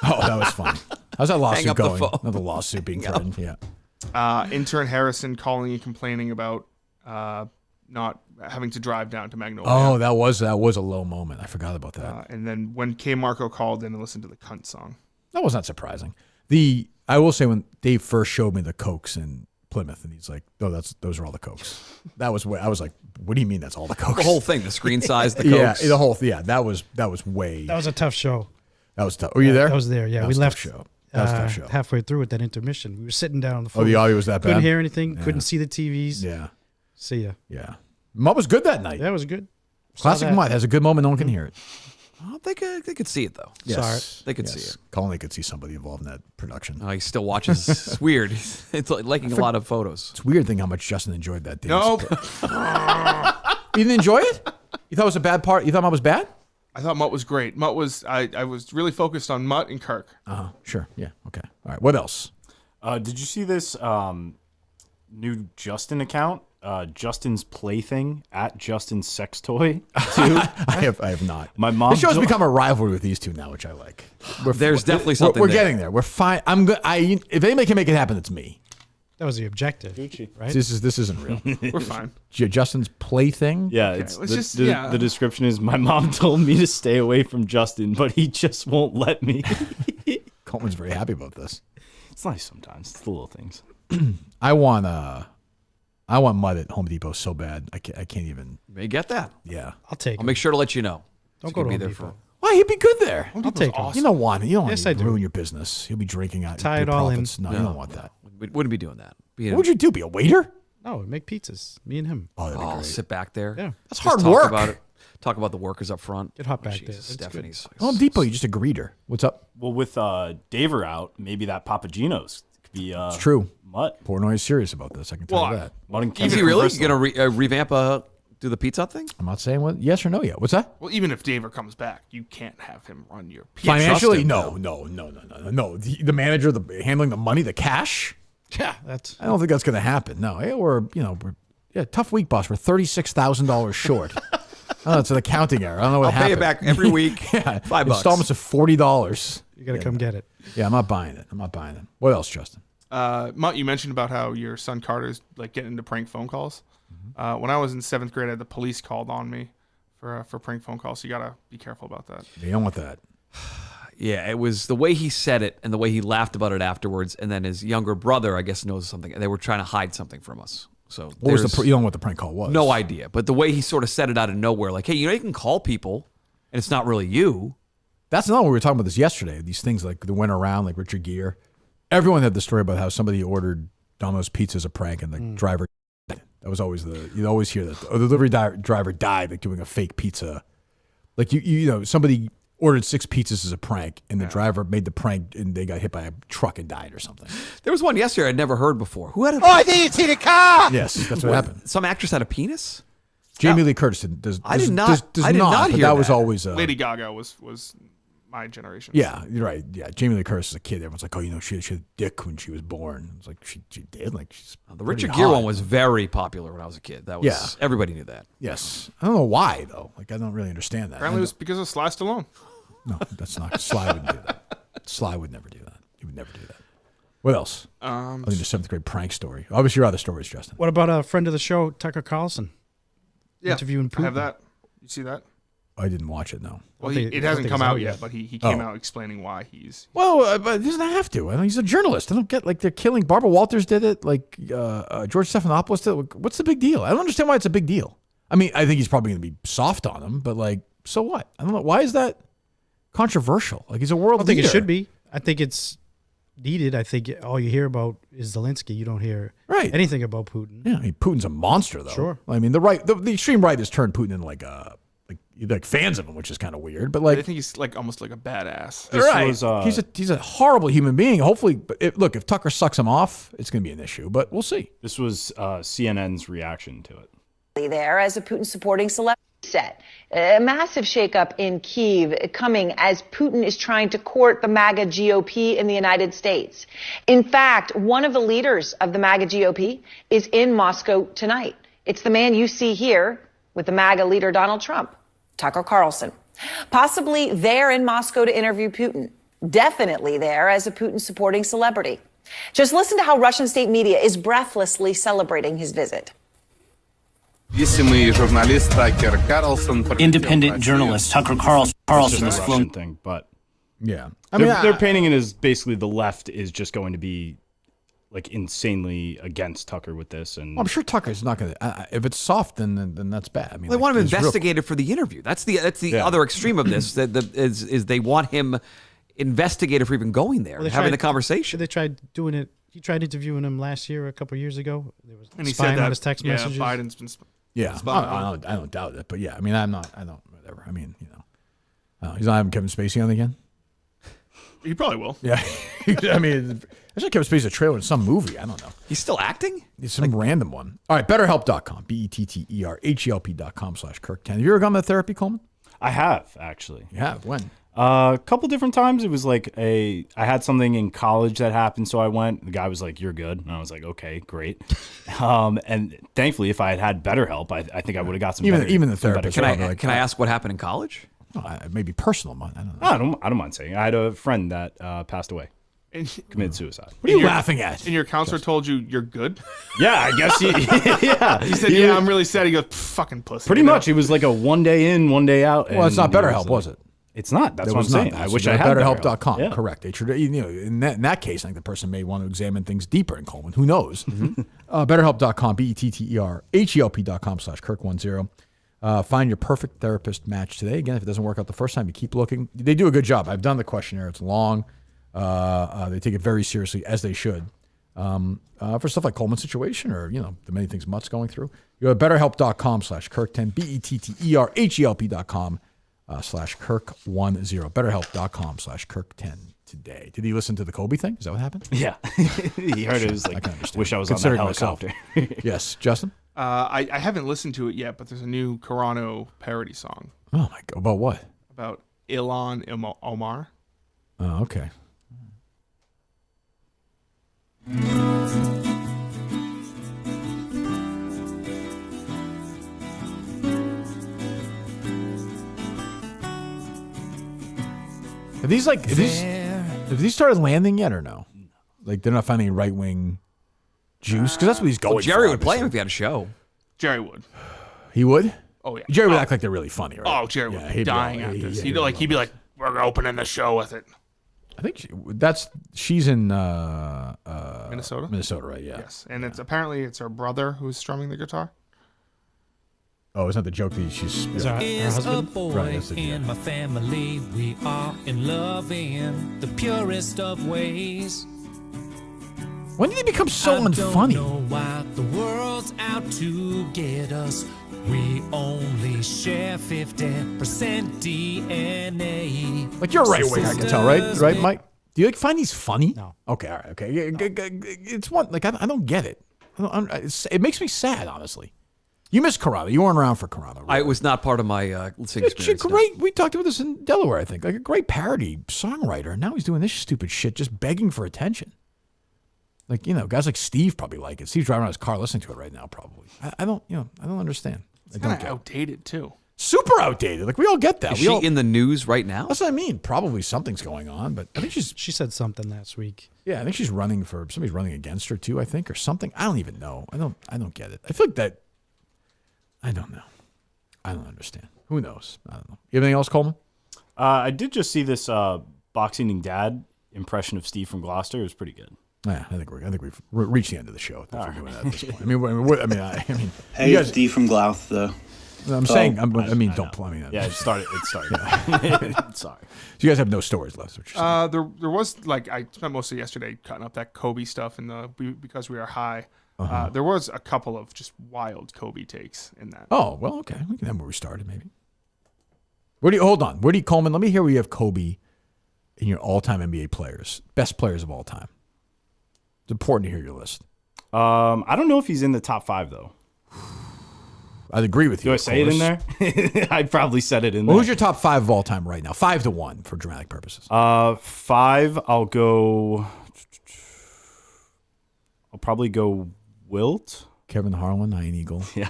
Oh, that was funny. How's that lawsuit up the going? phone. Another lawsuit being threatened. Yeah. Intern Harrison calling and complaining about not having to drive down to Magnolia. Oh, that was a low moment. I forgot about that. And then when K. Marco called in and listened to the cunt song. That was not surprising. I will say when Dave first showed me the Cokes in Plymouth, and he's like, "Oh, those are all the Cokes." That was I was like, "What do you mean that's all the Cokes?" The whole thing, the screen size, the Cokes. Yeah, the whole thing. Yeah, that was way. That was a tough show. That was tough. Were you there? I was there. Yeah, That we was a left. tough show. That was a tough show. Halfway through at that intermission, we were sitting down on the floor. Oh, the audio was that bad? Couldn't hear anything. Yeah. Couldn't see the TVs. Yeah. See ya. Yeah. Mutt was good that night. That was good. Classic Mutt has a good moment. No one can hear it. Oh, they could see it though. Yes. Saw it. They could see it. Colin could see somebody involved in that production. Oh, he still watches. It's weird. It's like liking a lot of photos. It's a weird thing how much Justin enjoyed that day. Nope. You didn't enjoy it? You thought it was a bad part? You thought Mutt was bad? I thought Mutt was great. Mutt was I was really focused on Mutt and Kirk. Sure. Yeah. Okay. All right. What else? Did you see this new Justin account? Justin's Plaything at Justin's Sex Toy too. I have not. My mom. The show's become a rivalry with these two now, which I like. There's definitely something We're there. getting there. We're fine. I'm good. If anybody can make it happen, it's me. That was the objective, right? This isn't real. We're fine. Justin's Plaything. Yeah, Okay, it's let's the, just- the, yeah. the description is my mom told me to stay away from Justin, but he just won't let me. Coleman's very happy about this. It's nice sometimes. It's the little things. I want Mud at Home Depot so bad. I can't even. You may get that. Yeah, I'll take I'll him. make sure to let you know. Don't He's go gonna to be Home there Depot. Why he'd be good there? I'll take him. You don't want Yes, I to do. ruin your business. He'll be drinking out. Tie your it all in. profits. No, you don't want that. We wouldn't be doing that. What would you do? Be a waiter? No, make pizzas. Me and him. Oh, that'd be Oh, great. sit back there. Yeah. That's Just hard talk work. About it. Talk about the workers up front. Get hot back Jesus, there. It's Stephanie's. Home Depot, you just a greeter. What's up? Well, with Daver out, maybe that Papagino's could be. It's true. Mutt. Portnoy is serious about this. I can tell you that. Mutt and Is he really going to revamp do the pizza thing? I'm not saying yes or no yet. What's that? Well, even if Daver comes back, you can't have him run your Financially, no. The manager, handling the money, the cash. Yeah, that's. I don't think that's going to happen. No, we're tough week, boss. We're $36,000 short. Oh, it's an accounting error. I don't know what I'll pay happened. it back every week. Yeah, $5. Installments of $40. You got to come get it. Yeah, I'm not buying it. What else, Justin? Mutt, you mentioned about how your son Carter's like getting into prank phone calls. When I was in 7th grade, I had the police called on me for prank phone calls. So you gotta be careful about that. You don't want that. Yeah, it was the way he said it and the way he laughed about it afterwards. And then his younger brother, I guess, knows something. They were trying to hide something from us. So What was you don't know what the prank call was? No idea. But the way he sort of said it out of nowhere, like, hey, you can call people and it's not really you. That's not what we were talking about this yesterday. These things like that went around, like Richard Gere. Everyone had the story about how somebody ordered Domino's pizza as a prank and the driver died. That was always you'd always hear that. The delivery driver died like doing a fake pizza. Like you know, somebody ordered 6 pizzas as a prank and the driver made the prank and they got hit by a truck and died or something. There was one yesterday I'd never heard before. Who had a I didn't see the car. Yes, that's what happened. Some actress had a penis? Jamie Lee Curtis does I did not but hear that was that. always Lady Gaga was my generation. Yeah, you're right. Yeah, Jamie Lee Curtis is a kid. Everyone's like, oh, she had a dick when she was born. It's like she did. Like she's The Richard pretty Gere hot. one was very popular when I was a kid. That was everybody knew that. Yes, I don't know why though. Like I don't really understand that. Apparently, it was because of Sly Stallone. No, that's not. Sly wouldn't do that. Sly would never do that. He would never do that. What else? I think the 7th grade prank story. Obviously, your other stories, Justin. What about a friend of the show, Tucker Carlson? Yeah, Interviewing Putin. I have that. You see that? I didn't watch it. No. Well, I think- it I hasn't think come it's out out yet, yet. but he came Oh. out explaining why he's. Well, but he doesn't have to. I mean, he's a journalist. I don't get like they're killing. Barbara Walters did it. Like George Stephanopoulos did it. What's the big deal? I don't understand why it's a big deal. I mean, I think he's probably going to be soft on him, but like, so what? I don't know. Why is that controversial? Like, he's a world I don't think leader. it should be. I think it's needed. I think all you hear about is Zelensky. You don't hear anything about Putin. Yeah, I mean, Putin's a monster, though. Sure. I mean, the extreme right has turned Putin into like fans of him, which is kind of weird. But I like, think he's like almost like a badass. he's a horrible human being. Hopefully, but look, if Tucker sucks him off, it's going to be an issue. But we'll see. This was CNN's reaction to it. There as a Putin supporting celebrity set. A massive shakeup in Kyiv coming as Putin is trying to court the MAGA GOP in the United States. In fact, one of the leaders of the MAGA GOP is in Moscow tonight. It's the man you see here with the MAGA leader Donald Trump, Tucker Carlson. Possibly there in Moscow to interview Putin. Definitely there as a Putin supporting celebrity. Just listen to how Russian state media is breathlessly celebrating his visit. Independent journalist Tucker Carlson It's just has a flown. Russian thing, but yeah, they're painting it as basically the left is just going to be like insanely against Tucker with this, and Well, I'm sure Tucker's not going to. If it's soft, then that's bad. I mean, They want him he's real- investigated for the interview. That's the Yeah. other extreme of this. Is they want him investigated for even going there, Well, and they having tried- the conversation. They tried doing it. He tried interviewing him last year, a couple of years ago. There was And he spying said that on his text messages. Biden's been. Yeah, I don't doubt it. But yeah, I mean, I don't. Whatever. I mean, he's not having Kevin Spacey on again. He probably will. Yeah, I mean, I should Kevin Spacey a trailer in some movie. I don't know. He's still acting? It's some random one. All right, BetterHelp.com, BetterHelp.com/Kirk10. Have you ever gone to therapy, Coleman? I have actually. You have? When? A couple different times. It was like I had something in college that happened, so I went. The guy was like, "You're good," and I was like, "Okay, great." And thankfully, if I had had better help, I think I would have got some. Even the therapist. Can I ask what happened in college? Maybe personal. I don't know. I don't mind saying. I had a friend that passed away, committed suicide. What are you laughing at? And your counselor told you you're good? Yeah, I guess he. Yeah, he said, "Yeah, I'm really sad." He goes, "Fucking pussy." Pretty much, it was like a 1 day in, 1 day out. Well, it's not BetterHelp, was it? It's not. That's There what I'm was not saying. that. I So wish I had BetterHelp.com. Yeah. Correct. In that case, I think the person may want to examine things deeper in Coleman. Who knows? BetterHelp.com, BetterHelp.com/Kirk10. Find your perfect therapist match today. Again, if it doesn't work out the first time, you keep looking. They do a good job. I've done the questionnaire. It's long. They take it very seriously, as they should. For stuff like Coleman's situation or, the many things Mutt's going through. You go to BetterHelp.com/Kirk10, BetterHelp.com/Kirk10, BetterHelp.com/Kirk10 today. Did he listen to the Kobe thing? Is that what happened? Yeah. He heard it. Was like, wish I was on that Considering helicopter. Yes. Justin? I haven't listened to it yet, but there's a new Carano parody song. Oh, my God. About what? About Ilhan Omar. Oh, okay. Have these started landing yet or no? Like they're not finding right wing juice because that's what he's going. Well, Jerry for, would play him if he had a show. Jerry would. He would. Oh yeah. Jerry would act like they're really funny, right? Oh, Jerry would be dying at this. He'd be like, "We're opening the show with it." I think she's in Minnesota. Minnesota, right? Yeah. Yes, and it's apparently it's her brother who's strumming the guitar. Oh, it's not the joke that she's. Is her husband? A boy Right, that's it, in my family. We are in love in the purest of ways. When did he become so unfunny? I don't know why the world's out to get us. We only share 50% DNA. Like you're a right winger, I can tell, right? Sisters, Right, Mike? Do you find these funny? No. Okay, all right, okay. It's one like I don't get it. It makes me sad, honestly. You miss Carano. You weren't around for Carano. Right? It was not part of my singing It's a experience. no. great. We talked about this in Delaware, I think. Like a great parody songwriter. And now he's doing this stupid shit, just begging for attention. Like guys like Steve probably like it. Steve's driving around his car listening to it right now, probably. I don't understand. It's kind of outdated too. Super outdated. Like we all get that. Is she in the news right now? That's what I mean. Probably something's going on, but I think she said something last week. Yeah, I think she's running for somebody's running against her too. I think or something. I don't even know. I don't get it. I feel like that. I don't know. I don't understand. Who knows? I don't know. You have anything else, Coleman? I did just see this boxing dad impression of Steve from Gloucester. It was pretty good. Yeah, I think we've reached the end of the show. If we're doing that at this point. I mean, Hey, you guys, D from Gloucester. I'm saying. Don't. Yeah, it started. Sorry. So you guys have no stories left. Which There was I spent most of yesterday cutting up that Kobe stuff because we are high. There was a couple of just wild Kobe takes in that. Oh well, okay. We can have where we started, maybe. Hold on? Where do you, Coleman? Let me hear where you have Kobe in your all-time NBA players, best players of all time. It's important to hear your list. I don't know if he's in the top 5 though. I'd agree with you. Do I say it in there? I'd probably said it in there. Well, who's your top 5 of all time right now? 5-1 for dramatic purposes. 5. I'll probably go Wilt. Kevin Harlan, Iron Eagle. Yeah.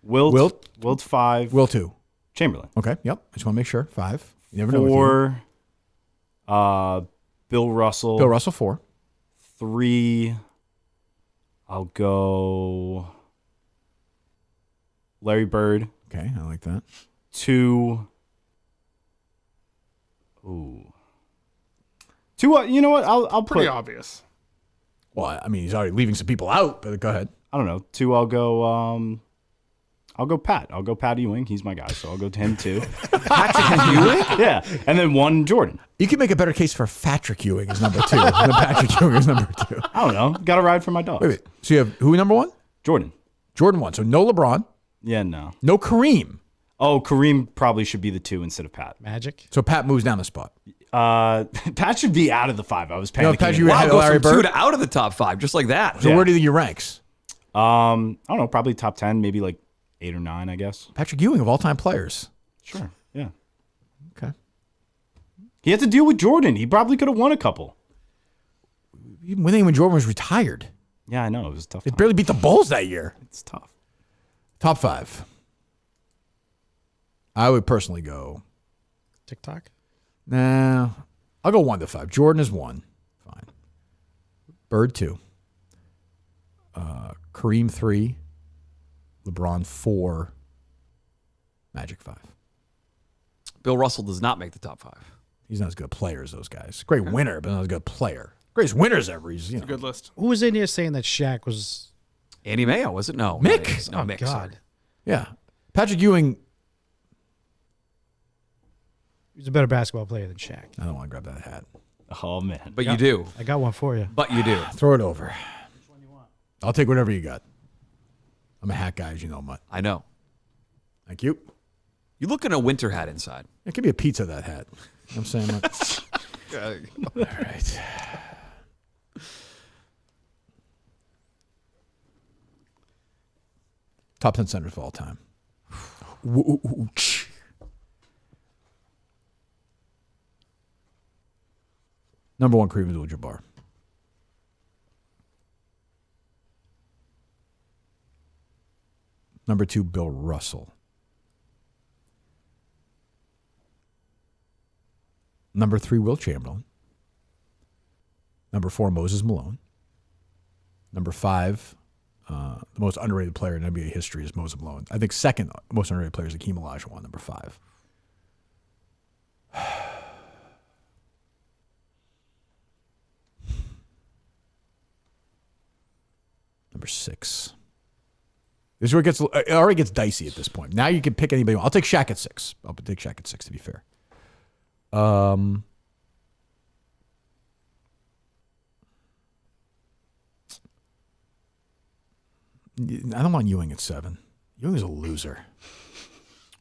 Wilt 5. Wilt 2. Chamberlain. Okay. Yep. I just want to make sure. 5. You never know. 4. Bill Russell. Bill Russell 4. 3. I'll go Larry Bird. Okay, I like that. 2. Ooh. 2. You know what? I'll Pretty put obvious. Well, I mean, he's already leaving some people out, but go ahead. I don't know. 2. I'll go Pat. I'll go Pat Ewing. He's my guy, so I'll go to him too. Patrick Ewing? Yeah, and then 1 Jordan. You can make a better case for Patrick Ewing as number 2 than Patrick Ewing as number 2. I don't know. Got to ride for my dog. Wait. So you have who number 1? Jordan. Jordan 1. So no LeBron. Yeah, no. No Kareem. Oh, Kareem probably should be the 2 instead of Pat. Magic. So Pat moves down a spot. Pat should be out of the 5. I was panicking. No, Pat, you Wow, had goes Larry from 2 Bird. to out of the top 5, just like that. So where do you think he ranks? I don't know. Probably top 10, maybe like 8 or 9, I guess. Patrick Ewing of all-time players. Sure. Yeah. Okay. He had to deal with Jordan. He probably could have won a couple. Even winning when Jordan was retired. Yeah, I know. It was tough. They barely beat the Bulls that year. It's tough. Top 5. I would personally go. TikTok? Nah. I'll go 1 to 5. Jordan is 1. Fine. Bird 2. Kareem 3. LeBron 4. Magic 5. Bill Russell does not make the top 5. He's not as good a player as those guys. Great winner, but not as good a player. Greatest winners ever. He's, It's a good list. Who was in here saying that Shaq was... Andy Mayo, was it? No. Mick. No, Mick. God. Sorry. Yeah. Patrick Ewing. He's a better basketball player than Shaq. I don't want to grab that hat. Oh, man. But you do. I got one for you. But you do. Throw it over. I'll take whatever you got. I'm a hat guy, as you know, Mutt. I know. Thank you. You look in a winter hat inside. It could be a pizza, that hat. You know what I'm saying, Mutt? All right. Top 10 centers of all time. Number 1, Kareem Abdul-Jabbar. Number 2, Bill Russell. Number 3, Will Chamberlain. Number 4, Moses Malone. Number 5, the most underrated player in NBA history is Moses Malone. I think second most underrated player is Hakeem Olajuwon, number 5. Number 6. This is where it already gets dicey at this point. Now you can pick anybody. I'll take Shaq at 6. I'll take Shaq at 6 to be fair. I don't want Ewing at 7. Ewing was a loser.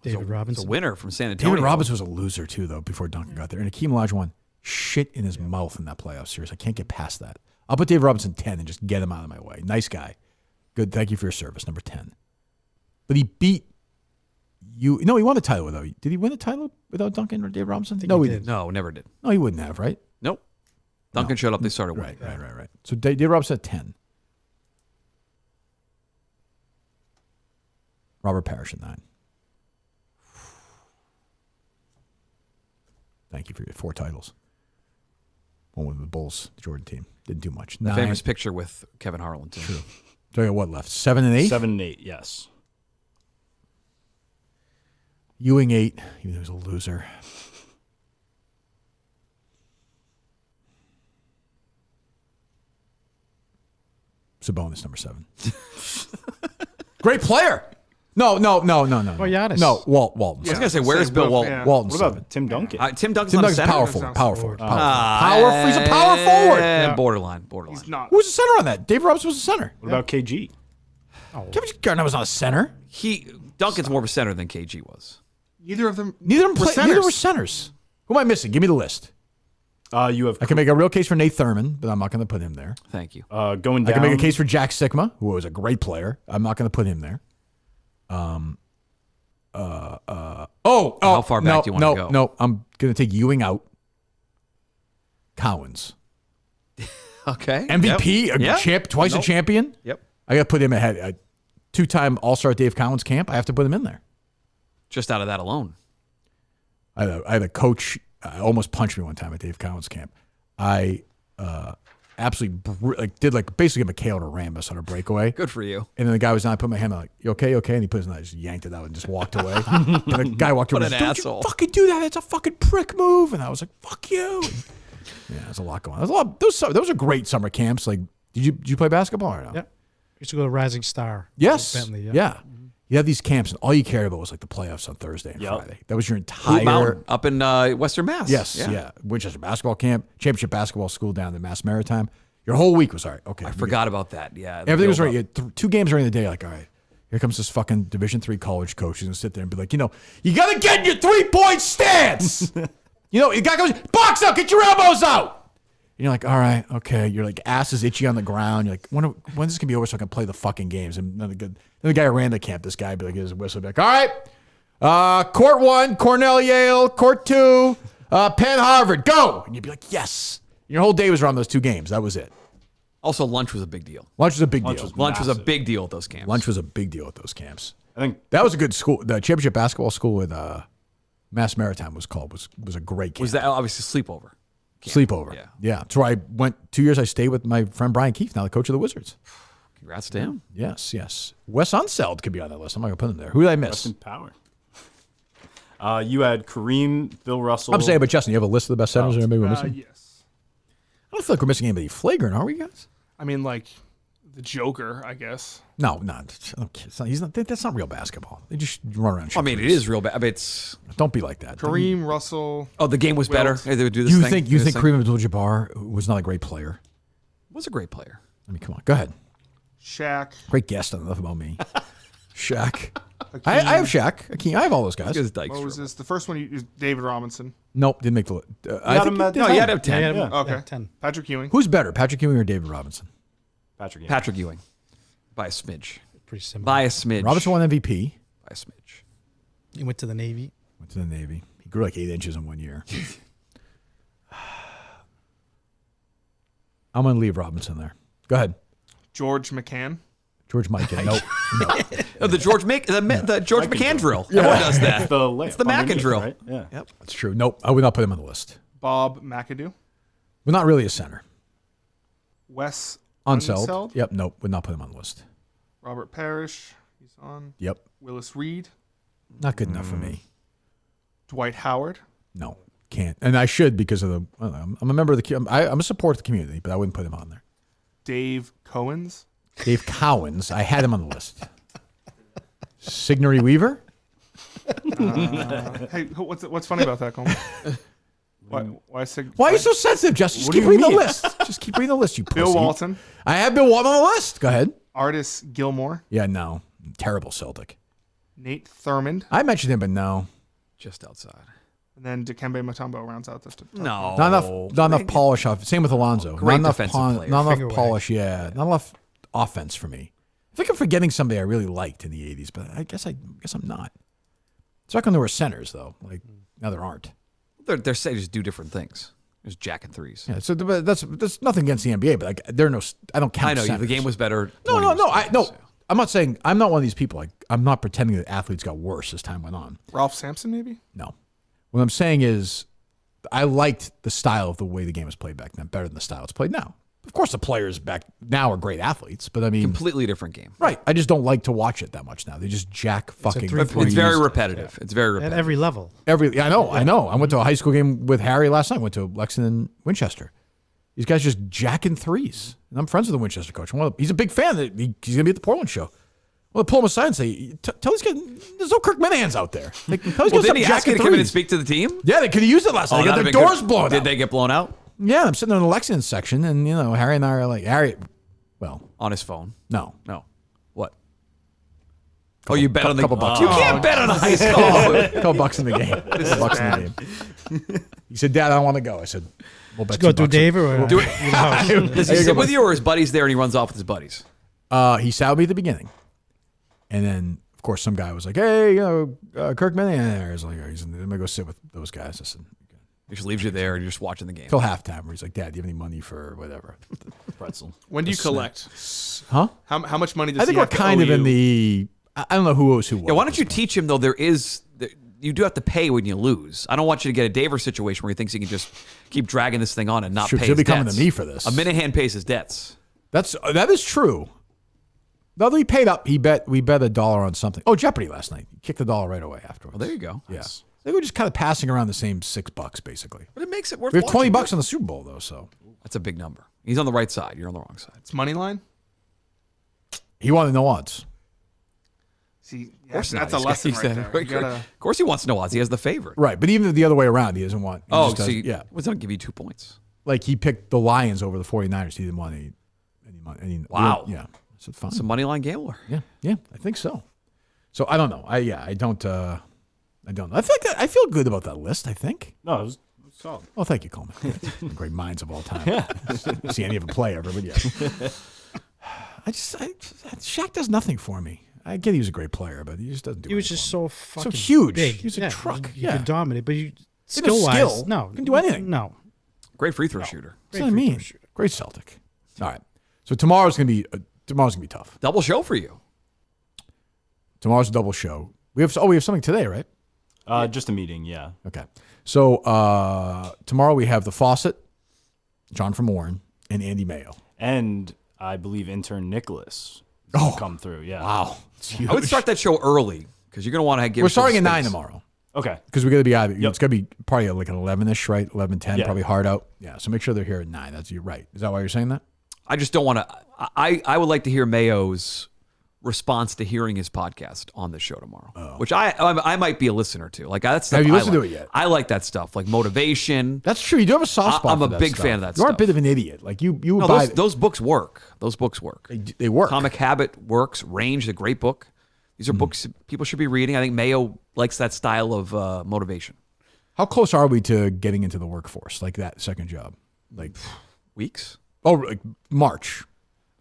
David Robinson. It's a winner from San Antonio. David Robinson was a loser too, though, before Duncan got there. And Hakeem Olajuwon shit in his mouth in that playoff series. I can't get past that. I'll put David Robinson 10 and just get him out of my way. Nice guy. Good. Thank you for your service. Number 10. But he beat you. No, he won the title without. Did he win the title without Duncan or David Robinson? No, he didn't. No, never did. No, he wouldn't have, right? Nope. Duncan showed up. They started winning. Right. So David Robinson at 10. Robert Parrish at 9. Thank you for your 4 titles. One with the Bulls, the Jordan team. Didn't do much. The 9. famous picture with Kevin Harlan, too. True. So I got what left? 7 and 8? 7 and 8, yes. Ewing 8, even though he was a loser. Sabonis, number 7. Great player. No. Oh, Giannis. No, Walton. I was going to say, where's Bill Walton? Yeah. Walton. What about Tim Duncan? Tim Duncan's Tim not a Duncan's center. power forward. He's a He's power forward. Borderline. He's not. Who was the center on that? Dave Robinson was the center. What about KG? Kevin Garnett was not a center. Duncan's more of a center than KG was. Neither of them Neither centers. were centers. Who am I missing? Give me the list. You have. I can make a real case for Nate Thurman, but I'm not going to put him there. Thank you. Going down. I can make a case for Jack Sikma, who was a great player. I'm not going to put him there. How far back do you want to go? No, I'm going to take Ewing out. Cowens. Okay. MVP, Yep. champ, twice a champion. Yep. I got to put him ahead. 2-time All-Star Dave Cowens camp. I have to put him in there. Just out of that alone. I had a coach almost punched me one time at Dave Cowens camp. I absolutely did basically a McHale to Rambus on a breakaway. Good for you. And then the guy was down. I put my hand on, you okay? And he put his hand, just yanked it out and just walked away. And the guy walked over and What said, an "Don't asshole. you fucking do that. That's a fucking prick move." And I was like, "Fuck you." And, yeah, there's a lot going on. There's a lot. Those are great summer camps. Like, did you play basketball or no? Yeah. Used to go to Rising Star. Yes. Bentley, yeah. You have these camps, and all you cared about was the playoffs on Thursday and Friday. That was your entire Blue Mountain up in Western Mass. Yes, yeah. Winchester basketball camp, championship basketball school down in Mass Maritime. Your whole week was all right. Okay, I forgot about that. Yeah, everything was right. You had 2 games during the day. Like, all right, here comes this fucking Division III college coach. He's gonna sit there and be like, you gotta get in your 3-point stance. You gotta go box out, get your elbows out. And you're like, all right, okay. You're like, ass is itchy on the ground. You're like, when's this gonna be over so I can play the fucking games? And then the guy who ran the camp, this guy, be like, his whistle, be like, all right, court 1, Cornell, Yale, court 2, Penn, Harvard, go! And you'd be like, yes. Your whole day was around those 2 games. That was it. Also, lunch was a big deal. Lunch was a big deal. Lunch was a big deal at those camps. Lunch was a big deal at those camps. I think that was a good school. The championship basketball school with Mass Maritime was a great camp. Was that obviously sleepover? Sleepover. Yeah. That's where I went 2 years. I stayed with my friend Brian Keefe, now the coach of the Wizards. Congrats to him. Yes. Wes Unseld could be on that list. I'm not going to put him there. Who did I miss? Weston Power. You had Kareem, Bill Russell. I'm saying, but Justin, you have a list of the best centers or maybe we're missing? Yes. I don't feel like we're missing anybody flagrant, are we, guys? I mean, like the Joker, I guess. No. That's not real basketball. They just run around. I mean, it is real bad. It's don't be like that. Kareem, Russell. Oh, the game was better. Wilt. They would do this You thing. think Kareem Abdul-Jabbar was not a great player? Was a great player. I mean, come on, go ahead. Shaq. Great guest. Enough about me. Shaq. I have Shaq. Hakeem. I have all those guys. What was this? The first one is David Robinson. Nope, didn't make the list. you had him 10. Okay. Yeah, 10. Patrick Ewing. Who's better, Patrick Ewing or David Robinson? Patrick Ewing. By a smidge. Pretty similar. By a smidge. Robinson won MVP. By a smidge. He went to the Navy. He grew like 8 inches in 1 year. I'm going to leave Robinson there. Go ahead. George McCann. George Mike. Nope. The George McCann drill. Everyone does that. It's the Mac and drill. Right? Yeah. Yep. That's true. Nope. I would not put him on the list. Bob McAdoo. But not really a center. Wes Unseld. Yep. Nope. Would not put him on the list. Robert Parrish. He's on. Yep. Willis Reed. Not good enough for me. Dwight Howard. No. Can't. And I should because of the. I'm a member of the. I'm a supporter of the community, but I wouldn't put him on there. Dave Cowens. Dave Cowens. I had him on the list. Signory Weaver. Hey, what's funny about that, Coleman? Why are you so sensitive, Justin? Just keep reading the list. Just keep reading the list, you pussy. Bill Walton. I have Bill Walton on the list. Go ahead. Artis Gilmore. Yeah, no. Terrible Celtic. Nate Thurmond. I mentioned him, but no. Just outside. And then Dikembe Mutombo rounds out the top. No. Not enough polish off. Same with Alonzo. Great not enough defensive player. Not enough Finger polish, yeah. Not enough offense for me. I think I'm forgetting somebody I really liked in the 80s, but I guess I'm not. It's back when there were centers, though. Like, now there aren't. They're saying just do different things. There's jack and threes. Yeah, so that's nothing against the NBA, but like I don't count. I know centers. the game was better. No. I'm not saying I'm not one of these people. Like I'm not pretending that athletes got worse as time went on. Ralph Sampson, maybe. No, what I'm saying is I liked the style of the way the game was played back then better than the style it's played now. Of course, the players back now are great athletes, but I mean, completely different game. Right. I just don't like to watch it that much now. They just jack fucking. It's very repetitive. It's very repetitive At every level. I know. I went to a high school game with Harry last night. Went to Lexington, Winchester. These guys just jacking threes. And I'm friends with the Winchester coach. He's a big fan. He's going to be at the Portland show. Well, pull him aside and say, tell these guys, there's no Kirk Minahans out there. Like, didn't he ask you to come in and speak to the team? Yeah, they could have used it last night. They got their doors blown out. Did they get blown out? Yeah, I'm sitting there in the Lexington section, and, Harry and I are like, on his phone. No. What? You bet on the couple bucks. You can't bet on a high school. Couple bucks in the game. Bucks in the game. He said, Dad, I don't want to go. I said, we'll bet go through Dave or do it. Does he sit with you, or his buddy's there and he runs off with his buddies? He sat with me at the beginning. And then, of course, some guy was like, hey, Kirk Minahan. I was like, I'm going to go sit with those guys. I said, he just leaves you there and you're just watching the game. Till halftime, where he's like, Dad, do you have any money for whatever? Pretzel. When do you collect? Huh? How much money does I think he we're have to kind owe of in you? the, I don't know who owes who what. Yeah, why don't you teach him, though, you do have to pay when you lose. I don't want you to get a Daver situation where he thinks he can just keep dragging this thing on and not pay his he'll be coming debts. to me for this. A Minahan pays his debts. That is true. The other he paid up, we bet $1 on something. Oh, Jeopardy last night. He kicked the $1 right away afterwards. Well, there you go. Yeah. They were just kind of passing around the same $6 basically. But it makes it worth We have watching. $20 on the Super Bowl though, so That's a big number. He's on the right side. You're on the wrong side. It's money line. He wanted no odds. See, course that's not. a lesson right there. You gotta- Of course he wants no odds. He has the favorite. Right, but even the other way around, he doesn't want. He just does, yeah. What's that give you 2 points? Like he picked the Lions over the 49ers. He didn't want any money. Wow. Yeah. So fine. It's a money line gambler. Yeah, I think so. So I don't know. I don't know. I feel good about that list. I think. No, it was solid. Oh, thank you, Coleman. Great minds of all time. Didn't see any of them play ever, but yeah. Shaq does nothing for me. I get he was a great player, but he just doesn't do. He was just so fucking huge. big. He was a truck. You could dominate, but Skill-wise, no. You can do anything. No. Great free throw shooter. That's what I mean. Great Celtic. All right. So tomorrow's gonna be tough. Double show for you. Tomorrow's a double show. We have something today, right? Just a meeting, yeah. Okay. So tomorrow we have the Fawcett, John from Warren, and Andy Mayo. And I believe intern Nicholas will come through. Yeah. Wow. I would start that show early because you're going to want to give. We're starting at some 9 space. tomorrow. Okay. Because we're going to be either. It's going to be probably like an 11-ish, right? 11:10, Yeah. probably hard out. Yeah. So make sure they're here at 9. You're right. Is that why you're saying that? I just don't want to. I would like to hear Mayo's response to hearing his podcast on the show tomorrow, which I might be a listener to. Like that's stuff Have you I listened like. to it yet? I like that stuff, like motivation. That's true. You do have a soft spot. I'm for a that big stuff. fan of that You are stuff. a bit of an idiot. Like you No, buy those books work. Those books work. They work. Atomic Habit works. Range, a great book. These are books people should be reading. I think Mayo likes that style of motivation. How close are we to getting into the workforce, like that second job? Like weeks? Oh, like March.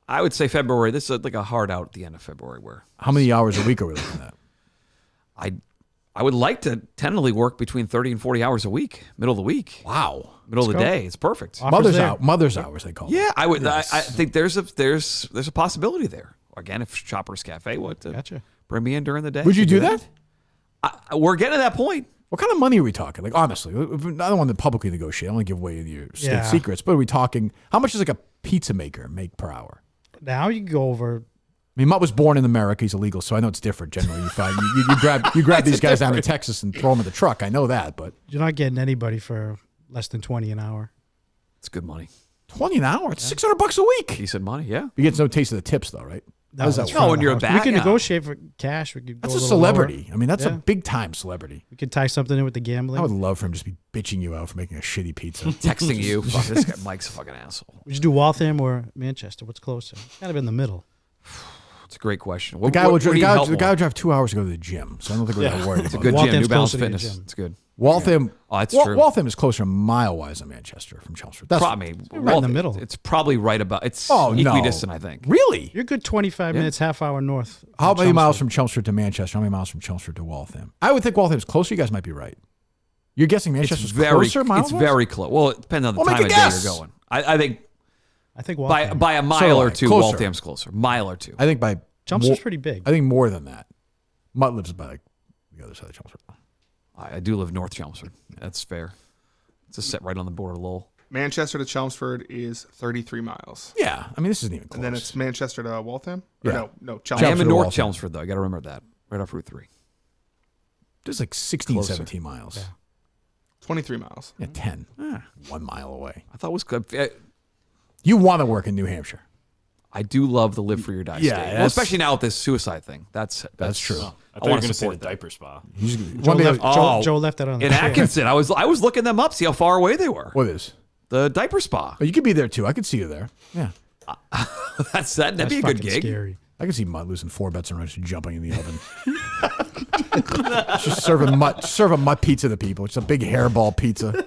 I would say February. This is like a hard out at the end of February. Where How many hours a week are we looking at? I would like to tentatively work between 30 and 40 hours a week, middle of the week. Wow. Middle of the Let's go. day. It's perfect. Mother's hours, they call it. Yeah, I would. I think there's a possibility there. Again, if Shoppers Cafe would bring me in during the day. Would you do that? We're getting to that point. What kind of money are we talking? Like, honestly, I don't want to publicly negotiate. I don't want to give away your state secrets. But are we talking, how much does like a pizza maker make per hour? Now you can go over. I mean, Mutt was born in America. He's illegal, so I know it's different. Generally, you find you grab these guys down to Texas and throw them in the truck. I know that, but You're not getting anybody for less than 20 an hour. It's good money. 20 an hour. It's $600 a week. Decent money, yeah. You get no taste of the tips, though, right? How does that work? No, when you're back, We can negotiate for cash. We could. That's go a little celebrity. lower. I mean, that's a Yeah. big time celebrity. We could tie something in with the gambling. I would love for him to just be bitching you out for making a shitty pizza. Texting you. Fuck, this guy Mike's a fucking asshole. Would you do Waltham or Manchester? What's closer? Kind of in the middle. It's a great question. The guy would drive 2 hours to go to the gym, so I don't think we're going to worry It's a about good it. gym. Waltham's New Balance closer to your Fitness. gym. It's good. Waltham. Oh, that's true. Waltham is closer mile-wise than Manchester from Chelmsford. That's Probably right in the middle. It's probably right about. It's Oh, no. equidistant, I think. Really? You're good 25 minutes, half hour north. How from many miles Chelmsford. from Chelmsford to Manchester? How many miles from Chelmsford to Waltham? I would think Waltham's closer. You guys might be right. You're guessing Manchester's It's very. closer miles? It's very close. Well, it depends on the Well, time make of a day guess. you're going. I think I think by Waltham. a mile So, or like, two, closer. Waltham's closer. Mile or two. I think by Chelmsford's more- pretty big. I think more than that. Mutt lives by like the other side of Chelmsford. I do live North Chelmsford. That's fair. It's a set right on the border of Lowell. Manchester to Chelmsford is 33 miles. Yeah, I mean this isn't even close. And then it's Manchester to Waltham? Or Yeah. no, I Chelmsford. am in to North Waltham. Chelmsford, though. I got to remember that. Right off Route 3. There's like 16, Closer. 17 miles. Yeah. 23 miles. Yeah, 10. 1 mile away. I thought it was good. You want to work in New Hampshire. I do love the live free or die Yeah, state. Well, that's- especially now with this suicide thing. That's true. I thought you wanna were going to say the support that. diaper spa. Joe One day- left, Joe left that on. In Atkinson, I was looking them up, see how far away they were. What is? The diaper spa. Oh, you could be there too. I could see you there. Yeah. That'd be a good fucking gig. Scary. I can see Mutt losing 4 bets and runs jumping in the oven. Just serve a Mutt pizza to people. It's a big hairball pizza.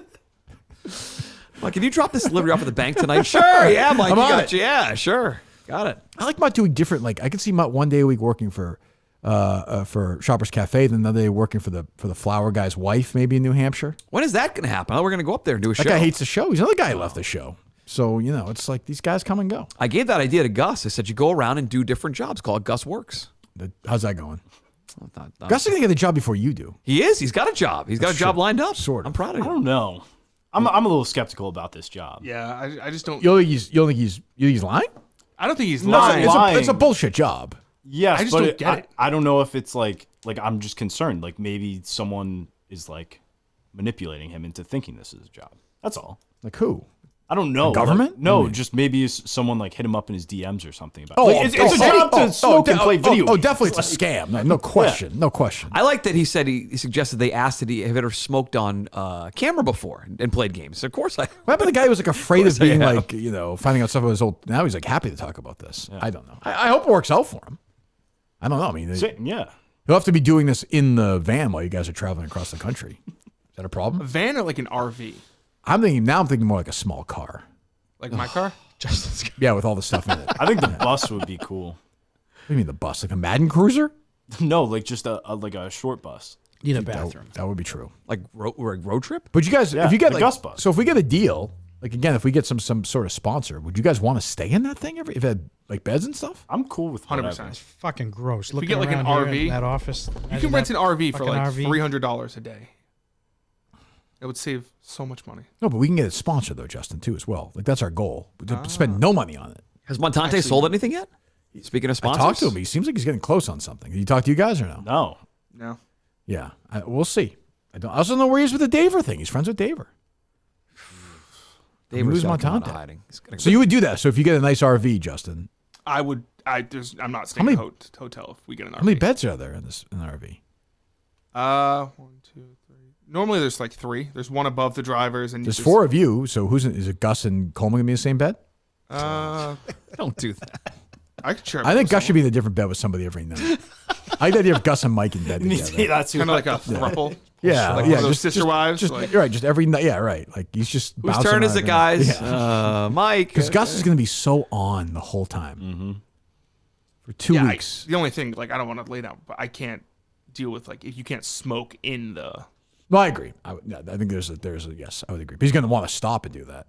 Like, can you drop this delivery off at the bank tonight? Sure, yeah, Mike, I'm you on got it. you. Yeah, sure. Got it. I like Mutt doing different. Like I could see Mutt one day a week working for Shoppers Cafe, then another day working for the flower guy's wife, maybe in New Hampshire. When is that going to happen? Oh, we're going to go up there and do a That show. guy hates the show. He's another guy who left the show. So it's like these guys come and go. I gave that idea to Gus. I said, you go around and do different jobs. Call it Gus Works. How's that going? Not- Gus is gonna get the job before you do. He is. He's got a job. He's got a job lined up. Sort of. I'm proud of I him. don't know. I'm a little skeptical about this job. Yeah, I just don't. You don't think he's lying? I don't think he's No, lying. It's a bullshit job. Yes, I just but don't get it. I don't know if it's like I'm just concerned. Like maybe someone is like manipulating him into thinking this is a job. That's all. Like who? I don't know. The government? Like, no, I mean- just maybe someone like hit him up in his DMs or something about. Oh, Like, it's a job to smoke and play video. Oh, games. definitely it's a scam. No question. No question. I like that he said he suggested they asked that he have ever smoked on camera before and played games. Of course I. What happened to the guy who was like afraid of being I have. like, finding out stuff about his old. Now he's like happy to talk about this. I don't know. I hope it works out for him. I don't know. I mean, Yeah. he'll have to be doing this in the van while you guys are traveling across the country. Is that a A problem? van or like an RV? I'm thinking more like a small car. Like my car? Yeah, with all the stuff in it. I think the bus would be cool. What do you mean the bus? Like a Madden Cruiser? No, like just a short bus. Need a bathroom. That would be true. Like road trip? But you guys, Yeah, if you get the like, Gus bus. so if we get a deal, like again, if we get some sort of sponsor, would you guys want to stay in that thing if it had like beds and stuff? I'm cool with 100%. It's fucking gross. If we get like an RV, that office, you can rent an RV for fucking like RV. $300 a day. It would save so much money. No, but we can get it sponsored though, Justin, too, as well. Like that's our goal. We don't spend no money on it. Has Montante sold anything yet? Speaking of sponsors, I talked to him. He seems like he's getting close on something. Did he talk to you guys or no? No. No. Yeah, we'll see. I also know where he is with the Daver thing. He's friends with Daver. Daver's Who's gotta come out Montante? of hiding. So you would do that. So if you get a nice RV, Justin, I would. I'm not staying in a hotel if we get an RV. how many beds are there in the RV? 1, 2, 3. Normally there's like 3. There's one above the drivers, and There's 4 of you. So is it Gus and Coleman gonna be in the same bed? Don't do that. I could share. I think Gus should be in a different bed with somebody every night. I like the idea of Gus and Mike in bed together. That's kind of like a throuple. Yeah, like yeah, one of those sister wives. Just, like, right, just every night. Yeah, right. Like he's just. Whose turn is it, guys? Yeah. Mike. Because Gus is going to be so on the whole time for 2 weeks. the only thing, like, I don't want to lay down, but I can't deal with like if you can't smoke in the. No, I agree. I think there's a yes. I would agree. But he's going to want to stop and do that.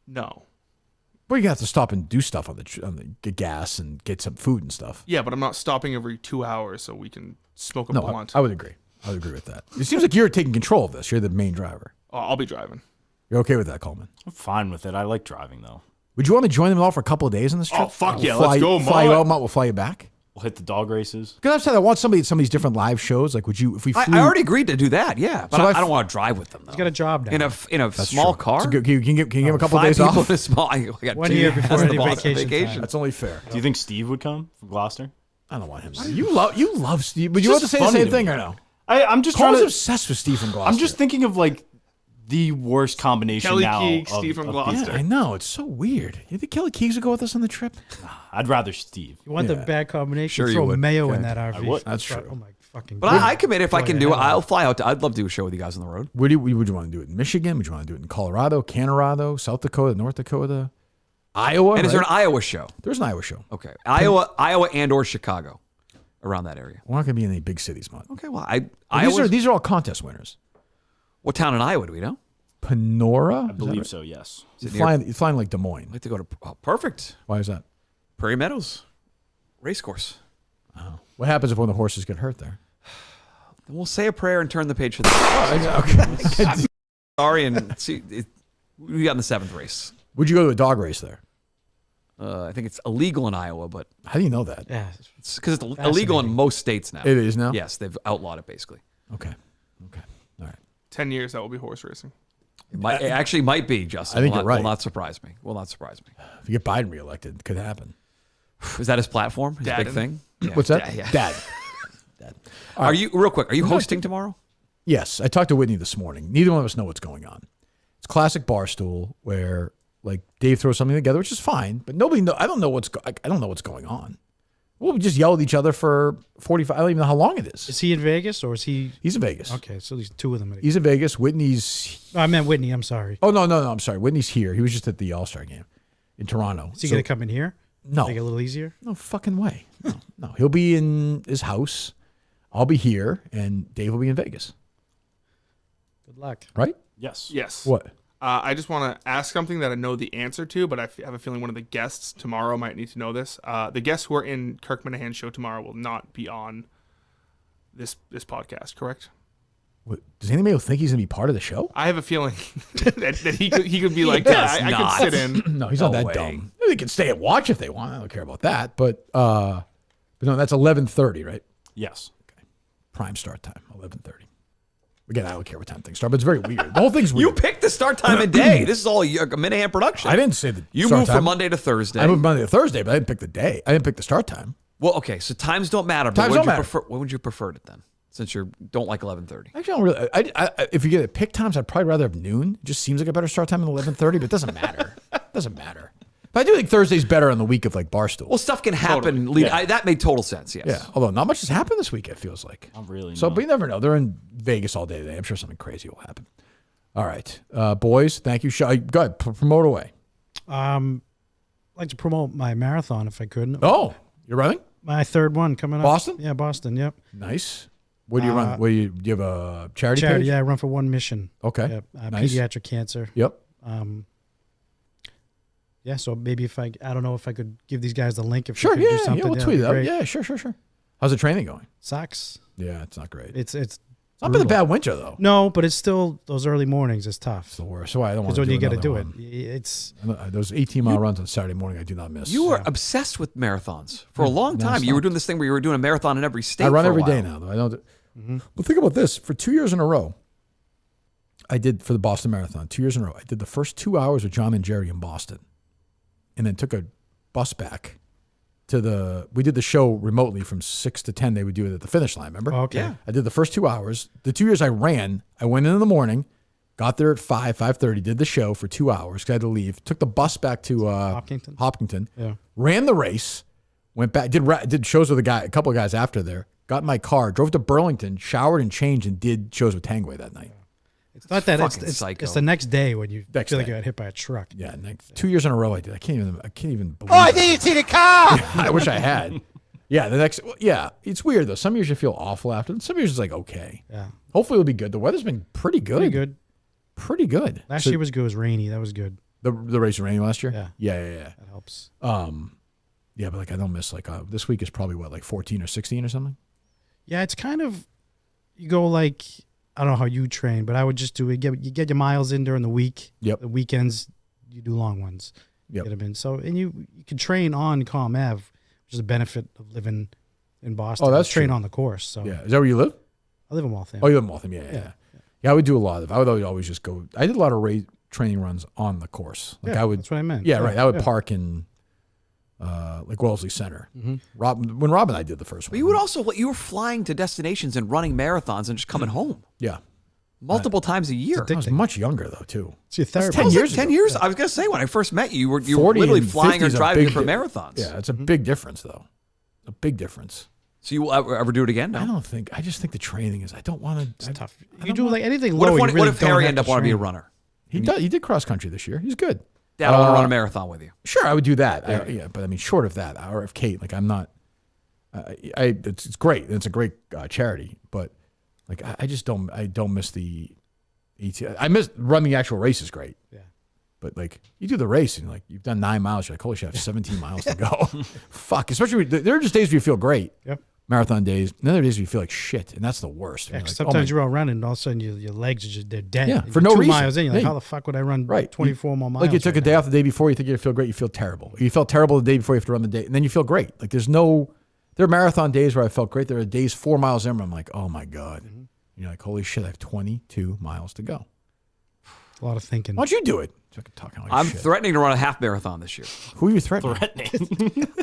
No. Well, you have to stop and do stuff on the gas and get some food and stuff. Yeah, but I'm not stopping every 2 hours so we can smoke a No, blunt. I would agree. I would agree with that. It seems like you're taking control of this. You're the main driver. Oh, I'll be driving. You're okay with that, Coleman? I'm fine with it. I like driving though. Would you want to join them all for a couple of days on this trip? Oh, fuck We'll yeah, fly, let's go, fly you Mike. out, we'll fly you back. We'll hit the dog races. Because I've said I want somebody at some of these different live shows. Like, would you, if we flew? I already agreed to do that. Yeah, but So I if- don't want to drive with them though. He's got a job now. In a That's small true. car. It's a good- can you give him a couple 5 days people off? in a small. I got 1 two- year before that's the any boss vacation time. That's only fair. Do you think Steve would come from Gloucester? I don't want him. You love Steve. Would you Just want to say the funny same to thing me. or no? I'm just Cole's trying to. obsessed with Steve from Gloucester. I'm just thinking of like the worst combination Kelly now. Keegue, of- Steve from of Gloucester. people. I know. It's so weird. You think Kelly Keegs would go with us on the trip? I'd rather Steve. You want Yeah. the bad combination? Sure you Throw would. mayo Okay. in that RV. I would. That's true. Oh my fucking. But I commit if I Boy, can do it. hell. I'll fly out. I'd love to do a show with you guys on the road. Would you want to do it in Michigan? Would you want to do it in Colorado, Colorado, South Dakota, North Dakota, Iowa? And is there an right? Iowa show? There's an Iowa show. Okay, Iowa, and or Chicago, around that area. We're not going to be in any big cities, Mud. Okay, well, These are all contest winners. What town in Iowa do we know? Panora? I believe so. Yes. You're flying like Des Moines. I'd like to go to. Oh, perfect. Why is that? Prairie Meadows, racecourse. Oh. What happens if one of the horses get hurt there? Then we'll say a prayer and turn the page for the. Okay. Sorry, and see, we got in the 7th race. Would you go to a dog race there? I think it's illegal in Iowa, but How do you know that? Yeah. it's because it's illegal in most states now. It is now? Yes, they've outlawed it basically. Okay. All right. 10 years, that will be horse racing. It actually might be, Justin. I think will you're not, right. Will not surprise me. Will not surprise me. If you get Biden reelected, it could happen. Is that his platform? His big Dadden. thing? Yeah. What's that? Yeah. Dad. Are you real quick? Are you hosting tomorrow? Yes, I talked to Whitney this morning. Neither one of us know what's going on. It's classic Barstool where like Dave throws something together, which is fine, but nobody know. I don't know what's going on. We'll just yell at each other for 45. I don't even know how long it is. Is he in Vegas or is he? He's in Vegas. Okay, so there's 2 of them. He's in Vegas. Whitney's. No, I meant Whitney. I'm sorry. Oh no, I'm sorry. Whitney's here. He was just at the All-Star game in Toronto. Is he going to come in here? No. Make it a little easier. No fucking way. No. He'll be in his house. I'll be here, and Dave will be in Vegas. Good luck. Right? Yes. Yes. What? I just want to ask something that I know the answer to, but I have a feeling one of the guests tomorrow might need to know this. The guests who are in Kirk Minahan's show tomorrow will not be on this podcast, correct? What, does anybody think he's gonna be part of the show? I have a feeling that he could be like, does I not. could sit in. No, he's not that way. dumb. They can stay and watch if they want. I don't care about that. But no, that's 11:30, right? Yes. Prime start time, 11:30. Again, I don't care what time things start, but it's very weird. The whole thing's weird. You picked the start time and day. This is all a Minahan production. I didn't say the You start moved time. from Monday to Thursday. I moved Monday to Thursday, but I didn't pick the day. I didn't pick the start time. Well, okay, so times don't matter. But Times what don't would you matter. prefer? What would you prefer it then? Since you don't like 11:30. Actually, I don't really. If you get it pick times, I'd probably rather have noon. It just seems like a better start time than 11:30, but it doesn't matter. Doesn't matter. But I do think Thursday's better on the week of like Barstool. Well, stuff can happen. Totally. Yeah. That made total sense. Yes. Yeah, although not much has happened this week, it feels like. I'm really So, not. but you never know. They're in Vegas all day today. I'm sure something crazy will happen. All right, boys, thank you. Go ahead, promote away. I'd like to promote my marathon if I could. Oh, you're running? My 3rd one coming up. Boston? Yeah, Boston. Yep. Nice. What do you run? What do you have a charity page? Yeah, I run for One Mission. Okay. Yep. Nice. Pediatric cancer. Yep. Yeah, so maybe I don't know if I could give these guys the link. If Sure, we could do yeah, something, we'll that'd tweet be it out. great. Yeah, sure. How's the training going? Sucks. Yeah, it's not great. It's not been a bad winter though. No, but it's still those early mornings is tough. It's the worst. So I don't want to to when you got to another do it. one. It's those 18-mile runs on Saturday morning. I do not miss. You were obsessed with marathons for a long time. You were doing this thing where you were doing a marathon in every state. I run for a every day while. now, though. I don't. Well, think about this. For 2 years in a row, I did for the Boston Marathon. 2 years in a row, I did the first 2 hours with John and Jerry in Boston, and then took a bus back to the. We did the show remotely from 6 to 10. They would do it at the finish line. Remember? Okay. Yeah. I did the first 2 hours. The 2 years I ran, I went in the morning, got there at 5:30, did the show for 2 hours because I had to leave. Took the bus back to Hopkinton. Yeah. Ran the race, went back, did shows with a couple of guys after there. Got in my car, drove to Burlington, showered and changed, and did shows with Tangway that night. It's not that Fucking it's psycho. the next day when you Next feel like day. you got hit by a truck. Yeah, 2 years in a row I did. I can't even believe. Oh, I didn't see the car. I wish I had. Yeah, it's weird though. Some years you feel awful after, and some years it's like okay. Yeah. Hopefully it'll be good. The weather's been pretty good. Pretty good. Last So- year was good. It was rainy. That was good. The race was rainy last year? Yeah. Yeah. That helps. Yeah, but I don't miss this week is probably 14 or 16 or something. Yeah, it's kind of you go like I don't know how you train, but I would just do it. You get your miles in during the week. Yep. The weekends you do long ones. Yep. Get them in. So and you can train on Calm Ave, which is a benefit of living in Boston. Oh, that's train true. on the course. So Yeah. Is that where you live? I live in Waltham. Oh, you live in Waltham. Yeah. I would do a lot of. I would always just go. I did a lot of training runs on the course. Yeah, I would. that's what I meant. Yeah, Yeah, right. I would yeah. park in, Wellesley Center. When Rob and I did the first But one. you were flying to destinations and running marathons and just coming home Yeah. multiple times a year. I was much younger though too. It's your That's therapy. 10 years. 10 ago. years. I was gonna say when I first met you, you were 40 literally and flying 50 or is a driving big for di- marathons. Yeah, it's a big difference though. A big difference. So you will ever do it again? No. I don't think. I just think the training is. I don't want to. It's tough. You do like anything What low. if, you really what if don't Harry have ended up to wanting to be a train. runner? He did cross country this year. He's good. Dad, I want to run a marathon with you. Sure, I would do that. But I mean, short of that, or if Kate, I'm not. It's great. It's a great charity, but I just don't. I don't miss the. I miss running the actual race is great. Yeah. But you do the race and you've done 9 miles. You're like, holy shit, I have 17 miles to go. Fuck. Especially there are just days where you feel great. Yep. Marathon days. And then there are days where you feel like shit, and that's the worst. Yeah, You're 'cause like, oh sometimes my- you're out running, and all of a sudden your legs are just they're dead. Yeah, And for you're no 2 reason. miles in, you're like, Yeah. how the fuck would I run Right. 24 more miles? Like you took a right day now? off the day before, you think you feel great, you feel terrible. You felt terrible the day before you have to run the day, and then you feel great. There are marathon days where I felt great. There are days 4 miles in where I'm like, oh my God. Mm-hmm. You're like, holy shit, I have 22 miles to go. A lot of thinking. Why don't you do it? Talking like I'm shit. threatening to run a half marathon this year. Who are you threatening?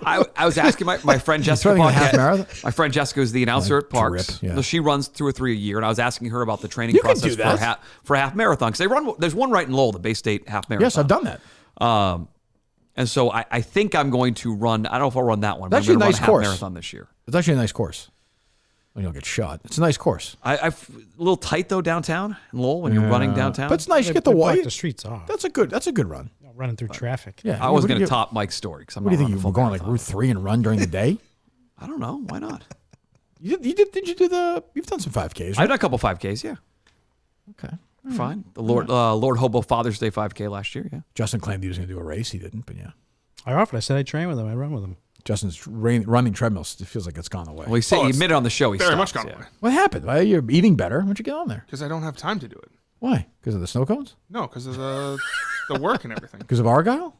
I was asking my friend Jessica. threatening a half Park- marathon? My friend Jessica is the announcer at Parks. drip, yeah. So she runs 2 or 3 a year, and I was asking her about the training You can process do that. for a half marathon because they run. There's one right in Lowell, the Bay State half marathon. Yes, I've done that. And so I think I'm going to run. I don't know if I'll run that one. But That's I'm actually a going nice to run a half course. marathon this year. It's actually a nice course. When you don't get shot. It's a nice course. A little tight though downtown in Lowell when you're running downtown. But it's nice. You get They the block white. the streets off. That's a good run. Running through traffic. Yeah. I was What do going you- to top Mike's story because I'm What do not you think? running a You full were going marathon. Route 3 and run during the day? I don't know. Why not? Did you do you've done some 5Ks, right? I've done a couple 5Ks. Yeah. Okay. Fine. The Lord Hobo Father's Day 5K last year. Yeah. Justin claimed he was going to do a race. He didn't, but yeah. I offered. I said I train with him. I run with him. Justin's running treadmills. It feels like it's gone away. Well, he admitted on the show he very stopped, much gone yeah. away. What happened? Why you're eating better? Why'd you get on there? Because I don't have time to do it. Why? Because of the snow cones? No, because of the work and everything. Because of Argyle?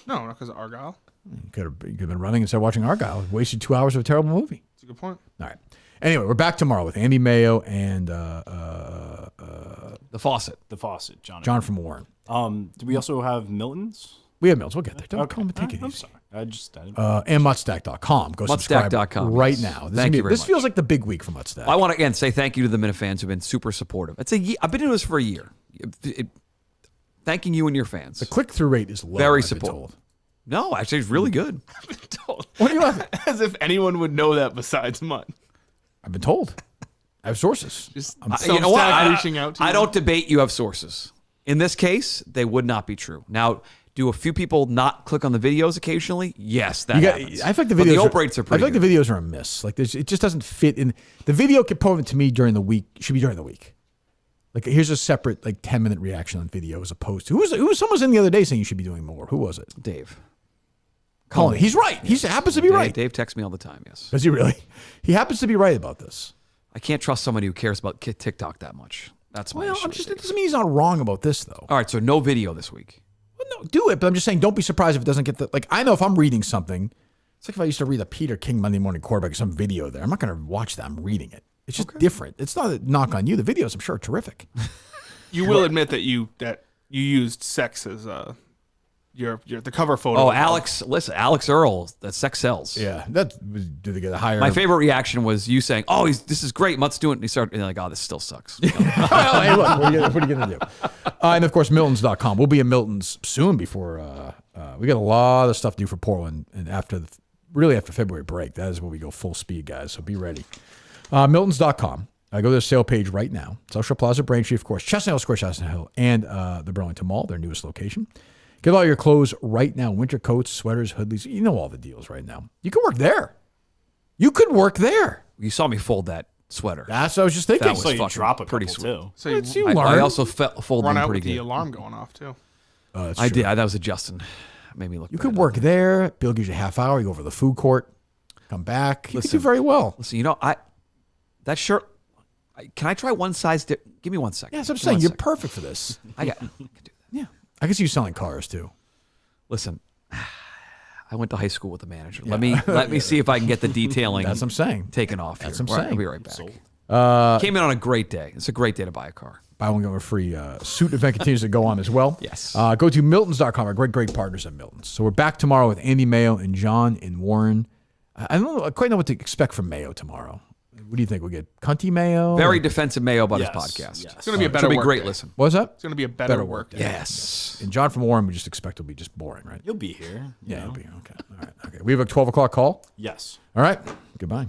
No, not because of Argyle. You could have been running instead of watching Argyle. Wasted 2 hours of a terrible movie. That's a good point. All right. Anyway, we're back tomorrow with Andy Mayo and The Fawcett. The Fawcett, John from Warren. Do we also have Milton's? We have Mills. We'll get there. Don't Okay. come and take it I'm easy. sorry. I didn't- And muttstack.com. Go subscribe Muttstack.com, right yes. now. Thank you very This much. feels like the big week for Muttstack. I want to again say thank you to the Minute fans who've been super supportive. I've been doing this for a year. Thanking you and your fans. The click-through rate is low. Very I've been supportive. told. No, actually, it's really good. What are you laughing? As if anyone would know that besides Mutt. I've been told. I have sources. Just You know what? reaching out to I you. don't debate you have sources. In this case, they would not be true. Now, Do a few people not click on the videos occasionally? Yes, that happens. I feel like the But videos. the open rates are pretty I feel like the videos are a miss. Like it just doesn't fit in. The video component to me during the week should be during the week. Like here's a separate 10-minute reaction on video as opposed to who someone was in the other day saying you should be doing more. Who was it? Dave. Colin. He's right. He happens to be right. Dave texts me all the time, yes. Does he really? He happens to be right about this. I can't trust somebody who cares about TikTok that much. That's my issue. It doesn't mean he's not wrong about this, though. All right, so no video this week. Well, no, do it. But I'm just saying, don't be surprised if it doesn't get the... I know if I'm reading something, it's like if I used to read a Peter King Monday Morning Quarterback, some video there. I'm not going to watch that. I'm reading it. It's just different. It's not a knock on you. The videos, I'm sure, are terrific. You will admit that you used sex as the cover photo. Oh, Alex Earl, that sex sells. Yeah, do they get a higher? My favorite reaction was you saying, "Oh, this is great, Mutt's doing it." And he started like, "Oh, this still sucks." Hey, look, what are you going to do? And of course, Miltons.com. We'll be at Milton's soon. Before we got a lot of stuff to do for Portland, and after February break, that is when we go full speed, guys. So be ready. Miltons.com. Go to the sale page right now. Social Plaza, Braintree, of course, Chestnut Hill Square, Chestnut Hill, and the Burlington Mall, their newest location. Get all your clothes right now. Winter coats, sweaters, hoodies. You know all the deals right now. You can work there. You could work there. You saw me fold that sweater. That's what I was just thinking. That was fucking drop a pretty couple, sweet. too. So I also folded run them out pretty with the good. alarm going off too. I did. That was a Justin. Made me look. You bad. could work there. Bill gives you a half hour. You go over to the food court. Come back. You could do very well. Listen, that shirt. Can I try one size? Give me 1 second. Yeah, that's what I'm saying. You're perfect for this. I can do that. Yeah. I can see you selling cars too. Listen, I went to high school with the manager. Let me see if I can get the detailing. That's what I'm saying. Taken off. That's here. what I'm saying. I'll be right back. Came in on a great day. It's a great day to buy a car. Buy one, get one free. Suit event continues to go on as well. Yes. Go to Miltons.com. Our great partners at Miltons. So we're back tomorrow with Andy Mayo and John and Warren. I don't quite know what to expect from Mayo tomorrow. What do you think? We'll get Cunty Mayo? Very defensive Mayo about his podcast. It's going to be a better It'll be work great day. listen. What's that? It's going to be a better work day. Yes. And John from Warren, we just expect will be just boring, right? You'll be here. Yeah, you'll be. Okay. All right. Okay. We have a 12 o'clock call? Yes. All right. Goodbye.